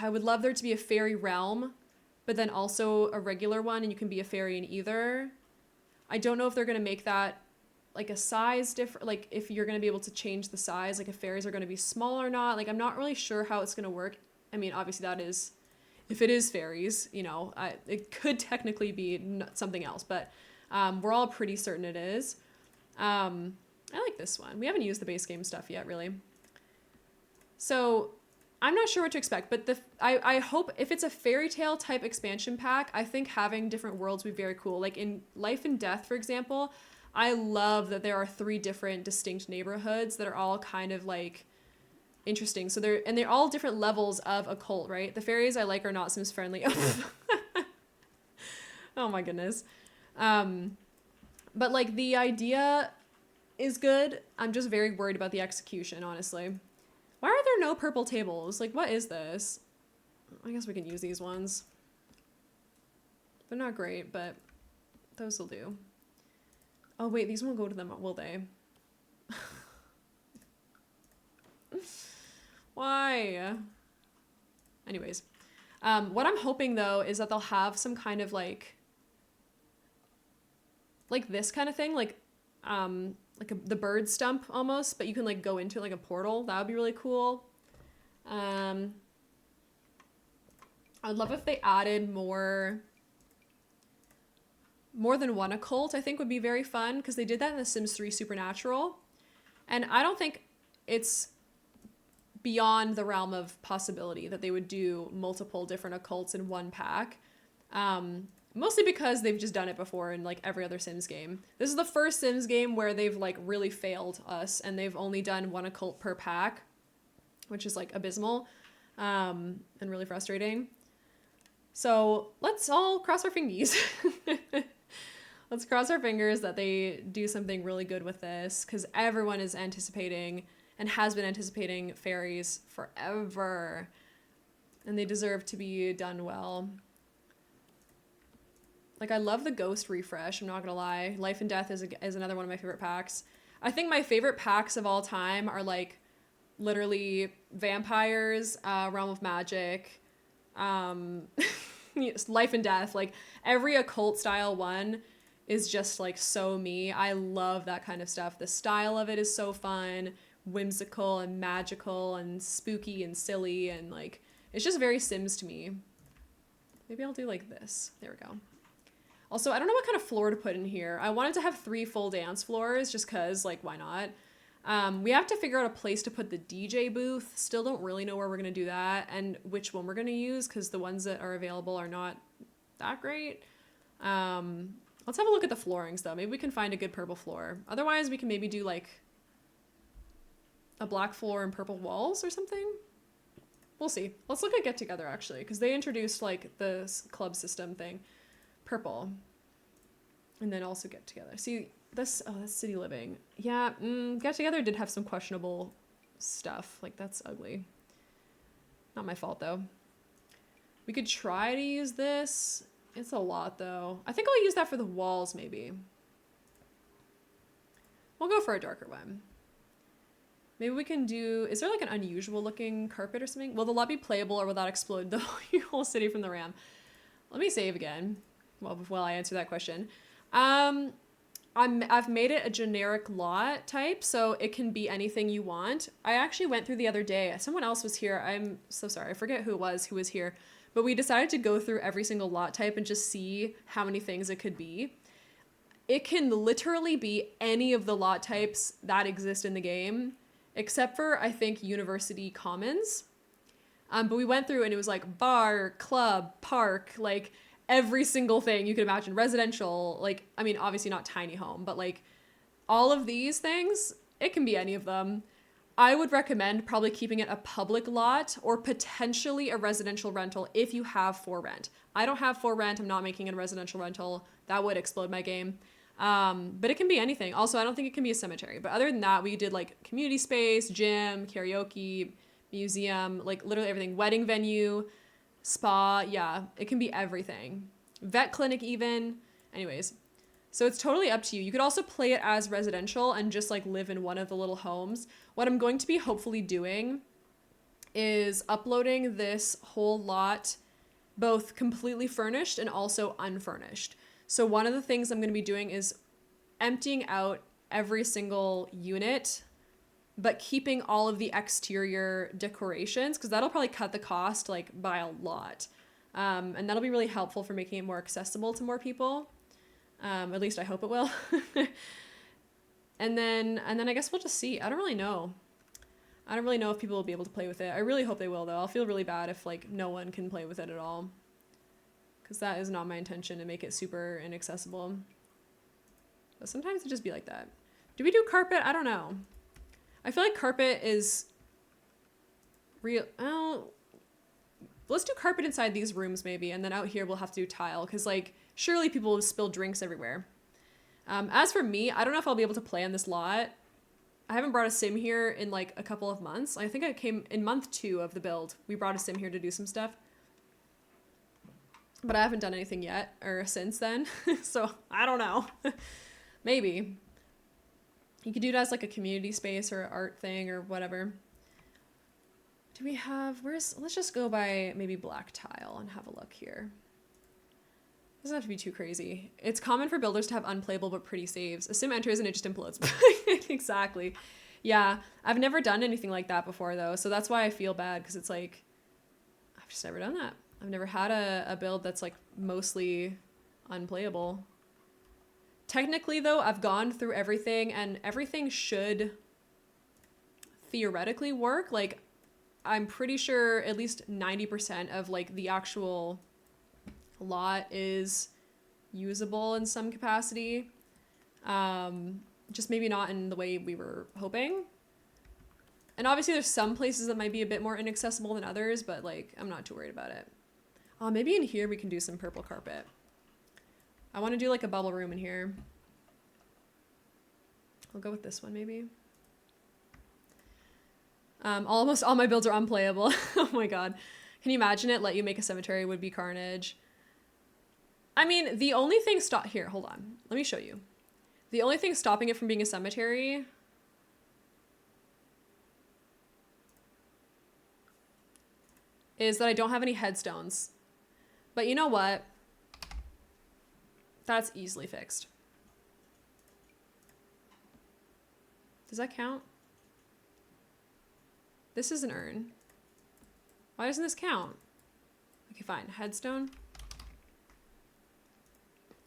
would love there to be a fairy realm, but then also a regular one and you can be a fairy in either. I don't know if they're going to make that like a size different, like if you're going to be able to change the size, like if fairies are going to be small or not. Like I'm not really sure how it's going to work. I mean, obviously that is, if it is fairies, you know, it could technically be something else, but we're all pretty certain it is. I like this one. We haven't used the base game stuff yet, really. So I'm not sure what to expect, but I hope if it's a fairy tale type expansion pack, I think having different worlds would be very cool. Like in Life and Death, for example, I love that there are 3 different distinct neighborhoods that are all kind of like interesting. So they're all different levels of occult, right? The fairies I like are not Sims friendly. Oh my goodness. But like the idea is good. I'm just very worried about the execution, honestly. Why are there no purple tables? Like, what is this? I guess we can use these ones. They're not great, but those will do. Oh wait, these won't go to them, will they? Why? Anyways, what I'm hoping though is that they'll have some kind of like this kind of thing, like the bird stump almost, but you can like go into like a portal. That would be really cool. I'd love if they added more than one occult. I think would be very fun because they did that in The Sims 3 Supernatural, and I don't think it's beyond the realm of possibility that they would do multiple different occults in one pack. Mostly because they've just done it before in like every other Sims game. This is the first Sims game where they've like really failed us and they've only done one occult per pack, which is like abysmal and really frustrating. So let's all cross our fingies. Let's cross our fingers that they do something really good with this because everyone is anticipating and has been anticipating fairies forever and they deserve to be done well. Like, I love the ghost refresh, I'm not gonna lie. Life and Death is another one of my favorite packs. I think my favorite packs of all time are, like, literally vampires, Realm of Magic, Life and Death. Like, every occult style one is just, like, so me. I love that kind of stuff. The style of it is so fun, whimsical and magical and spooky and silly, and, like, it's just very Sims to me. Maybe I'll do, like, this. There we go. Also, I don't know what kind of floor to put in here. I wanted to have 3 full dance floors just because, like, why not? We have to figure out a place to put the DJ booth. Still don't really know where we're going to do that and which one we're going to use because the ones that are available are not that great. Let's have a look at the floorings, though. Maybe we can find a good purple floor. Otherwise, we can maybe do, like, a black floor and purple walls or something. We'll see. Let's look at Get Together actually, because they introduced like the club system thing. Purple. And then also Get Together. See, this, oh, that's City Living. Yeah, Get Together did have some questionable stuff. Like, that's ugly. Not my fault, though. We could try to use this. It's a lot, though. I think I'll use that for the walls, maybe. We'll go for a darker one. Maybe we can do... Is there, like, an unusual looking carpet or something? Will the lot be playable, or will that explode the whole city from the RAM? Let me save again while I answer that question. I've made it a generic lot type, so it can be anything you want. I actually went through the other day. Someone else was here. I'm so sorry. I forget who it was who was here. But we decided to go through every single lot type and just see how many things it could be. It can literally be any of the lot types that exist in the game, except for, I think, University Commons. But we went through and it was like bar, club, park, like every single thing you could imagine. Residential, like, I mean, obviously not tiny home, but like all of these things, it can be any of them. I would recommend probably keeping it a public lot or potentially a residential rental if you have for rent. I don't have for rent. I'm not making it a residential rental. That would explode my game. But it can be anything. Also, I don't think it can be a cemetery. But other than that, we did like community space, gym, karaoke, museum, like literally everything. Wedding venue, spa. Yeah, it can be everything. Vet clinic even. Anyways. So it's totally up to you. You could also play it as residential and just like live in one of the little homes. What I'm going to be hopefully doing is uploading this whole lot, both completely furnished and also unfurnished. So one of the things I'm going to be doing is emptying out every single unit, but keeping all of the exterior decorations, because that'll probably cut the cost like by a lot. And that'll be really helpful for making it more accessible to more people. At least I hope it will. and then I guess we'll just see. I don't really know. I don't really know if people will be able to play with it. I really hope they will, though. I'll feel really bad if like no one can play with it at all, because that is not my intention, to make it super inaccessible. But sometimes it just be like that. Do we do carpet? I don't know. I feel like carpet is real. Oh, let's do carpet inside these rooms maybe, and then out here we'll have to do tile, because like surely people will spill drinks everywhere. As for me, I don't know if I'll be able to play on this lot. I haven't brought a sim here in like a couple of months. I think I came in month 2 of the build. We brought a sim here to do some stuff. But I haven't done anything yet or since then. So I don't know. Maybe. You could do it as like a community space or art thing or whatever. Do we have, let's just go by maybe black tile and have a look here. Doesn't have to be too crazy. It's common for builders to have unplayable but pretty saves. A sim enters and it just implodes. Exactly. Yeah, I've never done anything like that before though, so that's why I feel bad, because it's like, I've just never done that. I've never had a build that's like mostly unplayable. Technically though, I've gone through everything and everything should theoretically work. Like, I'm pretty sure at least 90% of like the actual lot is usable in some capacity. Just maybe not in the way we were hoping. And obviously there's some places that might be a bit more inaccessible than others, but like, I'm not too worried about it. Maybe in here we can do some purple carpet. I want to do like a bubble room in here. I'll go with this one maybe. Almost all my builds are unplayable. Oh my god. Can you imagine it? Let you make a cemetery would be carnage. I mean, the only thing here, hold on. Let me show you. The only thing stopping it from being a cemetery is that I don't have any headstones. But you know what? That's easily fixed. Does that count? This is an urn. Why doesn't this count? Okay, fine. Headstone.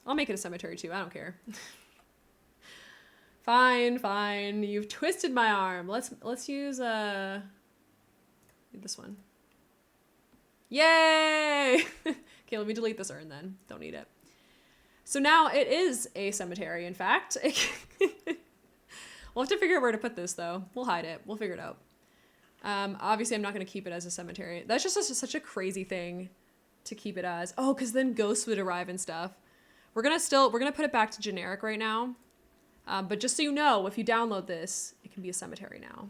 I'll make it a cemetery too. I don't care. Fine. You've twisted my arm. Let's use this one. Yay! Okay, let me delete this urn then. Don't need it. So now it is a cemetery, in fact. We'll have to figure out where to put this though. We'll hide it. We'll figure it out. Obviously, I'm not going to keep it as a cemetery. That's just such a crazy thing to keep it as. Oh, because then ghosts would arrive and stuff. We're going to put it back to generic right now. But just so you know, if you download this, it can be a cemetery now.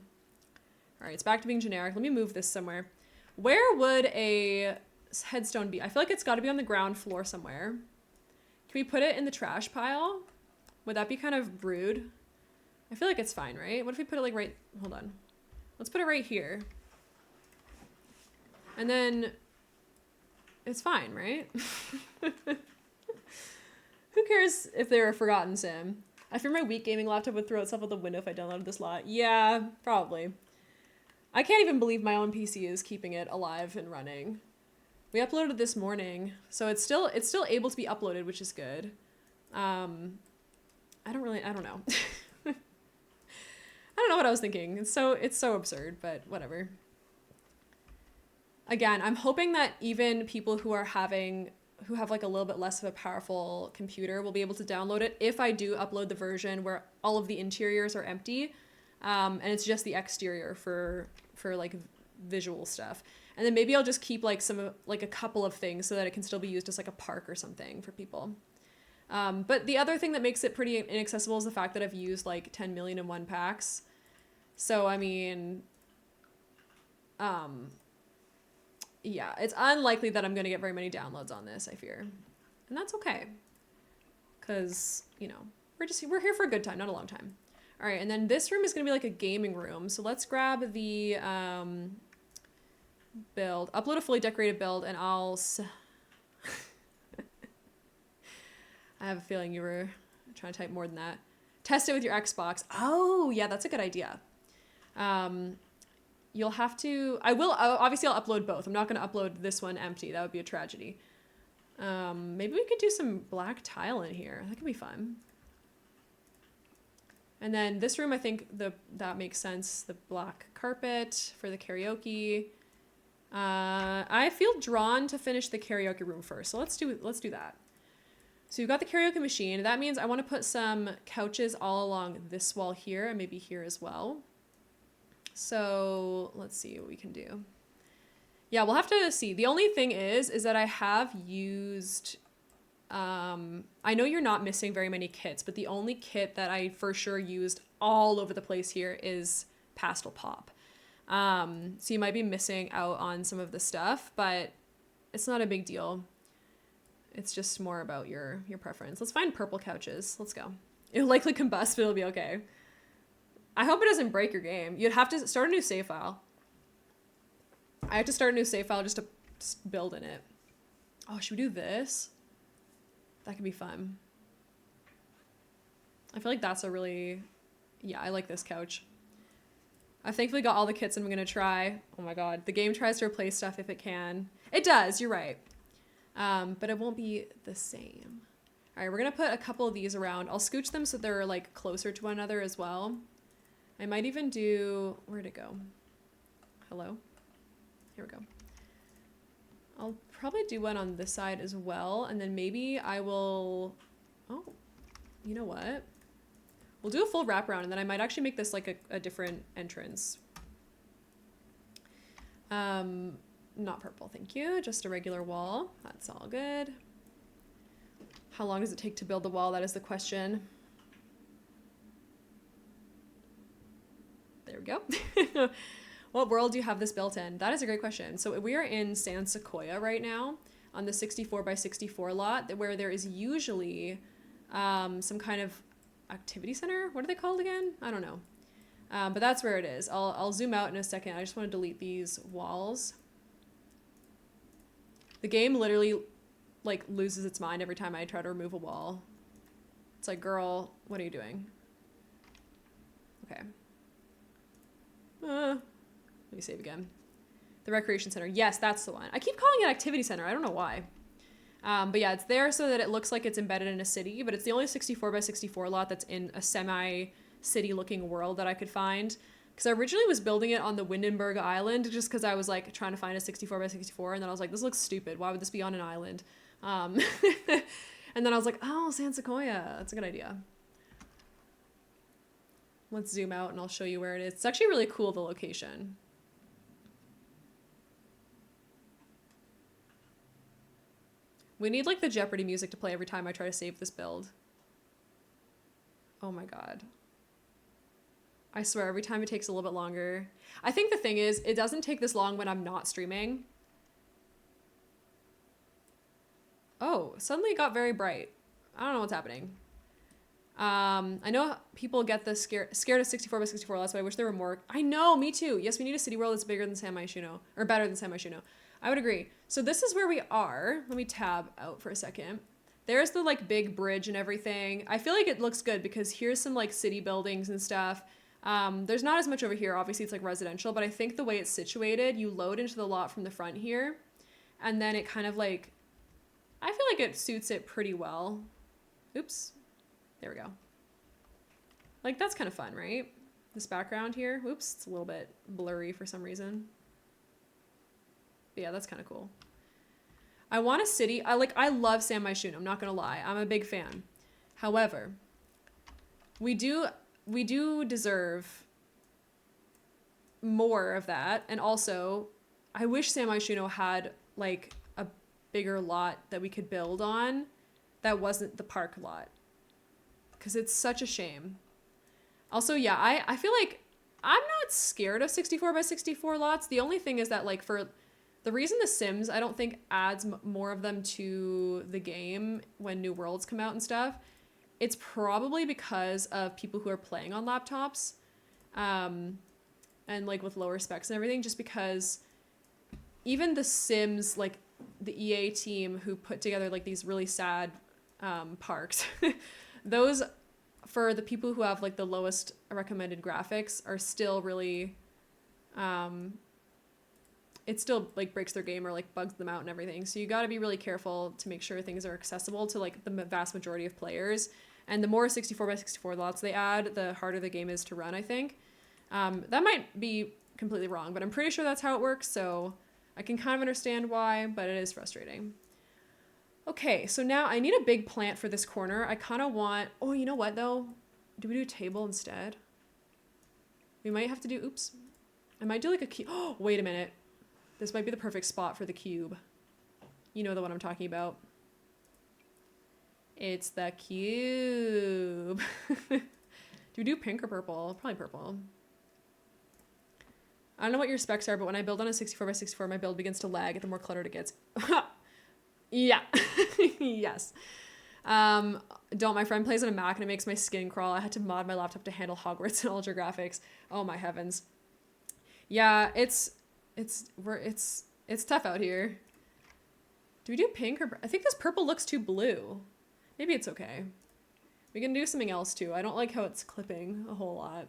All right, it's back to being generic. Let me move this somewhere. Where would a headstone be? I feel like it's got to be on the ground floor somewhere. Can we put it in the trash pile? Would that be kind of rude? I feel like it's fine, right? What if we put it like right... Hold on. Let's put it right here. And then it's fine, right? Who cares if they're a forgotten sim? I fear my weak gaming laptop would throw itself out the window if I downloaded this lot. Yeah, probably. I can't even believe my own PC is keeping it alive and running. We uploaded this morning, so it's still able to be uploaded, which is good. I don't know. I don't know what I was thinking. It's so absurd, but whatever. Again, I'm hoping that even people who have like a little bit less of a powerful computer will be able to download it if I do upload the version where all of the interiors are empty, and it's just the exterior for like visual stuff. And then maybe I'll just keep like a couple of things so that it can still be used as like a park or something for people. But the other thing that makes it pretty inaccessible is the fact that I've used like 10 million in one packs. So, I mean, yeah, it's unlikely that I'm going to get very many downloads on this, I fear. And that's okay. Because, you know, we're here for a good time, not a long time. All right, and then this room is going to be like a gaming room. So let's grab the build, upload a fully decorated build, and I'll... I have a feeling you were trying to type more than that. Test it with your Xbox. Oh, yeah, that's a good idea. You'll have to... obviously I'll upload both. I'm not going to upload this one empty. That would be a tragedy. Maybe we could do some black tile in here. That could be fun. And then this room, I think that makes sense. The black carpet for the karaoke. I feel drawn to finish the karaoke room first. So let's do that. So you've got the karaoke machine. That means I want to put some couches all along this wall here and maybe here as well. So let's see what we can do. Yeah, we'll have to see. The only thing is that I have used, I know you're not missing very many kits, but the only kit that I for sure used all over the place here is Pastel Pop. So you might be missing out on some of the stuff, but it's not a big deal. It's just more about your preference. Let's find purple couches. Let's go. It'll likely combust, but it'll be okay. I hope it doesn't break your game. You'd have to start a new save file. I have to start a new save file just to build in it. Oh, should we do this? That could be fun. I feel like that's a really... Yeah, I like this couch. I've thankfully got all the kits I'm going to try. Oh my god. The game tries to replace stuff if it can. It does, you're right. But it won't be the same. All right, we're going to put a couple of these around. I'll scooch them so they're like closer to one another as well. I might even do... Where'd it go? Hello? Here we go. I'll probably do one on this side as well. And then maybe I will... Oh, you know what? We'll do a full wraparound and then I might actually make this like a different entrance. Not purple, thank you. Just a regular wall. That's all good. How long does it take to build the wall? That is the question. There we go. What world do you have this built in? That is a great question. So we are in San Sequoia right now on the 64 by 64 lot where there is usually some kind of activity center. What are they called again? I don't know. But that's where it is. I'll zoom out in a second. I just want to delete these walls. The game literally like loses its mind every time I try to remove a wall. It's like, girl, what are you doing? Okay. Let me save again. The recreation center. Yes, that's the one. I keep calling it activity center. I don't know why. But yeah, it's there so that it looks like it's embedded in a city, but it's the only 64 by 64 lot that's in a semi-city looking world that I could find. Because I originally was building it on the Windenburg Island just because I was like trying to find a 64 by 64 and then I was like, this looks stupid. Why would this be on an island? And then I was like, oh, San Sequoia. That's a good idea. Let's zoom out and I'll show you where it is. It's actually really cool, the location. We need like the Jeopardy music to play every time I try to save this build. Oh my god. I swear, every time it takes a little bit longer. I think the thing is, it doesn't take this long when I'm not streaming. Oh, suddenly it got very bright. I don't know what's happening. I know people get the scared of 64 by 64 lots, but I wish there were more. I know, me too. Yes, we need a city world that's bigger than San Myshuno, or better than San Myshuno. I would agree. So this is where we are. Let me tab out for a second. There's the like big bridge and everything. I feel like it looks good because here's some like city buildings and stuff. There's not as much over here. Obviously it's like residential, but I think the way it's situated, you load into the lot from the front here, and then it kind of like, I feel like it suits it pretty well. Oops. There we go. Like, that's kind of fun, right? This background here. Oops, it's a little bit blurry for some reason. But yeah, that's kind of cool. I want a city. I love San Myshuno, I'm not gonna lie. I'm a big fan. However, we do deserve more of that. And also, I wish San Myshuno had like a bigger lot that we could build on that wasn't the park lot. Because it's such a shame. Also, yeah, I feel like I'm not scared of 64 by 64 lots. The only thing is that, like, for the reason The Sims, I don't think adds more of them to the game when new worlds come out and stuff, it's probably because of people who are playing on laptops, and like with lower specs and everything, just because even The Sims, like the EA team who put together like these really sad parks, those, for the people who have like the lowest recommended graphics, are still really, it still like breaks their game or like bugs them out and everything. So you got to be really careful to make sure things are accessible to like the vast majority of players. And the more 64 by 64 lots they add, the harder the game is to run, I think. That might be completely wrong, but I'm pretty sure that's how it works. So I can kind of understand why, but it is frustrating. Okay, so now I need a big plant for this corner. I kind of want, oh, you know what though? Do we do a table instead? We might have to do, oops. I might do like a cube. Oh, wait a minute. This might be the perfect spot for the cube. You know the one I'm talking about. It's the cube. Do we do pink or purple? Probably purple. I don't know what your specs are, but when I build on a 64 by 64, my build begins to lag the more cluttered it gets. Yeah. Yes. Don't, my friend plays on a Mac and it makes my skin crawl. I had to mod my laptop to handle Hogwarts and Ultra graphics. Oh my heavens. Yeah, it's tough out here. Do we do pink or, I think this purple looks too blue. Maybe it's okay. We can do something else too. I don't like how it's clipping a whole lot.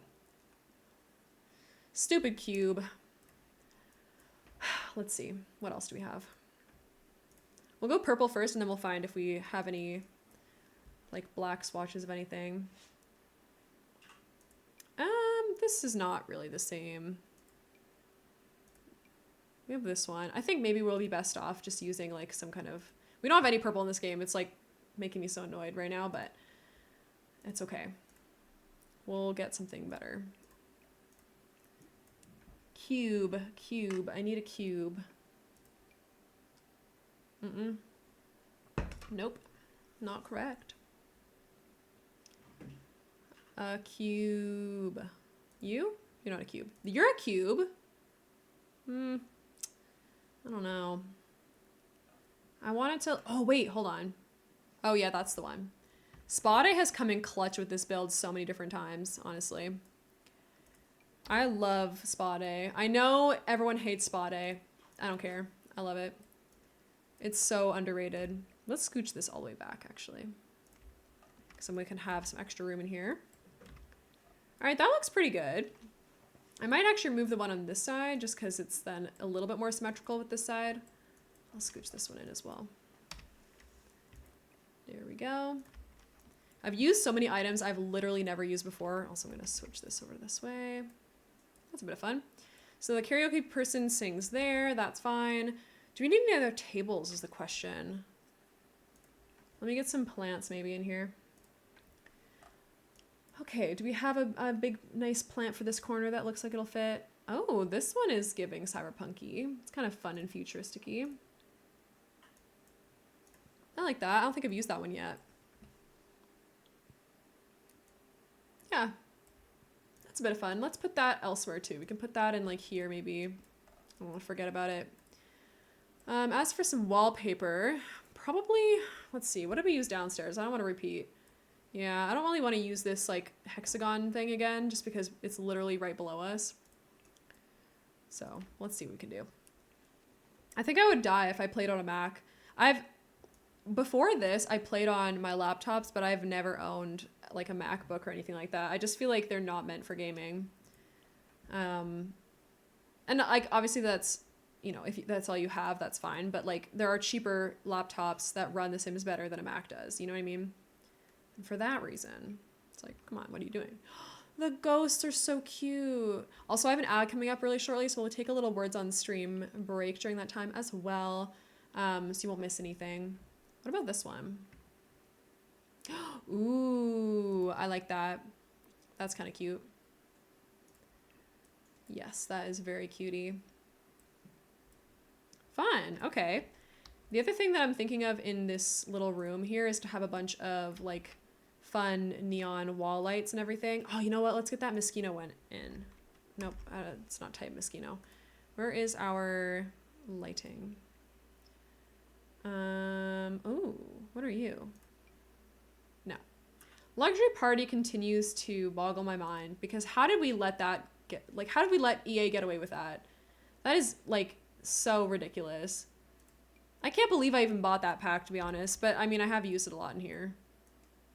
Stupid cube. Let's see. What else do we have? We'll go purple first and then we'll find if we have any like black swatches of anything. This is not really the same. We have this one. I think maybe we'll be best off just using like some kind of, we don't have any purple in this game. It's like making me so annoyed right now, but it's okay. We'll get something better. Cube. I need a cube. Nope. Not correct. A cube. You? You're not a cube. You're a cube. I don't know. I wanted to, oh wait, hold on. Oh yeah, that's the one. Spa Day has come in clutch with this build so many different times, honestly. I love Spa Day. I know everyone hates Spa Day. I don't care. I love it. It's so underrated. Let's scooch this all the way back, actually. So we can have some extra room in here. All right, that looks pretty good. I might actually move the one on this side just because it's then a little bit more symmetrical with this side. I'll scooch this one in as well. There we go. I've used so many items I've literally never used before. Also, I'm going to switch this over this way. That's a bit of fun. So the karaoke person sings there. That's fine. Do we need any other tables is the question. Let me get some plants maybe in here. Okay, do we have a big, nice plant for this corner that looks like it'll fit? Oh, this one is giving cyberpunk-y. It's kind of fun and futuristic-y. I like that. I don't think I've used that one yet. Yeah, that's a bit of fun. Let's put that elsewhere too. We can put that in like here maybe. I won't forget about it. As for some wallpaper, probably, let's see, what did we use downstairs? I don't want to repeat. Yeah, I don't really want to use this like hexagon thing again just because it's literally right below us. So let's see what we can do. I think I would die if I played on a Mac. Before this, I played on my laptops, but I've never owned like a MacBook or anything like that. I just feel like they're not meant for gaming. And like obviously that's, you know, if that's all you have, that's fine. But like there are cheaper laptops that run The Sims better than a Mac does. You know what I mean? And for that reason, it's like, come on, what are you doing? The ghosts are so cute. Also, I have an ad coming up really shortly, so we'll take a little words on stream break during that time as well, so you won't miss anything. What about this one? Ooh, I like that. That's kind of cute. Yes, that is very cutie. Fun. Okay. The other thing that I'm thinking of in this little room here is to have a bunch of like fun neon wall lights and everything. Oh, you know what? Let's get that Moschino one in. Nope, it's not type Moschino. Where is our lighting? Oh, what are you? No. Luxury Party continues to boggle my mind because how did we let that get, like, how did we let EA get away with that? That is like so ridiculous. I can't believe I even bought that pack, to be honest, but I mean, I have used it a lot in here.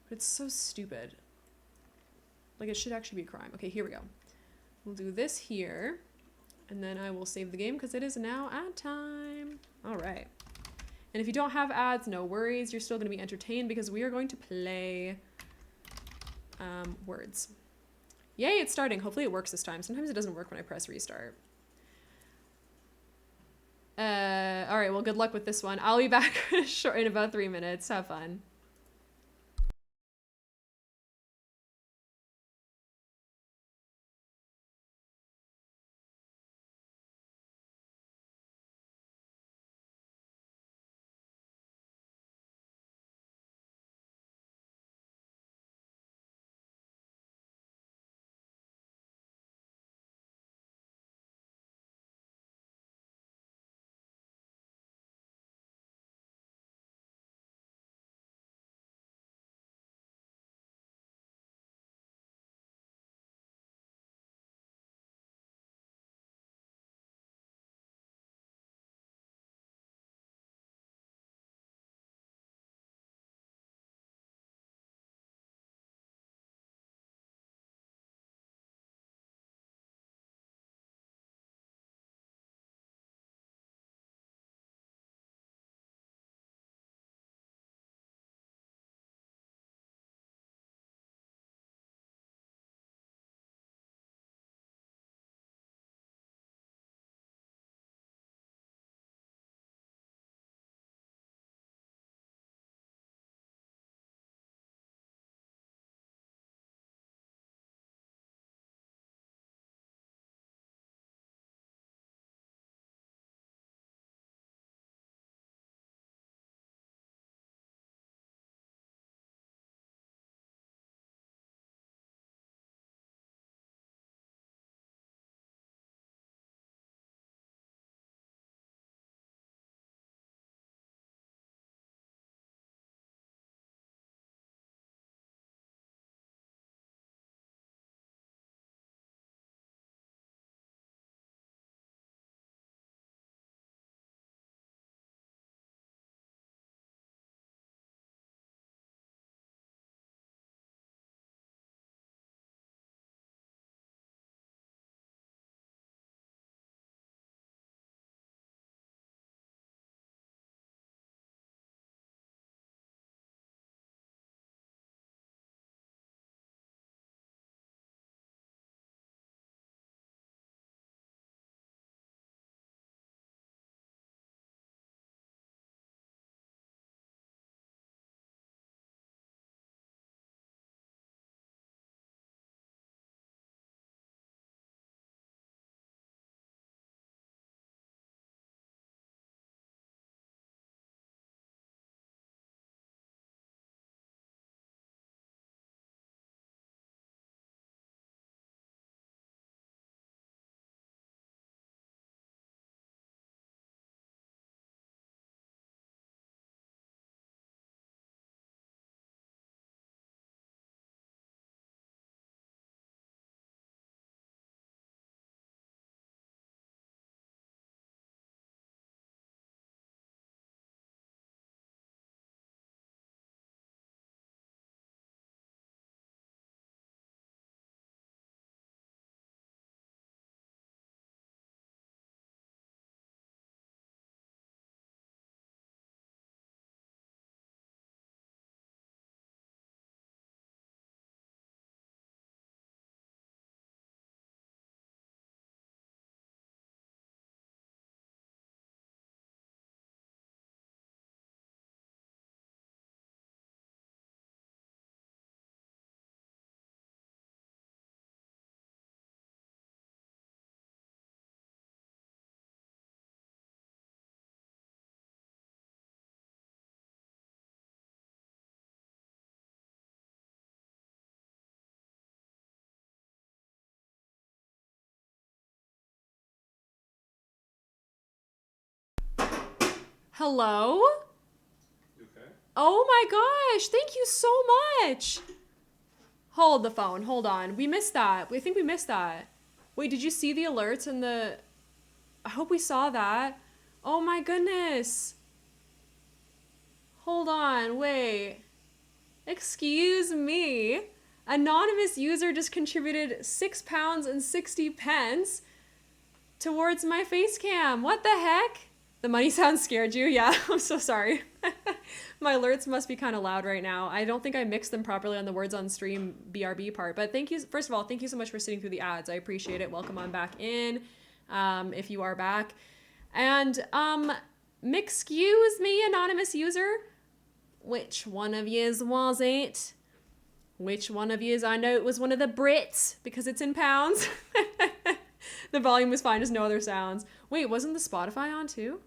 But it's so stupid. Like, it should actually be a crime. Okay, here we go. We'll do this here, and then I will save the game because it is now ad time. All right. And if you don't have ads, no worries. You're still going to be entertained because we are going to play words. Yay, it's starting. Hopefully it works this time. Sometimes it doesn't work when I press restart. All right, well, good luck with this one. I'll be back in about 3 minutes. Have fun. Hello? You okay? Oh my gosh, thank you so much. Hold the phone, hold on. We missed that. I think we missed that. Wait, did you see the alerts and the... I hope we saw that. Oh my goodness. Hold on, wait. Excuse me. Anonymous user just contributed £6 and 60 pence towards my face cam. What the heck? The money sound scared you? Yeah, I'm so sorry. My alerts must be kind of loud right now. I don't think I mixed them properly on the words on stream BRB part. But thank you. First of all, thank you so much for sitting through the ads. I appreciate it. Welcome on back in, if you are back. And excuse me, anonymous user. Which one of yous was it? Which one of yous? I know it was one of the Brits because it's in pounds. The volume was fine, just no other sounds. Wait, wasn't the Spotify on too?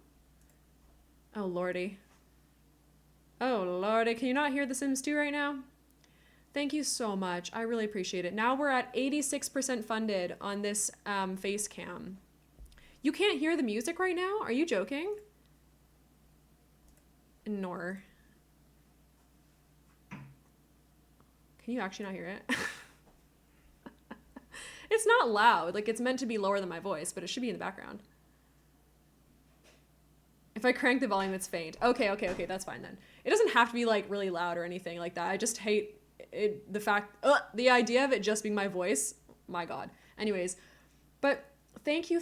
Oh, lordy. Oh, lordy. Can you not hear The Sims 2 right now? Thank you so much. I really appreciate it. Now we're at 86% funded on this face cam. You can't hear the music right now? Are you joking? Nor. Can you actually not hear it? It's not loud. Like, it's meant to be lower than my voice, but it should be in the background. If I crank the volume, it's faint. Okay, that's fine then. It doesn't have to be, like, really loud or anything like that. I just hate it, the idea of it just being my voice. My God. Anyways, but thank you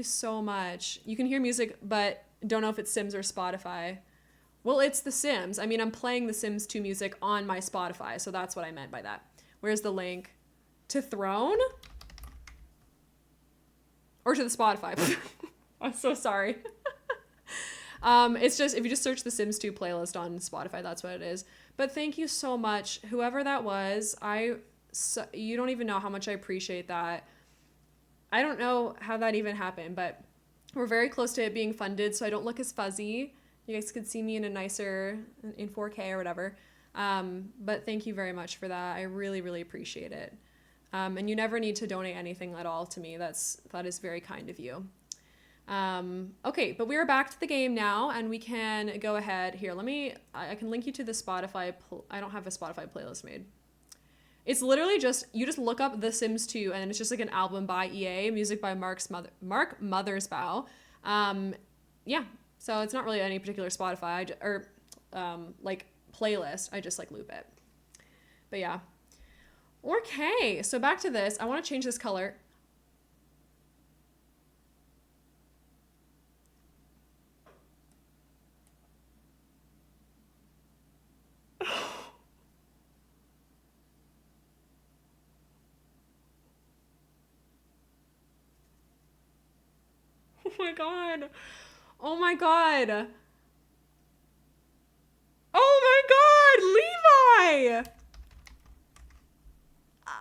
so much. You can hear music, but don't know if it's Sims or Spotify. Well, it's The Sims. I mean, I'm playing The Sims 2 music on my Spotify, so that's what I meant by that. Where's the link? To Throne? Or to the Spotify? I'm so sorry. It's just, if you just search The Sims 2 playlist on Spotify, that's what it is. But thank you so much. Whoever that was, you don't even know how much I appreciate that. I don't know how that even happened, but we're very close to it being funded, so I don't look as fuzzy. You guys could see me in a nicer, in 4K or whatever. But thank you very much for that. I really, really appreciate it. And you never need to donate anything at all to me. That is very kind of you. Okay, but we're back to the game now, and we can go ahead here. I can link you to the Spotify. I don't have a Spotify playlist made. It's literally you just look up The Sims 2, and it's just like an album by EA, music by Mark Mothersbaugh. Yeah, so it's not really any particular Spotify like playlist. I just like loop it. But yeah. Okay, so back to this. I want to change this color. Oh my God. Oh my God. Oh my God, Levi!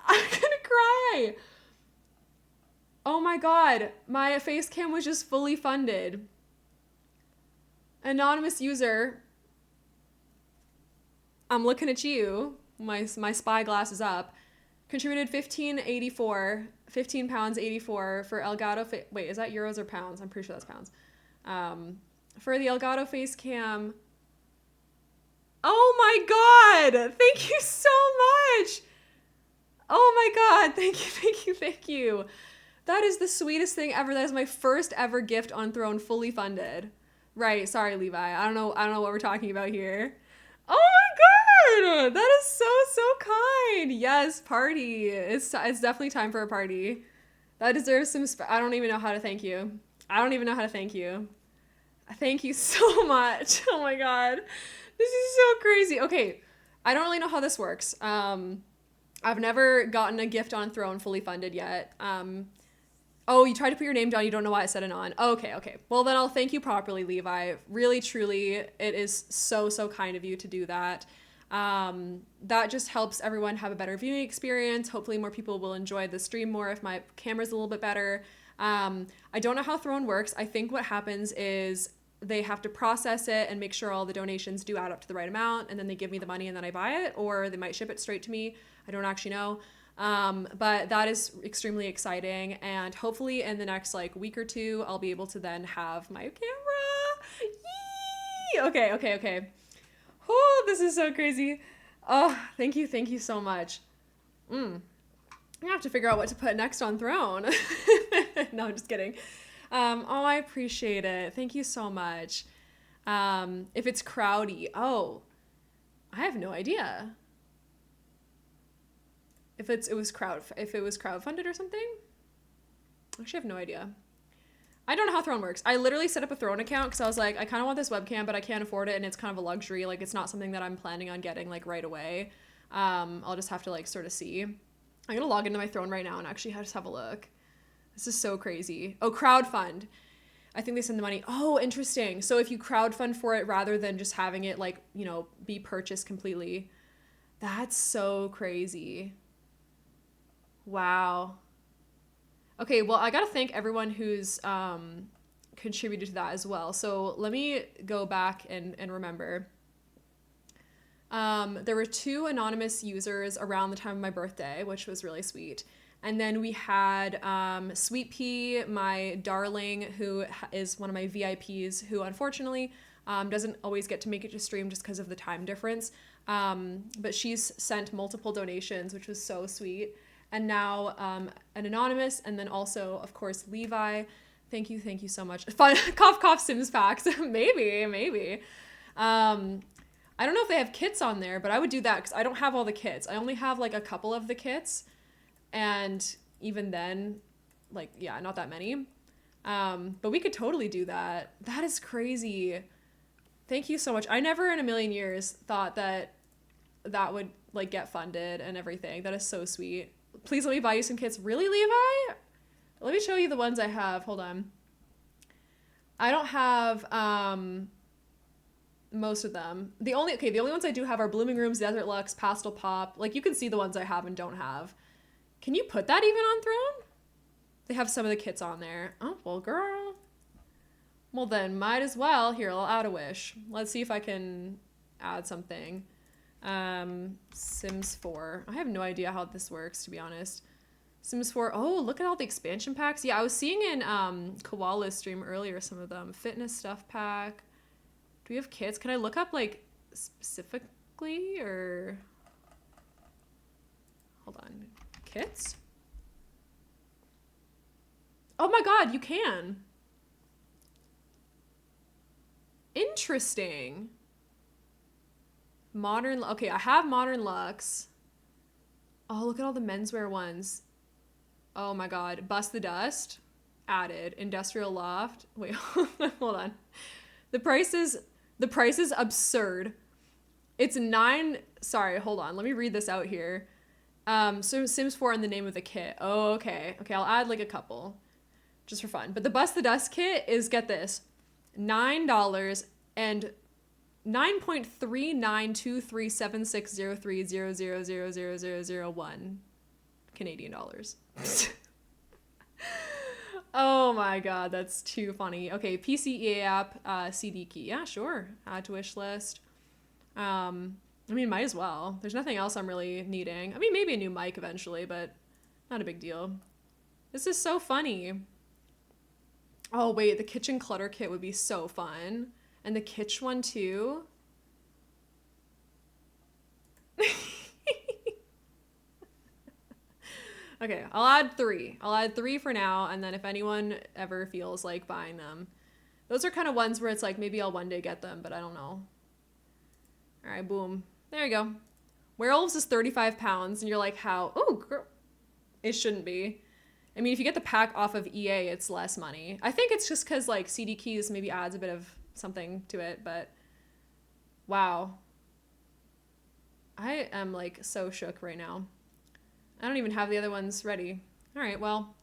I'm gonna cry. Oh my God, my face cam was just fully funded. Anonymous user, I'm looking at you. My spyglass is up. Contributed £15.84 for Elgato. Wait, is that euros or pounds? I'm pretty sure that's pounds. For the Elgato face cam. Oh my God! Thank you so much! Oh my God! Thank you. That is the sweetest thing ever. That is my first ever gift on Throne fully funded. Right, sorry Levi. I don't know what we're talking about here. Oh my God! That is so kind. Yes, party. It's definitely time for a party. That deserves some I don't even know how to thank you. Thank you so much. Oh my God. This is so crazy. Okay, I don't really know how this works. I've never gotten a gift on Throne fully funded yet. Oh, you tried to put your name down. You don't know why I said it on. Okay. Well, then I'll thank you properly, Levi. Really, truly, it is so kind of you to do that. That just helps everyone have a better viewing experience. Hopefully more people will enjoy the stream more if my camera's a little bit better. I don't know how Throne works. I think what happens is they have to process it and make sure all the donations do add up to the right amount, and then they give me the money and then I buy it, or they might ship it straight to me. I don't actually know. But that is extremely exciting, and hopefully in the next week or two, I'll be able to then have my camera. Yee! Okay. Oh, this is so crazy. Oh, thank you so much. I'm gonna have to figure out what to put next on Throne. No, I'm just kidding. Oh, I appreciate it. Thank you so much. If it's crowdy, oh, I have no idea. If it was crowdfunded or something. Actually, I have no idea. I don't know how Throne works. I literally set up a Throne account because I was like, I kind of want this webcam, but I can't afford it, and it's kind of a luxury. Like, it's not something that I'm planning on getting like right away. I'll just have to like sort of see. I'm gonna log into my Throne right now and actually just have a look. This is so crazy. Oh, crowdfund. I think they send the money. Oh, interesting. So if you crowdfund for it rather than just having it like, you know, be purchased completely. That's so crazy. Wow. Okay, well, I gotta thank everyone who's contributed to that as well. So let me go back and remember. There were 2 anonymous users around the time of my birthday, which was really sweet. And then we had Sweet Pea, my darling, who is one of my VIPs, who unfortunately doesn't always get to make it to stream just because of the time difference. But she's sent multiple donations, which was so sweet. And now an anonymous, and then also, of course, Levi. Thank you so much. Fun, cough, Sims packs. maybe. I don't know if they have kits on there, but I would do that because I don't have all the kits. I only have like a couple of the kits. And even then, like, yeah, not that many. But we could totally do that. That is crazy. Thank you so much. I never in a million years thought that would like get funded and everything. That is so sweet. Please let me buy you some kits. Really, Levi? Let me show you the ones I have. Hold on. I don't have most of them. The only ones I do have are Blooming Rooms, Desert Lux, Pastel Pop. Like, you can see the ones I have and don't have. Can you put that even on Throne? They have some of the kits on there. Oh, well, girl. Well, then, might as well. Here, I'll add a wish. Let's see if I can add something. Sims 4. I have no idea how this works, to be honest. Sims 4. Oh, look at all the expansion packs. Yeah, I was seeing in Koala's stream earlier some of them. Fitness stuff pack. Do we have kits? Can I look up, like, specifically, or... Hold on. Kits? Oh my god, you can. Interesting. Modern, okay, I have Modern Luxe. Oh, look at all the menswear ones. Oh my god. Bust the Dust. Added. Industrial Loft. Wait, hold on. The price is absurd. It's sorry, hold on. Let me read this out here. So Sims 4 in the name of the kit. Oh, okay. Okay, I'll add like a couple. Just for fun. But the Bust the Dust kit is, get this, $9 and 9.3923760300000001 Canadian dollars. Oh my god, that's too funny. Okay, PCEA app, CD key. Yeah, sure. Add to wish list. I mean, might as well. There's nothing else I'm really needing. I mean, maybe a new mic eventually, but not a big deal. This is so funny. Oh, wait, the kitchen clutter kit would be so fun. And the kitsch one, too. Okay, I'll add 3. I'll add 3 for now, and then if anyone ever feels like buying them. Those are kind of ones where it's like, maybe I'll one day get them, but I don't know. All right, boom. There you go. Werewolves is 35 pounds, and you're like, how? Oh, girl. It shouldn't be. I mean, if you get the pack off of EA, it's less money. I think it's just because, like, CD keys maybe adds a bit of something to it, but wow. I am, like, so shook right now. I don't even have the other ones ready. All right, well,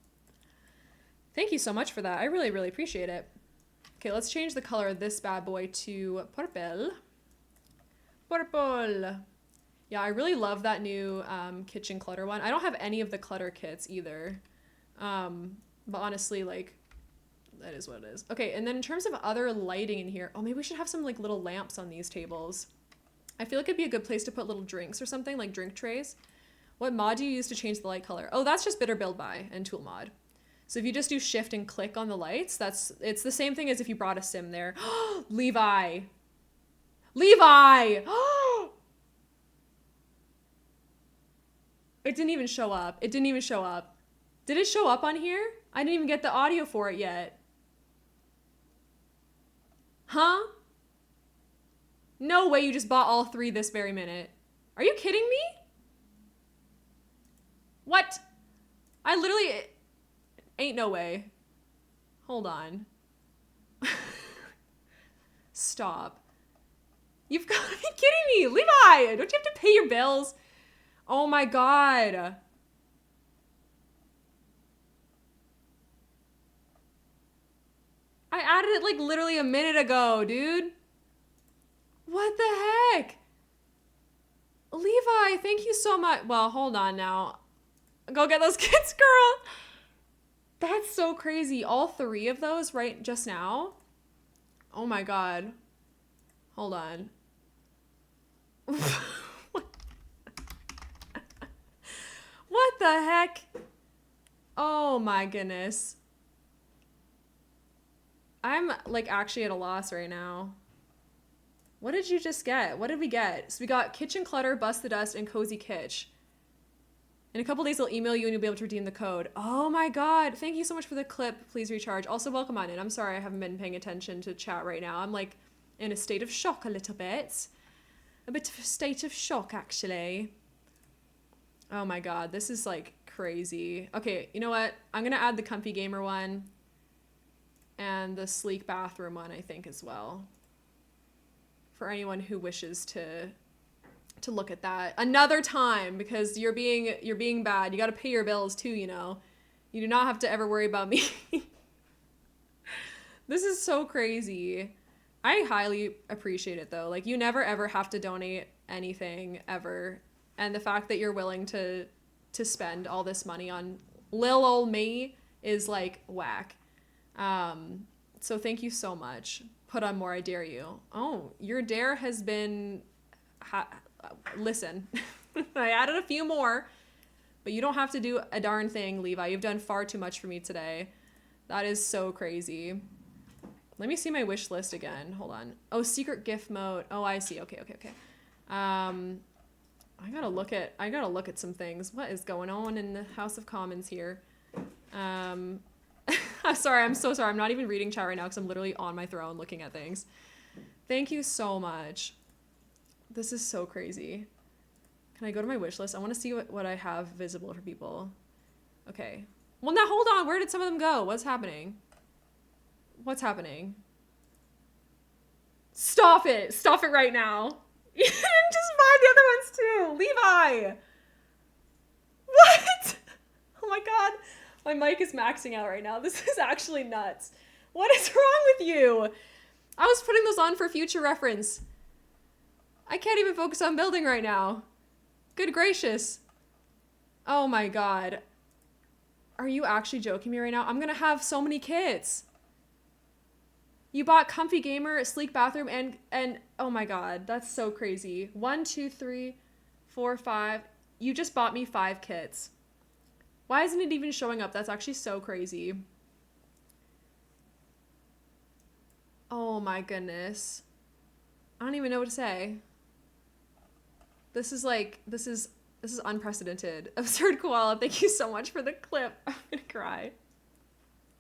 thank you so much for that. I really, really appreciate it. Okay, let's change the color of this bad boy to purple. Purple. Yeah, I really love that new kitchen clutter one. I don't have any of the clutter kits either. But honestly, like, that is what it is. Okay, and then in terms of other lighting in here, oh, maybe we should have some, like, little lamps on these tables. I feel like it'd be a good place to put little drinks or something, like drink trays. What mod do you use to change the light color? Oh, that's just Bitter Build By and Tool Mod. So if you just do shift and click on the lights, it's the same thing as if you brought a sim there. Levi. Levi! It didn't even show up. It didn't even show up. Did it show up on here? I didn't even get the audio for it yet. Huh? No way you just bought all 3 this very minute. Are you kidding me? What? I literally... Ain't no way. Hold on. Stop. You've got to be kidding me. Levi, don't you have to pay your bills? Oh my god. I added it like literally a minute ago, dude. What the heck? Levi, thank you so much. Well, hold on now. Go get those kids, girl. That's so crazy. All 3 of those right just now? Oh my god. Hold on. What the heck? Oh my goodness. I'm like actually at a loss right now. What did you just get? What did we get? So we got Kitchen Clutter, Bust the Dust, and Cozy Kitsch. In a couple days, they'll email you and you'll be able to redeem the code. Oh my god. Thank you so much for the clip. Please recharge. Also, welcome on in. I'm sorry I haven't been paying attention to chat right now. I'm like in a state of shock a little bit. A bit of a state of shock, actually. Oh my god. This is like crazy. Okay, you know what? I'm going to add the Comfy Gamer one and the Sleek Bathroom one, I think, as well. For anyone who wishes to look at that another time, because you're being bad. You got to pay your bills too, you know. You do not have to ever worry about me. This is so crazy. I highly appreciate it though. Like, you never ever have to donate anything ever, and the fact that you're willing to spend all this money on lil ol' me is like whack. So thank you so much. Put on more, I dare you. Oh, your dare has been listen. I added a few more, but you don't have to do a darn thing, Levi. You've done far too much for me today. That is so crazy. Let me see my wish list again. Hold on. Oh, secret gift mode. Oh, I see. Okay. I gotta look at some things. What is going on in the House of Commons here? I'm sorry. I'm so sorry. I'm not even reading chat right now because I'm literally on my throne looking at things. Thank you so much. This is so crazy. Can I go to my wish list? I want to see what I have visible for people. Okay. Well, now hold on. Where did some of them go? What's happening? What's happening? Stop it. Stop it right now. You didn't just buy the other ones too. Levi. What? Oh my god. My mic is maxing out right now. This is actually nuts. What is wrong with you? I was putting those on for future reference. I can't even focus on building right now. Good gracious. Oh my god. Are you actually joking me right now? I'm gonna have so many kits. You bought Comfy Gamer, Sleek Bathroom, and oh my god, that's so crazy. 1, 2, 3, 4, 5. You just bought me 5 kits. Why isn't it even showing up? That's actually so crazy. Oh my goodness. I don't even know what to say. This is unprecedented. Absurd Koala, thank you so much for the clip. I'm gonna cry.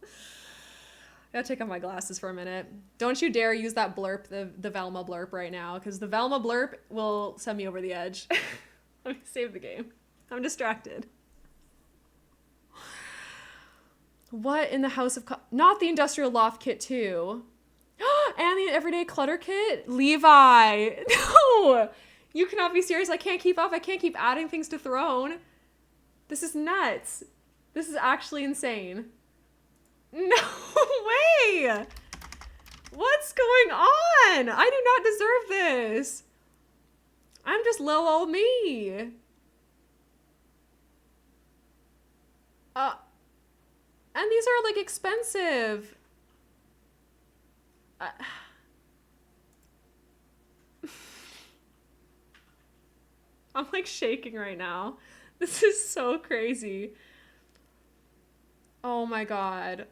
I gotta take off my glasses for a minute. Don't you dare use that blurp, the Velma blurp right now, because the Velma blurp will send me over the edge. Let me save the game. I'm distracted. What in the House of... Not the Industrial Loft Kit too. And the Everyday Clutter Kit? Levi! No! You cannot be serious. I can't keep up. I can't keep adding things to Throne. This is nuts. This is actually insane. No way! What's going on? I do not deserve this. I'm just low old me. And these are like expensive. I'm like shaking right now. This is so crazy. Oh my god.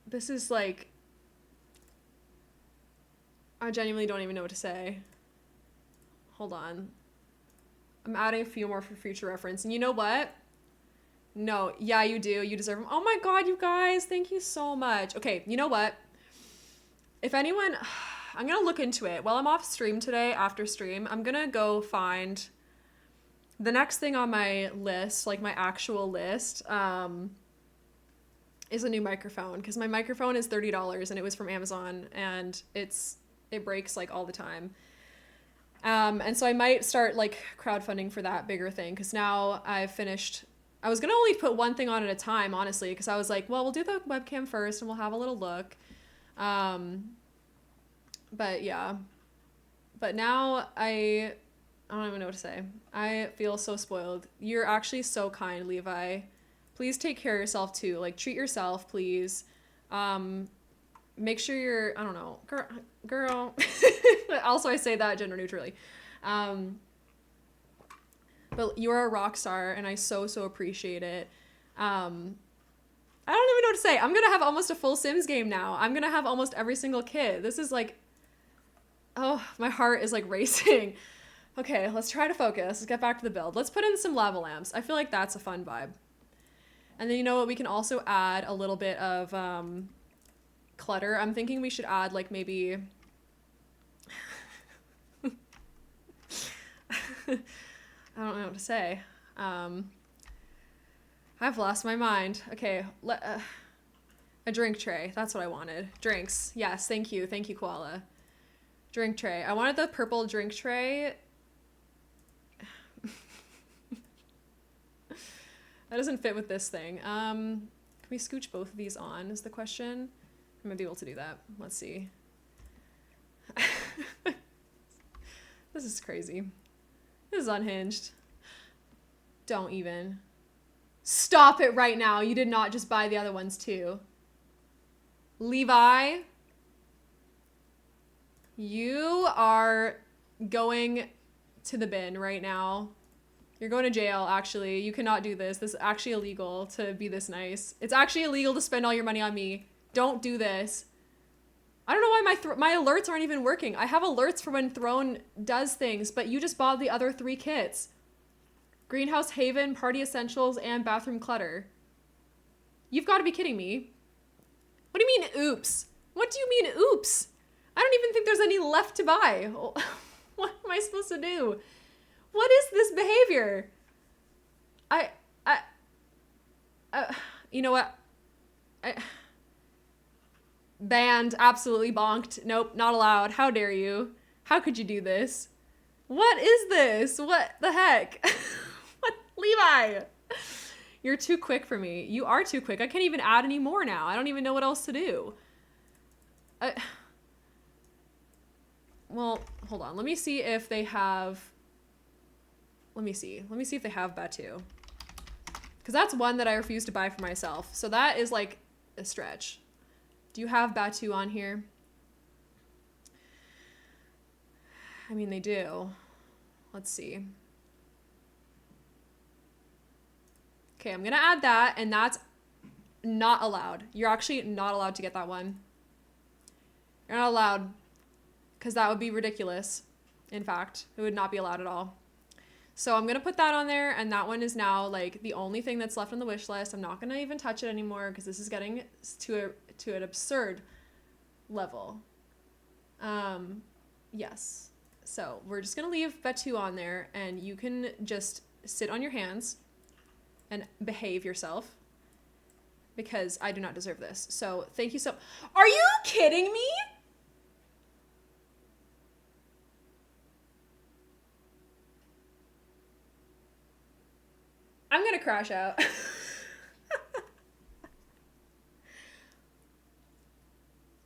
This is like... I genuinely don't even know what to say. Hold on. I'm adding a few more for future reference. And you know what? No, yeah, you do. You deserve them. Oh my god, you guys. Thank you so much. Okay, you know what? If anyone... I'm going to look into it. While I'm off stream today, after stream, I'm going to go find the next thing on my list, like my actual list, is a new microphone. Because my microphone is $30 and it was from Amazon and it breaks like all the time. And so I might start like crowdfunding for that bigger thing. Because now I've finished... I was going to only put one thing on at a time, honestly. Because I was like, well, we'll do the webcam first and we'll have a little look. But yeah, but now I don't even know what to say. I feel so spoiled. You're actually so kind, Levi. Please take care of yourself too. Like treat yourself, please. Make sure you're, I don't know, girl. Also, I say that gender neutrally. But you're a rock star and I so appreciate it. I don't even know what to say. I'm going to have almost a full Sims game now. I'm going to have almost every single kid. This is like, oh, my heart is like racing. Okay, let's try to focus. Let's get back to the build. Let's put in some lava lamps. I feel like that's a fun vibe. And then you know what? We can also add a little bit of clutter. I'm thinking we should add like maybe... I don't know what to say. I've lost my mind. Okay, a drink tray. That's what I wanted. Drinks. Yes, thank you. Thank you, Koala. Drink tray. I wanted the purple drink tray. That doesn't fit with this thing. Can we scooch both of these on is the question. I might be able to do that. Let's see. This is crazy. This is unhinged. Don't even. Stop it right now. You did not just buy the other ones too. Levi, you are going to the bin right now. You're going to jail, actually. You cannot do this. This is actually illegal to be this nice. It's actually illegal to spend all your money on me. Don't do this. I don't know why my alerts aren't even working. I have alerts for when Throne does things, but you just bought the other 3 kits. Greenhouse Haven, Party Essentials, and Bathroom Clutter. You've got to be kidding me. What do you mean, oops? What do you mean, oops? I don't even think there's any left to buy. What am I supposed to do? What is this behavior? You know what? Banned, absolutely bonked. Nope, not allowed. How dare you? How could you do this? What is this? What the heck? What? Levi! You're too quick for me. You are too quick. I can't even add any more now. I don't even know what else to do. Well, hold on. Let me see if they have... Let me see if they have Batu. Because that's one that I refuse to buy for myself. So that is like a stretch. Do you have Batu on here? I mean, they do. Let's see. Okay, I'm gonna add that, and that's not allowed. You're actually not allowed to get that one. You're not allowed, because that would be ridiculous. In fact, it would not be allowed at all. So I'm gonna put that on there, and that one is now like the only thing that's left on the wish list. I'm not gonna even touch it anymore because this is getting to an absurd level. Yes. So we're just gonna leave Batu on there, and you can just sit on your hands and behave yourself because I do not deserve this. So thank you so... Are you kidding me? I'm gonna crash out.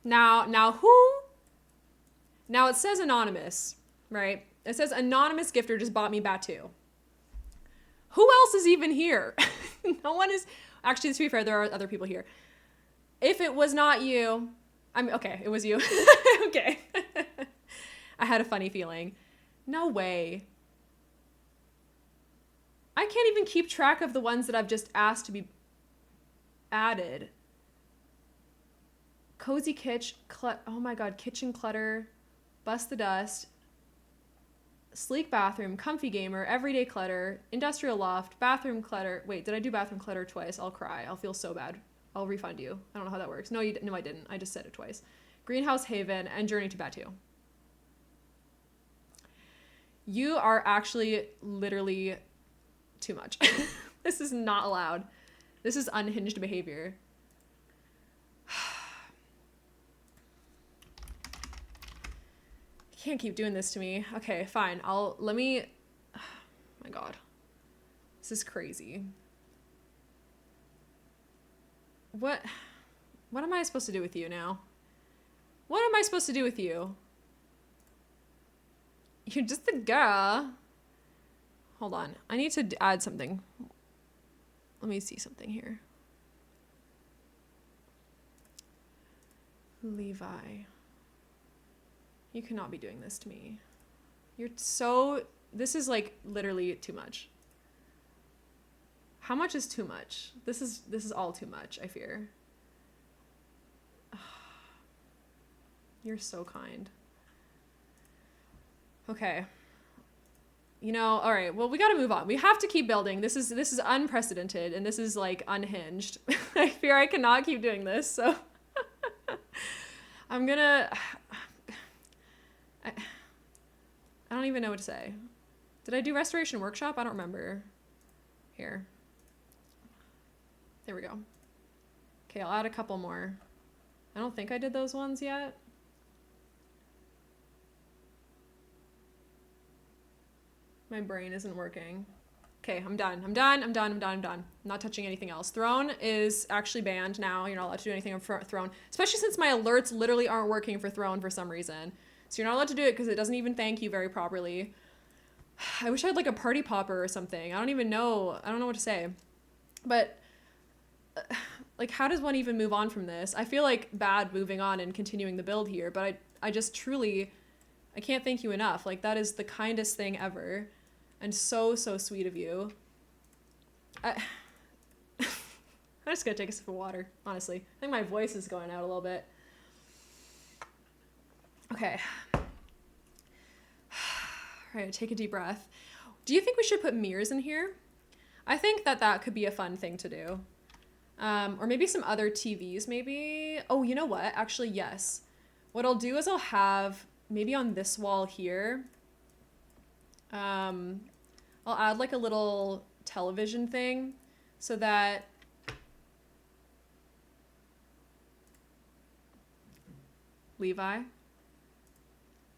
Now who? Now it says anonymous, right? It says anonymous gifter just bought me Batu. Who else is even here? No one is... Actually, to be fair, there are other people here. If it was not you... Okay, it was you. Okay. I had a funny feeling. No way. I can't even keep track of the ones that I've just asked to be added. Cozy Kitsch... Oh my god, Kitchen Clutter... Bust the dust. Sleek bathroom, comfy gamer, everyday clutter, industrial loft, bathroom clutter. Wait, did I do bathroom clutter twice? I'll cry. I'll feel so bad. I'll refund you. I don't know how that works. No, I didn't. I just said it twice. Greenhouse haven and journey to Batu. You are actually literally too much. This is not allowed. This is unhinged behavior. You can't keep doing this to me. Okay, fine. Oh my God. This is crazy. What am I supposed to do with you now? What am I supposed to do with you? You're just a girl. Hold on. I need to add something. Let me see something here. Levi. You cannot be doing this to me. This is like literally too much. How much is too much? This is all too much, I fear. You're so kind. Okay. You know, all right. Well, we got to move on. We have to keep building. This is unprecedented and this is like unhinged. I fear I cannot keep doing this. So I'm going to I don't even know what to say. Did I do restoration workshop? I don't remember. Here. There we go. Okay, I'll add a couple more. I don't think I did those ones yet. My brain isn't working. Okay, I'm done. I'm not touching anything else. Throne is actually banned now. You're not allowed to do anything on Throne, especially since my alerts literally aren't working for Throne for some reason. So you're not allowed to do it because it doesn't even thank you very properly. I wish I had like a party popper or something. I don't know what to say. But like, how does one even move on from this? I feel like bad moving on and continuing the build here, but I just truly, I can't thank you enough. Like, that is the kindest thing ever. And so sweet of you. I'm just gonna take a sip of water, honestly. I think my voice is going out a little bit. Okay. All right, take a deep breath. Do you think we should put mirrors in here? I think that could be a fun thing to do. Or maybe some other TVs, maybe. Oh, you know what? Actually, yes. What I'll do is I'll have, maybe on this wall here, I'll add like a little television thing so that Levi,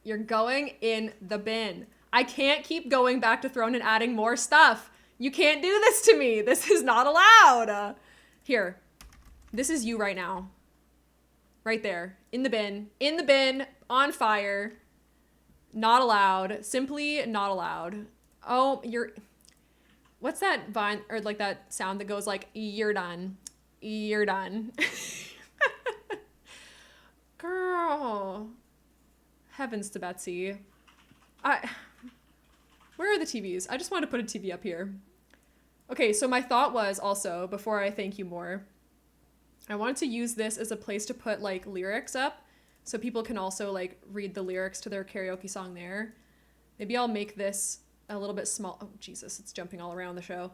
you're going in the bin. I can't keep going back to Throne and adding more stuff. You can't do this to me. This is not allowed. Here, this is you right now. Right there, in the bin, on fire. Not allowed, simply not allowed. Oh, what's that vine, or like that sound that goes like, you're done. Girl. Heavens to Betsy. Where are the TVs? I just wanted to put a TV up here. Okay, so my thought was also, before I thank you more, I wanted to use this as a place to put like lyrics up so people can also like read the lyrics to their karaoke song there. Maybe I'll make this a little bit small. Oh, Jesus, it's jumping all around the show.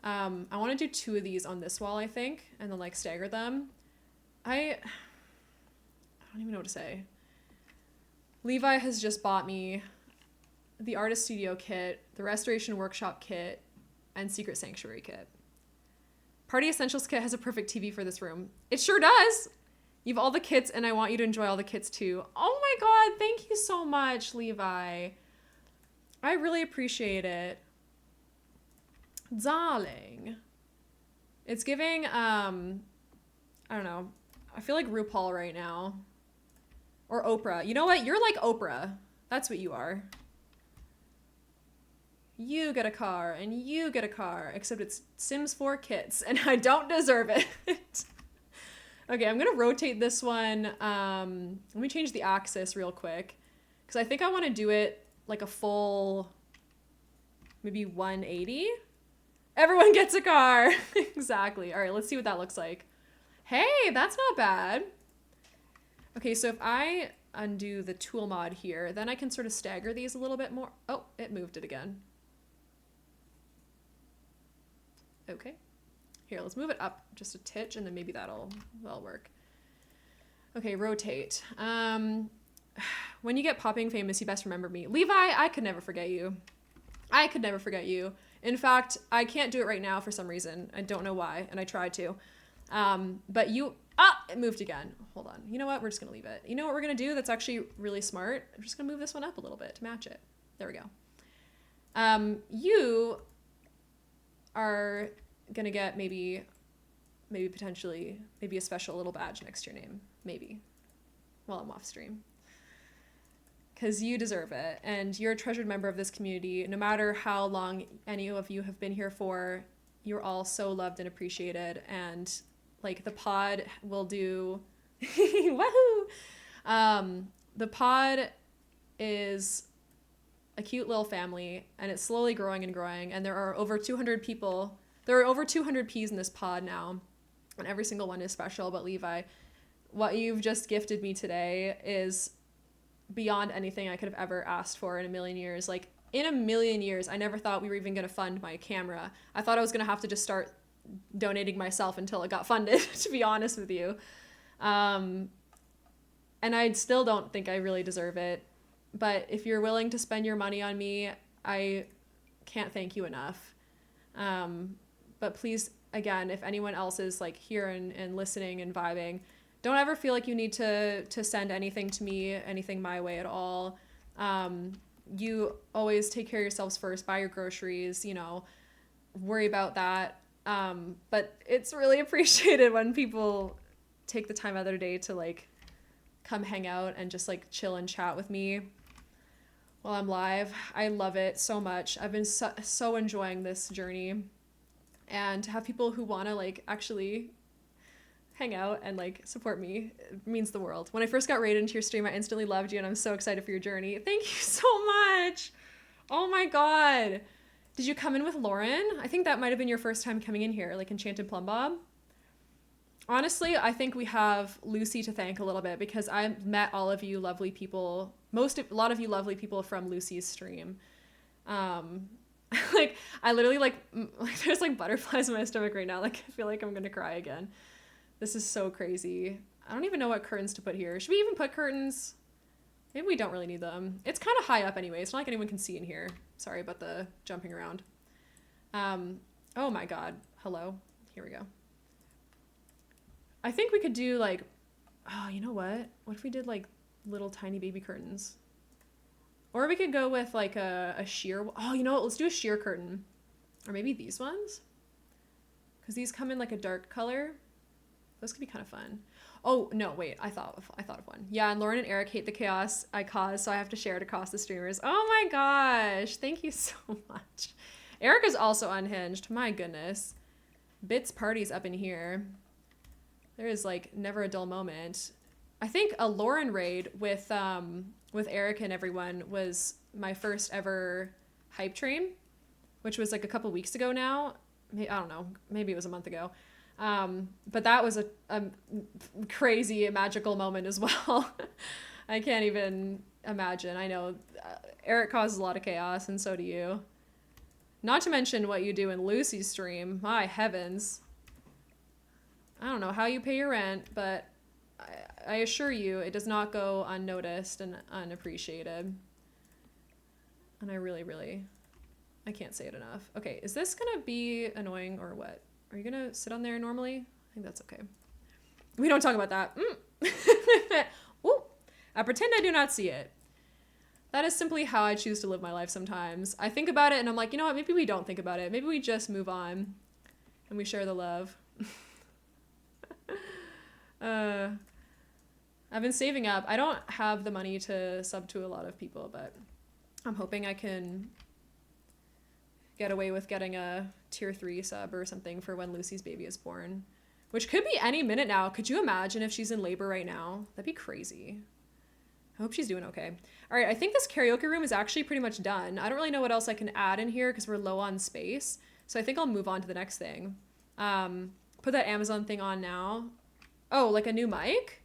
I want to do 2 of these on this wall, I think, and then like stagger them. I don't even know what to say. Levi has just bought me the Artist Studio kit, the Restoration Workshop kit, and Secret Sanctuary kit. Party Essentials kit has a perfect TV for this room. It sure does. You have all the kits, and I want you to enjoy all the kits too. Oh my God, thank you so much, Levi. I really appreciate it. Darling. It's giving, I don't know. I feel like RuPaul right now. Or Oprah. You know what? You're like Oprah. That's what you are. You get a car, and you get a car. Except it's Sims 4 kits, and I don't deserve it. Okay, I'm gonna rotate this one. Let me change the axis real quick. Because I think I want to do it like a full, maybe 180. Everyone gets a car. Exactly. All right, let's see what that looks like. Hey, that's not bad. Okay, so if I undo the tool mod here. Then I can sort of stagger these a little bit more. Oh, it moved it again. Okay. Here, let's move it up just a titch, and then maybe that'll work. Okay, rotate. When you get popping famous, you best remember me. Levi, I could never forget you. I could never forget you. In fact, I can't do it right now for some reason. I don't know why, and I tried to. But you... it moved again. Hold on. You know what? We're just going to leave it. You know what we're going to do that's actually really smart? I'm just going to move this one up a little bit to match it. There we go. You are going to get maybe potentially, maybe a special little badge next to your name. Maybe. While I'm off stream. Because you deserve it. And you're a treasured member of this community. No matter how long any of you have been here for, you're all so loved and appreciated. And like the pod will do woohoo. The pod is a cute little family, and it's slowly growing and growing, and there are over 200 people. There are over 200 P's in this pod now, and every single one is special. But Levi, what you've just gifted me today is beyond anything I could have ever asked for in a million years. Like, in a million years, I never thought we were even going to fund my camera. I thought I was going to have to just start donating myself until it got funded, to be honest with you. And I still don't think I really deserve it. But if you're willing to spend your money on me, I can't thank you enough. But please, again, if anyone else is like here and listening and vibing, don't ever feel like you need to send anything to me, anything my way at all. You always take care of yourselves first, buy your groceries, you know, worry about that. But it's really appreciated when people take the time out of their day to like come hang out and just like chill and chat with me while I'm live. I love it so much. I've been so enjoying this journey, and to have people who want to like actually hang out and like support me, it means the world. When I first got raided into your stream, I instantly loved you, and I'm so excited for your journey. Thank you so much. Oh my god. Did you come in with Lauren? I think that might have been your first time coming in here, like Enchanted Plum Bob. Honestly, I think we have Lucy to thank a little bit, because I met all of you lovely people, a lot of you lovely people from Lucy's stream. Like, I literally like there's like butterflies in my stomach right now. Like, I feel like I'm gonna cry again. This is so crazy. I don't even know what curtains to put here. Should we even put curtains? Maybe we don't really need them. It's kind of high up anyway. It's not like anyone can see in here. Sorry about the jumping around. Oh my god. Hello. Here we go. I think we could do like, oh, you know what? What if we did like little tiny baby curtains? Or we could go with like a sheer, oh, you know what? Let's do a sheer curtain. Or maybe these ones? Because these come in like a dark color. Those could be kind of fun. Oh, no, wait. I thought of one. Yeah, and Lauren and Eric hate the chaos I cause, so I have to share it across the streamers. Oh my gosh. Thank you so much. Eric is also unhinged. My goodness. Bits parties up in here. There is like never a dull moment. I think a Lauren raid with Eric and everyone was my first ever hype train, which was like a couple weeks ago now. I don't know. Maybe it was a month ago. But that was a crazy magical moment as well. I can't even imagine. I know Eric causes a lot of chaos, and so do you. Not to mention what you do in Lucy's stream. My heavens. I don't know how you pay your rent, but I assure you it does not go unnoticed and unappreciated. And I really, really, I can't say it enough. Okay, is this gonna be annoying or what? Are you gonna sit on there normally? I think that's okay. We don't talk about that. Ooh. I pretend I do not see it. That is simply how I choose to live my life sometimes. I think about it and I'm like, you know what? Maybe we don't think about it. Maybe we just move on and we share the love. I've been saving up. I don't have the money to sub to a lot of people, but I'm hoping I can get away with getting a tier 3 sub or something for when Lucy's baby is born, which could be any minute now. Could you imagine if she's in labor right now? That'd be crazy. I hope she's doing okay. All right, I think this karaoke room is actually pretty much done. I don't really know what else I can add in here because we're low on space. So I think I'll move on to the next thing. Put that Amazon thing on now. Oh, like a new mic?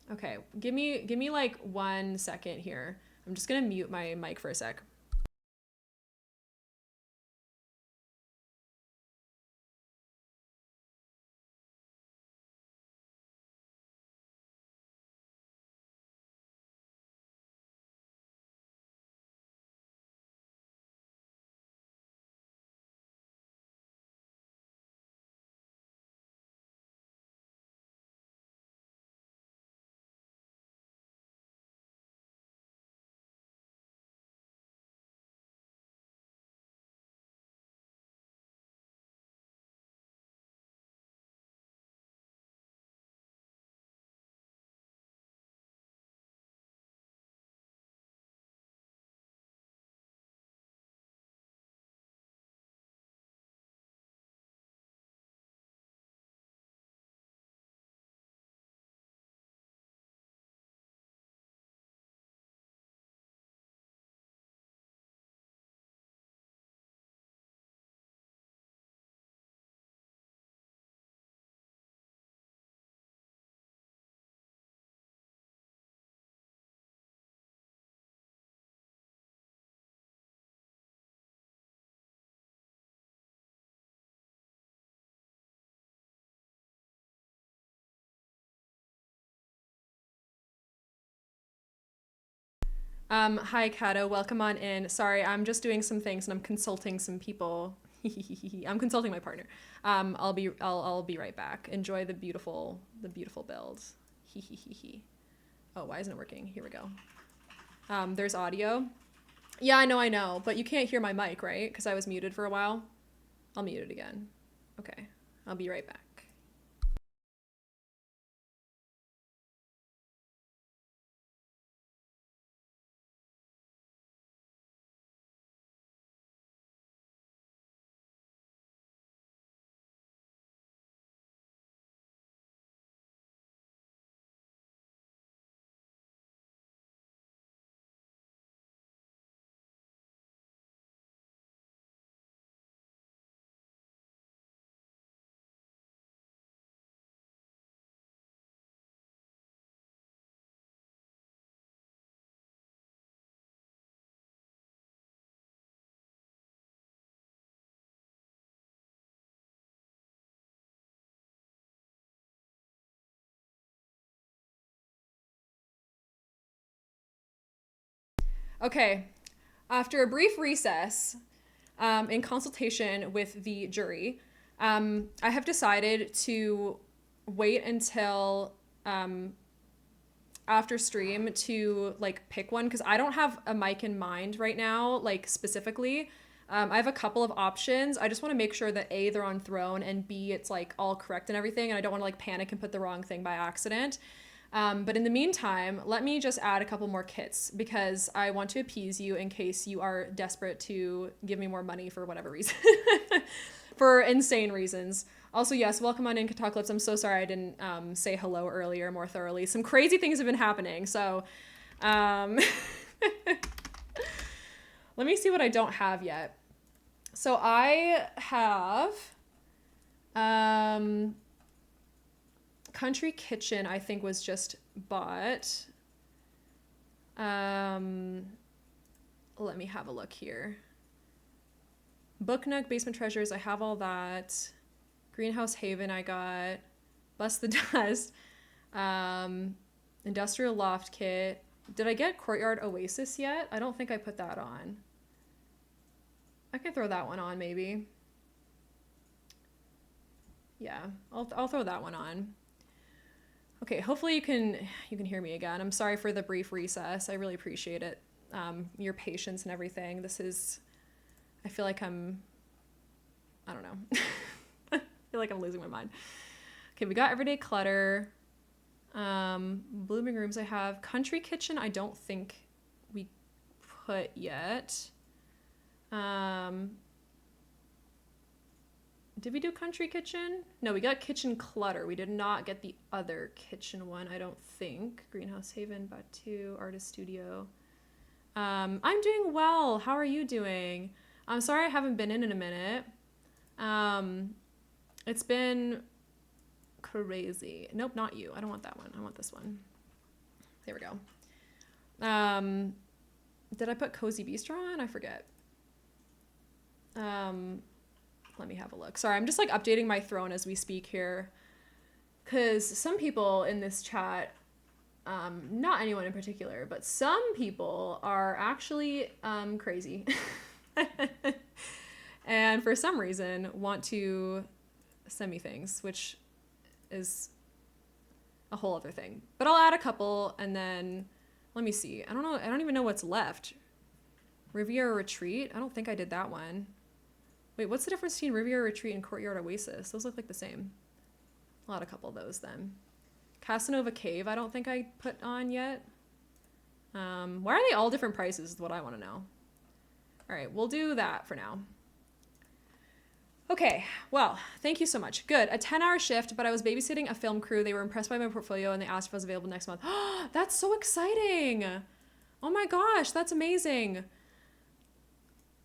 Okay, give me like 1 second here. I'm just gonna mute my mic for a sec. Hi, Kato. Welcome on in. Sorry, I'm just doing some things and I'm consulting some people. I'm consulting my partner. I'll be right back. Enjoy the beautiful build. Oh, why isn't it working? Here we go. There's audio. Yeah, I know, but you can't hear my mic, right? Because I was muted for a while. I'll mute it again. Okay, I'll be right back. Okay, after a brief recess, in consultation with the jury, I have decided to wait until after stream to like pick one because I don't have a mic in mind right now, like specifically. I have a couple of options. I just want to make sure that A, they're on Throne, and B, it's like all correct and everything. And I don't want to like panic and put the wrong thing by accident. But in the meantime, let me just add a couple more kits because I want to appease you in case you are desperate to give me more money for whatever reason. For insane reasons. Also, yes, welcome on in, Catoclips. I'm so sorry I didn't say hello earlier more thoroughly. Some crazy things have been happening, so let me see what I don't have yet. So I have Country Kitchen, I think, was just bought. Let me have a look here. Book Nook, Basement Treasures, I have all that. Greenhouse Haven, I got. Bust the Dust. Industrial Loft Kit. Did I get Courtyard Oasis yet? I don't think I put that on. I can throw that one on, maybe. Yeah, I'll throw that one on. Okay, hopefully you can hear me again. I'm sorry for the brief recess. I really appreciate it. Your patience and everything. I feel like I don't know. I feel like I'm losing my mind. Okay, we got Everyday Clutter. Blooming Rooms I have. Country Kitchen I don't think we put yet. Did we do Country Kitchen? No, we got Kitchen Clutter. We did not get the other kitchen one, I don't think. Greenhouse Haven, Batu, Artist Studio. I'm doing well. How are you doing? I'm sorry I haven't been in a minute. It's been crazy. Nope, not you. I don't want that one. I want this one. There we go. Did I put Cozy Bistro on? I forget. Let me have a look. Sorry, I'm just like updating my throne as we speak here. Because some people in this chat, not anyone in particular, but some people are actually crazy. And for some reason want to send me things, which is a whole other thing. But I'll add a couple and then let me see. I don't know. I don't even know what's left. Riviera Retreat. I don't think I did that one. Wait, what's the difference between Riviera Retreat and Courtyard Oasis? Those look like the same. I'll add a couple of those then. Casanova Cave, I don't think I put on yet. Why are they all different prices is what I want to know. All right, we'll do that for now. Okay, well, thank you so much. Good, a 10-hour shift, but I was babysitting a film crew. They were impressed by my portfolio and they asked if I was available next month. That's so exciting. Oh my gosh, that's amazing.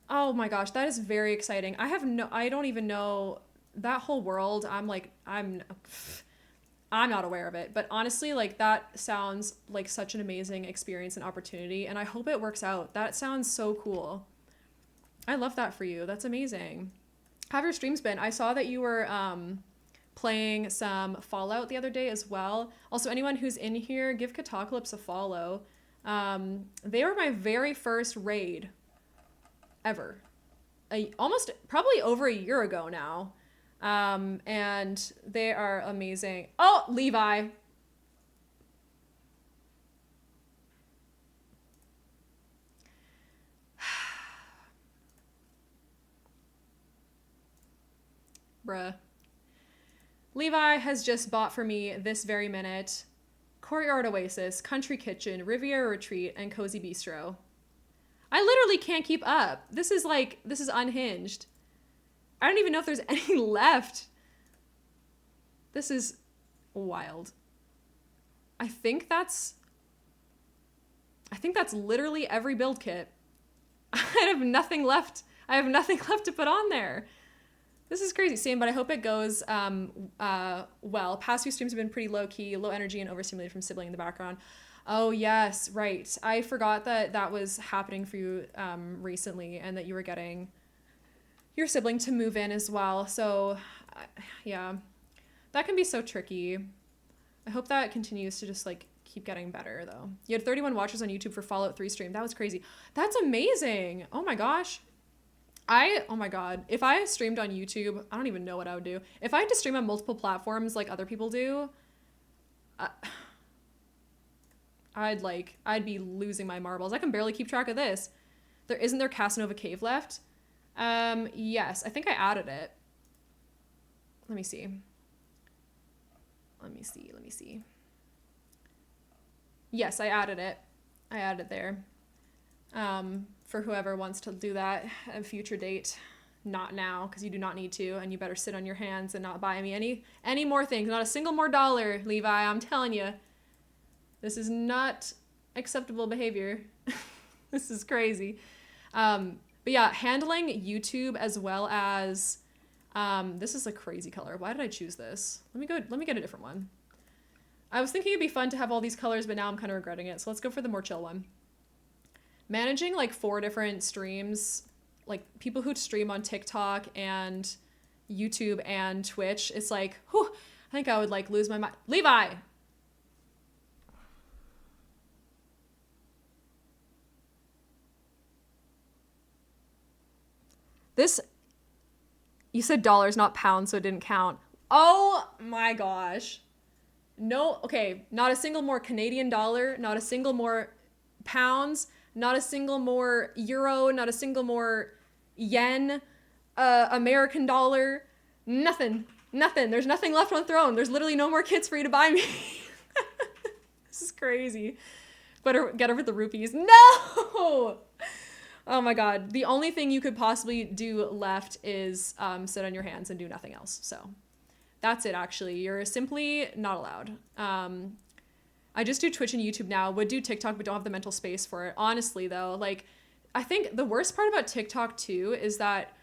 Oh my gosh, that is very exciting. I don't even know that whole world. I'm not aware of it, but honestly, like that sounds like such an amazing experience and opportunity. And I hope it works out. That sounds so cool. I love that for you. That's amazing. How have your streams been? I saw that you were playing some Fallout the other day as well. Also, anyone who's in here, give Katacalypse a follow. They were my very first raid ever. Almost probably over a year ago now. And they are amazing. Oh, Levi. Bruh. Levi has just bought for me this very minute Courtyard Oasis, Country Kitchen, Riviera Retreat, and Cozy Bistro. I literally can't keep up. This is unhinged. I don't even know if there's any left. This is wild. I think that's literally every build kit. I have nothing left. I have nothing left to put on there. This is crazy. Same, but I hope it goes well. Past few streams have been pretty low key, low energy, and overstimulated from sibling in the background. Oh yes, right. I forgot that was happening for you recently, and that you were getting your sibling to move in as well. So yeah, that can be so tricky. I hope that continues to just like keep getting better though. You had 31 watchers on YouTube for Fallout 3 stream. That was crazy. That's amazing. Oh my gosh. Oh my God, if I streamed on YouTube, I don't even know what I would do. If I had to stream on multiple platforms like other people do, I'd be losing my marbles. I can barely keep track of this. Isn't there Casanova Cave left? Yes, I think I added it. Let me see. Yes, I added it. I added it there. For whoever wants to do that at a future date. Not now, because you do not need to, and you better sit on your hands and not buy me any more things. Not a single more dollar, Levi, I'm telling you. This is not acceptable behavior. This is crazy. But yeah, handling YouTube as well as, this is a crazy color. Why did I choose this? Let me get a different one. I was thinking it'd be fun to have all these colors, but now I'm kind of regretting it. So let's go for the more chill one. Managing like 4 different streams, like people who stream on TikTok and YouTube and Twitch, it's like, whew, I think I would like lose my mind. Levi! You said dollars, not pounds, so it didn't count. Oh my gosh. No, okay, not a single more Canadian dollar, not a single more pounds, not a single more euro, not a single more yen, American dollar, nothing. There's nothing left on Throne. There's literally no more kits for you to buy me. This is crazy. Better get over the rupees. No! Oh my God. The only thing you could possibly do left is sit on your hands and do nothing else. So that's it, actually. You're simply not allowed. I just do Twitch and YouTube now. Would do TikTok, but don't have the mental space for it. Honestly, though, like, I think the worst part about TikTok, too, is that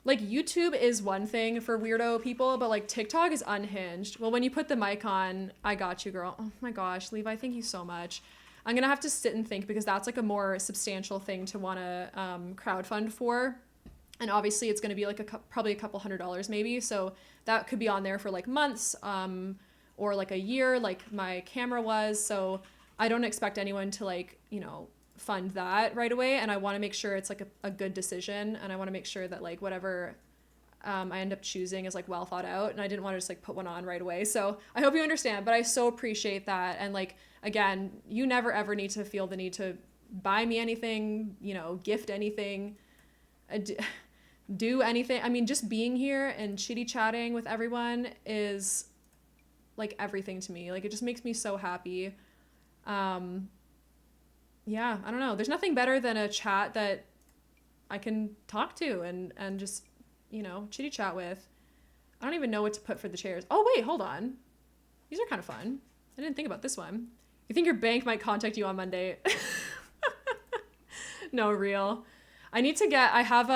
like YouTube is one thing for weirdo people, but like TikTok is unhinged. Well, when you put the mic on, I got you, girl. Oh my gosh, Levi, thank you so much. I'm gonna have to sit and think because that's like a more substantial thing to want to crowdfund for. And obviously it's gonna be like probably a couple $100 maybe. So that could be on there for like months or like a year like my camera was. So I don't expect anyone to like, you know, fund that right away, and I want to make sure it's like a good decision, and I want to make sure that like whatever I end up choosing is like well thought out, and I didn't want to just like put one on right away. So I hope you understand, but I so appreciate that. And like again, you never ever need to feel the need to buy me anything, you know, gift anything, do anything. I mean, just being here and chitty chatting with everyone is like everything to me. Like it just makes me so happy. Yeah, I don't know. There's nothing better than a chat that I can talk to and just, you know, chitty chat with. I don't even know what to put for the chairs. Oh, wait, hold on. These are kind of fun. I didn't think about this one. You think your bank might contact you on Monday? No, real. I have,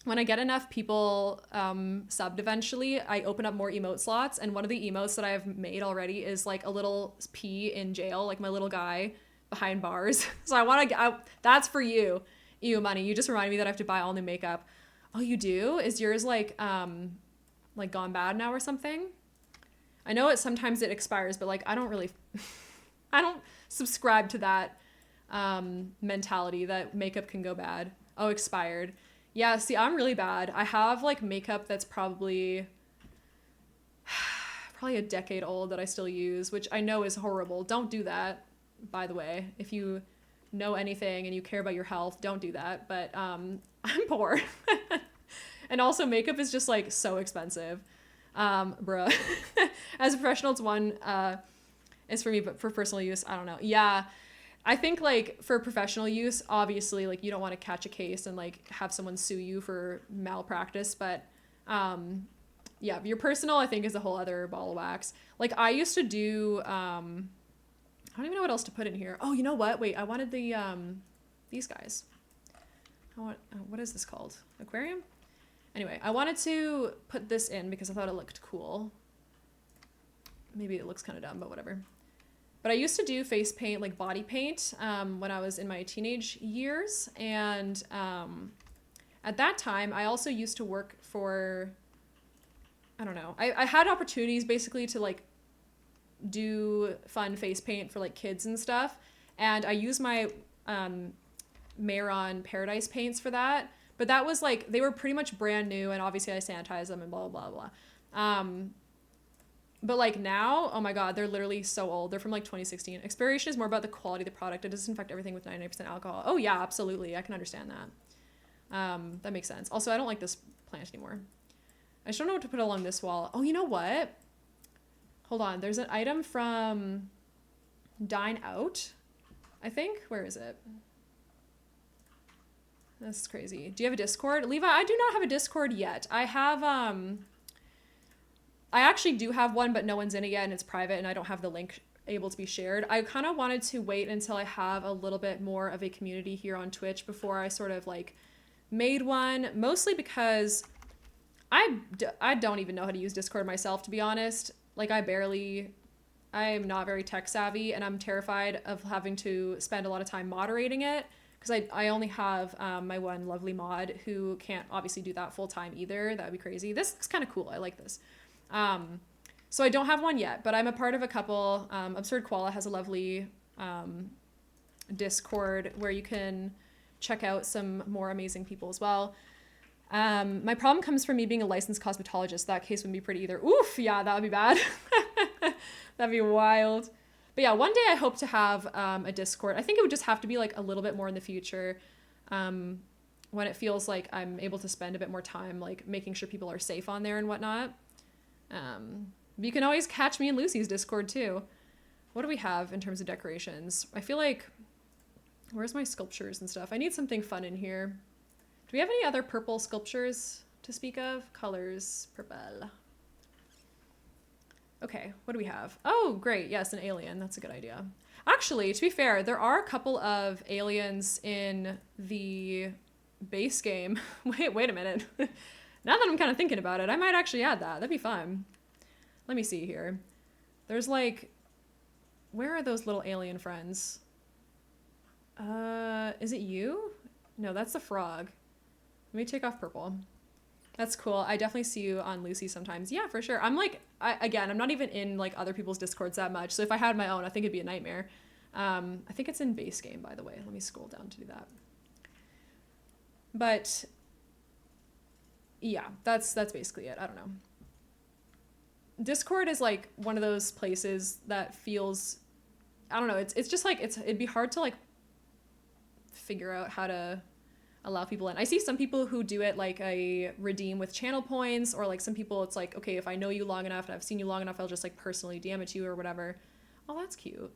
when I get enough people subbed eventually, I open up more emote slots. And one of the emotes that I have made already is like a little pea in jail, like my little guy behind bars. So I want to, that's for you. Ew, money. You just reminded me that I have to buy all new makeup. Oh, you do? Is yours like gone bad now or something? I know sometimes it expires, but like, I don't really, I don't subscribe to that mentality that makeup can go bad. Oh, expired. Yeah, see, I'm really bad. I have like makeup that's probably a decade old that I still use, which I know is horrible. Don't do that, by the way. If you know anything and you care about your health, don't do that. But I'm poor. And also makeup is just like so expensive. Bruh. As a professional, it's one, it's for me, but for personal use, I don't know. Yeah. I think like for professional use, obviously like you don't want to catch a case and like have someone sue you for malpractice, but yeah, your personal I think is a whole other ball of wax. Like I used to do I don't even know what else to put in here. Oh, you know what? Wait, I wanted the these guys. What is this called? Aquarium? Anyway, I wanted to put this in because I thought it looked cool. Maybe it looks kind of dumb, but whatever. But I used to do face paint, like body paint, when I was in my teenage years. And at that time, I also used to work for, I don't know, I had opportunities basically to like do fun face paint for like kids and stuff. And I used my Mayron Paradise paints for that. But that was like, they were pretty much brand new, and obviously I sanitized them and blah, blah, blah, blah. But like now, oh my God, they're literally so old. They're from like 2016. Expiration is more about the quality of the product. It disinfect everything with 99% alcohol. Oh yeah, absolutely. I can understand that. That makes sense. Also, I don't like this plant anymore. I just don't know what to put along this wall. Oh, you know what? Hold on. There's an item from Dine Out, I think. Where is it? This is crazy. Do you have a Discord? Levi, I do not have a Discord yet. I have, I actually do have one, but no one's in it yet and it's private and I don't have the link able to be shared. I kind of wanted to wait until I have a little bit more of a community here on Twitch before I sort of like made one, mostly because I don't even know how to use Discord myself, to be honest. Like I am not very tech savvy and I'm terrified of having to spend a lot of time moderating it because I only have my one lovely mod who can't obviously do that full time either. That would be crazy. This looks kind of cool. I like this. So I don't have one yet, but I'm a part of a couple. Absurd Koala has a lovely Discord where you can check out some more amazing people as well. My problem comes from me being a licensed cosmetologist. That case would be pretty either. Oof, yeah, that would be bad. That'd be wild. But yeah, one day I hope to have a Discord. I think it would just have to be like a little bit more in the future when it feels like I'm able to spend a bit more time like making sure people are safe on there and whatnot. You can always catch me in Lucy's Discord too. What do we have in terms of decorations? I feel like, where's my sculptures and stuff? I need something fun in here. Do we have any other purple sculptures to speak of? Colors, purple. Okay, what do we have? Oh, great. Yes, an alien. That's a good idea. Actually, to be fair, there are a couple of aliens in the base game. Wait a minute. Now that I'm kind of thinking about it, I might actually add that. That'd be fun. Let me see here. There's like, where are those little alien friends? Is it you? No, that's the frog. Let me take off purple. That's cool. I definitely see you on Lucy sometimes. Yeah, for sure. I'm like, I'm not even in like other people's Discords that much. So if I had my own, I think it'd be a nightmare. I think it's in base game, by the way. Let me scroll down to do that. But yeah, that's basically it. I don't know. Discord is like one of those places that feels, I don't know. It's just like, it'd be hard to like figure out how to allow people in. I see some people who do it like a redeem with channel points, or like some people it's like, okay, if I know you long enough and I've seen you long enough, I'll just like personally DM it to you or whatever. Oh, that's cute.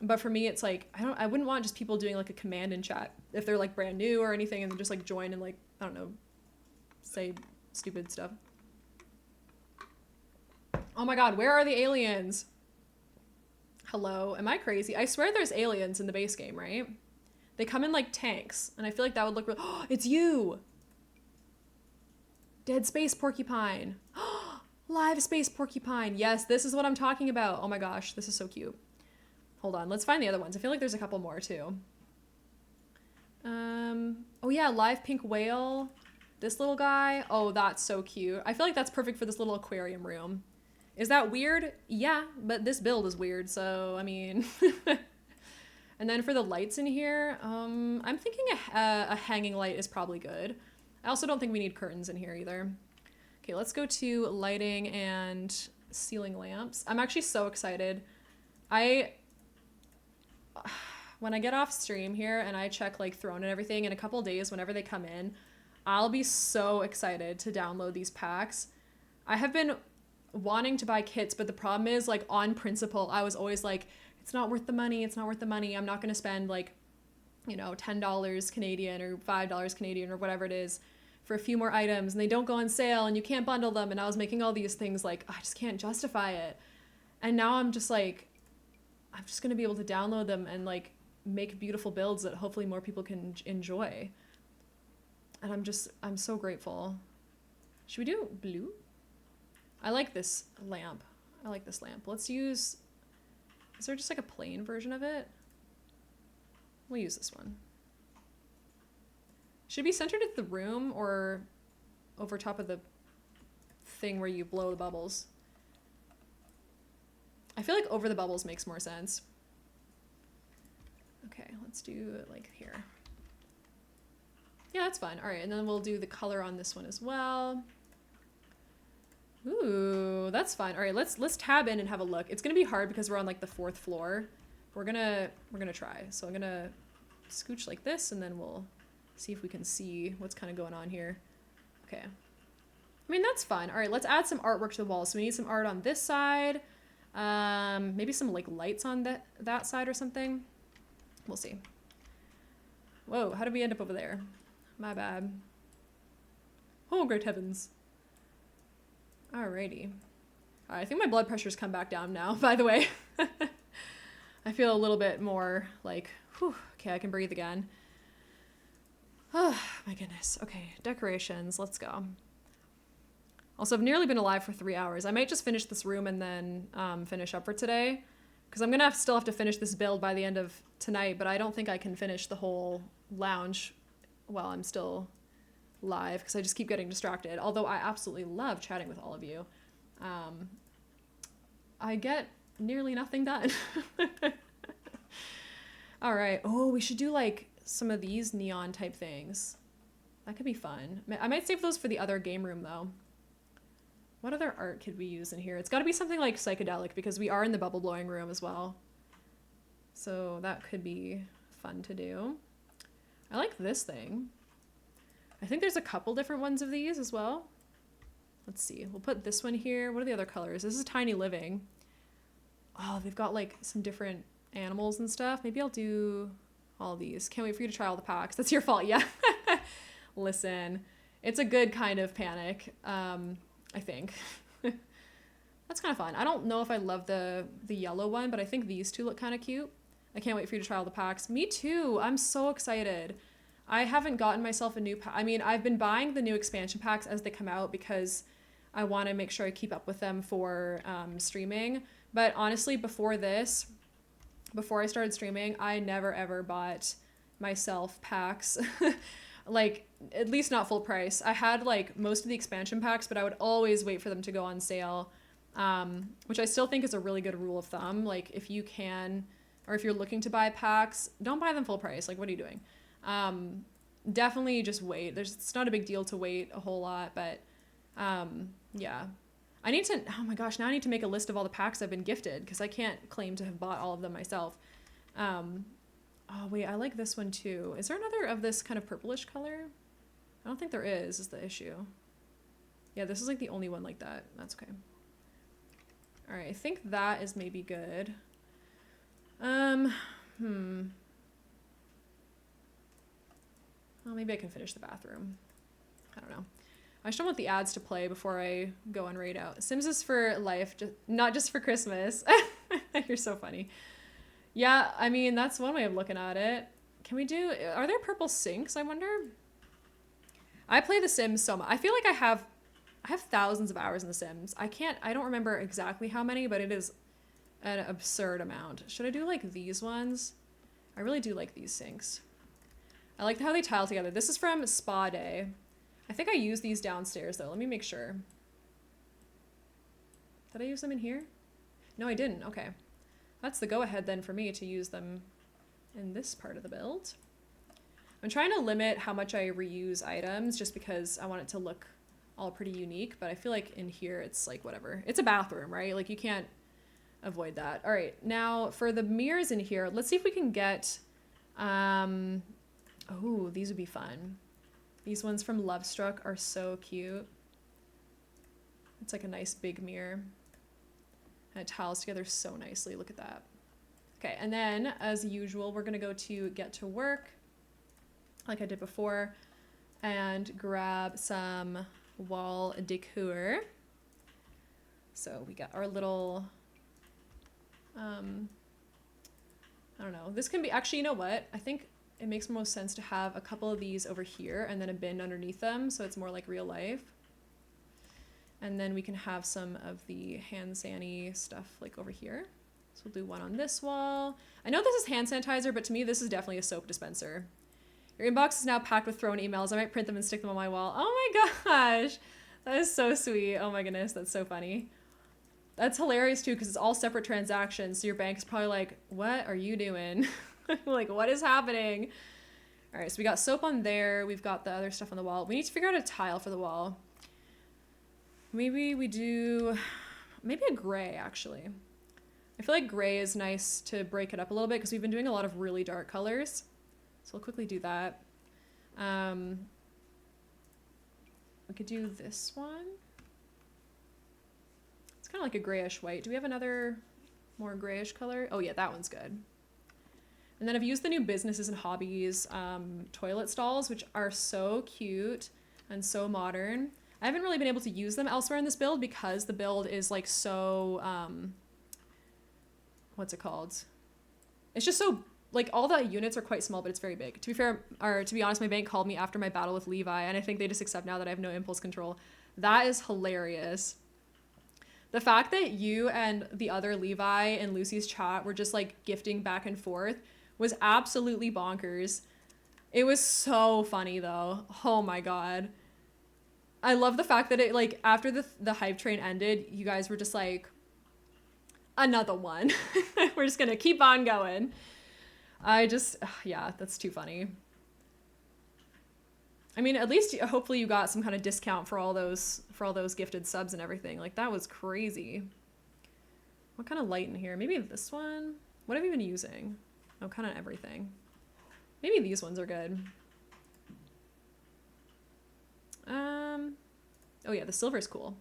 But for me, it's like, I wouldn't want just people doing like a command in chat if they're like brand new or anything and just like join and like, I don't know, say stupid stuff. Oh my God, where are the aliens? Hello, am I crazy? I swear there's aliens in the base game, right? They come in like tanks, and I feel like that would look real. Oh, it's you! Dead space porcupine. Live space porcupine. Yes, this is what I'm talking about. Oh my gosh, this is so cute. Hold on, let's find the other ones. I feel like there's a couple more too. Oh yeah, live pink whale. This little guy. Oh, that's so cute. I feel like that's perfect for this little aquarium room. Is that weird? Yeah, but this build is weird, so I mean. And then for the lights in here, I'm thinking a hanging light is probably good. I also don't think we need curtains in here either. Okay, let's go to lighting and ceiling lamps. I'm actually so excited. When I get off stream here and I check like Throne and everything in a couple days, whenever they come in, I'll be so excited to download these packs. I have been wanting to buy kits, but the problem is like on principle, I was always like, it's not worth the money. It's not worth the money. I'm not going to spend like, you know, $10 Canadian or $5 Canadian or whatever it is for a few more items, and they don't go on sale and you can't bundle them. And I was making all these things like, I just can't justify it. And now I'm just like, I'm just going to be able to download them and like make beautiful builds that hopefully more people can enjoy. And I'm so grateful. Should we do blue? I like this lamp. I like this lamp. Let's use, is there just like a plain version of it? We'll use this one. Should it be centered at the room or over top of the thing where you blow the bubbles? I feel like over the bubbles makes more sense. Okay, let's do it like here. Yeah, that's fine. All right, and then we'll do the color on this one as well. Ooh, that's fine. All right, let's tab in and have a look. It's gonna be hard because we're on like the 4th floor. We're gonna try. So I'm gonna scooch like this, and then we'll see if we can see what's kind of going on here. Okay. I mean, that's fine. All right, let's add some artwork to the wall. So we need some art on this side. Maybe some like lights on that side or something. We'll see. Whoa, how did we end up over there? My bad. Oh, great heavens. Alrighty. All right, I think my blood pressure's come back down now, by the way. I feel a little bit more like, whew, okay, I can breathe again. Oh, my goodness. Okay, decorations, let's go. Also, I've nearly been alive for 3 hours. I might just finish this room and then finish up for today, because I'm gonna still have to finish this build by the end of tonight, but I don't think I can finish the whole lounge while I'm still live, because I just keep getting distracted. Although I absolutely love chatting with all of you. I get nearly nothing done. All right. Oh, we should do like some of these neon type things. That could be fun. I might save those for the other game room though. What other art could we use in here? It's got to be something like psychedelic, because we are in the bubble blowing room as well. So that could be fun to do. I like this thing. I think there's a couple different ones of these as well. Let's see. We'll put this one here. What are the other colors? This is Tiny Living. Oh, they've got like some different animals and stuff. Maybe I'll do all these. Can't wait for you to try all the packs. That's your fault. Yeah. Listen, it's a good kind of panic. I think. That's kind of fun. I don't know if I love the yellow one, but I think these two look kind of cute. I can't wait for you to try all the packs. Me too. I'm so excited. I haven't gotten myself a new pack. I mean, I've been buying the new expansion packs as they come out because I want to make sure I keep up with them for streaming. But honestly, before I started streaming, I never ever bought myself packs. Like, at least not full price. I had like most of the expansion packs, but I would always wait for them to go on sale, which I still think is a really good rule of thumb. Like, if you can, or if you're looking to buy packs, don't buy them full price. Like, what are you doing? Definitely just wait. It's not a big deal to wait a whole lot, but yeah. I need to, oh my gosh, now I need to make a list of all the packs I've been gifted because I can't claim to have bought all of them myself. Oh wait, I like this one too. Is there another of this kind of purplish color? I don't think there is the issue. Yeah, this is like the only one like that. That's okay. All right, I think that is maybe good. Well, maybe I can finish the bathroom. I don't know. I just don't want the ads to play before I go and raid out. Sims is for life, not just for Christmas. You're so funny. Yeah, I mean, that's one way of looking at it. Are there purple sinks, I wonder? I play The Sims so much. I feel like I have thousands of hours in The Sims. I don't remember exactly how many, but it is an absurd amount. Should I do like these ones? I really do like these sinks. I like how they tile together. This is from Spa Day. I think I used these downstairs though. Let me make sure. Did I use them in here? No, I didn't. Okay. That's the go-ahead then for me to use them in this part of the build. I'm trying to limit how much I reuse items just because I want it to look all pretty unique, but I feel like in here it's like whatever. It's a bathroom, right? Like you can't avoid that. All right, now for the mirrors in here, let's see if we can get, oh, these would be fun. These ones from Lovestruck are so cute. It's like a nice big mirror. And it tiles together so nicely. Look at that. Okay, and then as usual, we're gonna go to get to work, like I did before, and grab some wall decor. So we got our little, I don't know. This can be, actually, you know what? I think it makes most sense to have a couple of these over here and then a bin underneath them, so it's more like real life. And then we can have some of the hand sanitizer stuff like over here. So we'll do one on this wall. I know this is hand sanitizer, but to me this is definitely a soap dispenser. Your inbox is now packed with thrown emails. I might print them and stick them on my wall. Oh my gosh, that is so sweet. Oh my goodness, that's so funny. That's hilarious too, because it's all separate transactions. So your bank is probably like, what are you doing? Like, what is happening? All right, so we got soap on there. We've got the other stuff on the wall. We need to figure out a tile for the wall. Maybe we do, maybe a gray actually. I feel like gray is nice to break it up a little bit because we've been doing a lot of really dark colors. So we'll quickly do that. We could do this one. It's kind of like a grayish white. Do we have another more grayish color? Oh yeah, that one's good. And then I've used the new businesses and hobbies toilet stalls, which are so cute and so modern. I haven't really been able to use them elsewhere in this build because the build is like so, what's it called? It's just so, like all the units are quite small, but it's very big. To be fair, or to be honest, my bank called me after my battle with Levi, and I think they just accept now that I have no impulse control. That is hilarious. The fact that you and the other Levi in Lucy's chat were just like gifting back and forth was absolutely bonkers. It was so funny though. Oh my God. I love the fact that it like after the hype train ended, you guys were just like, another one. We're just gonna keep on going. Yeah, that's too funny. I mean, at least hopefully you got some kind of discount for all those gifted subs and everything. Like that was crazy. What kind of light in here? Maybe this one? What have you been using? Oh, kind of everything. Maybe these ones are good. Oh yeah, the silver's cool.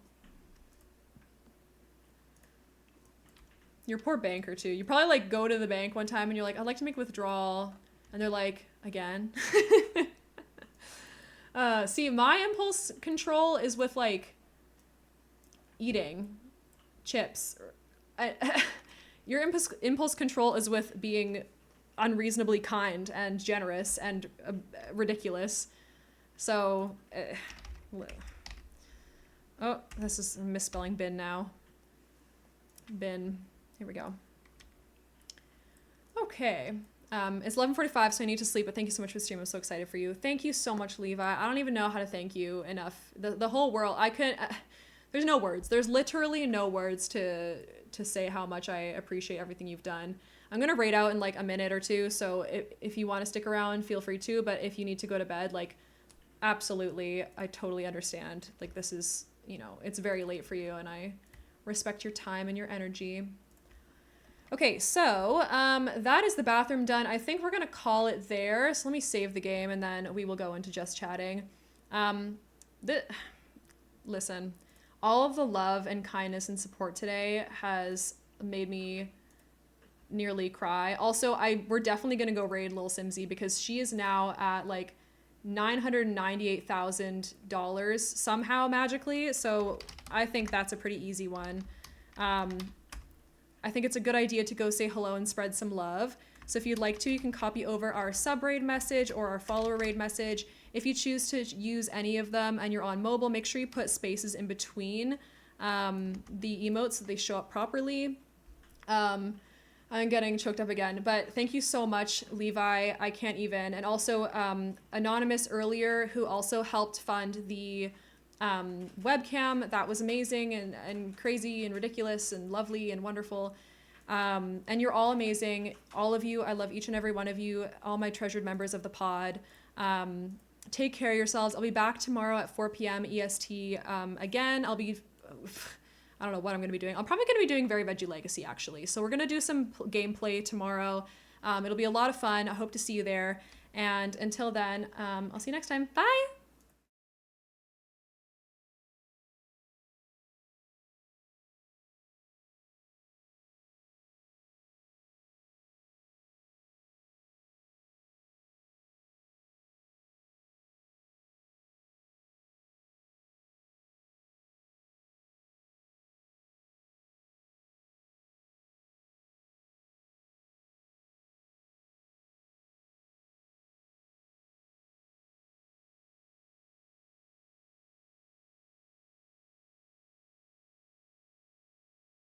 Your poor banker too. You probably like go to the bank one time and you're like, I'd like to make a withdrawal. And they're like, again? See, my impulse control is with like eating chips. Your impulse control is with being unreasonably kind and generous and ridiculous. So, oh, this is misspelling bin now. Bin. Here we go. Okay. It's 11:45, so I need to sleep, but thank you so much for the stream. I'm so excited for you. Thank you so much, Levi. I don't even know how to thank you enough. The whole world, I couldn't, there's no words. There's literally no words to say how much I appreciate everything you've done. I'm going to raid out in like a minute or two, so if you want to stick around, feel free to, but if you need to go to bed, like, absolutely, I totally understand. Like, this is, you know, it's very late for you, and I respect your time and your energy. Okay, so that is the bathroom done. I think we're gonna call it there. So let me save the game and then we will go into just chatting. Listen, all of the love and kindness and support today has made me nearly cry. Also, we're definitely gonna go raid Lil Simsy because she is now at like $998,000 somehow magically. So I think that's a pretty easy one. I think it's a good idea to go say hello and spread some love. So if you'd like to, you can copy over our sub raid message or our follower raid message. If you choose to use any of them and you're on mobile, make sure you put spaces in between the emotes so they show up properly. I'm getting choked up again, but thank you so much, Levi. I can't even. And also Anonymous earlier, who also helped fund the webcam. That was amazing and crazy and ridiculous and lovely and wonderful. And you're all amazing. All of you, I love each and every one of you, all my treasured members of the pod. Take care of yourselves. I'll be back tomorrow at 4 p.m. EST. Again, I don't know what I'm going to be doing. I'm probably going to be doing Very Veggie Legacy, actually. So we're going to do some gameplay tomorrow. It'll be a lot of fun. I hope to see you there. And until then, I'll see you next time. Bye!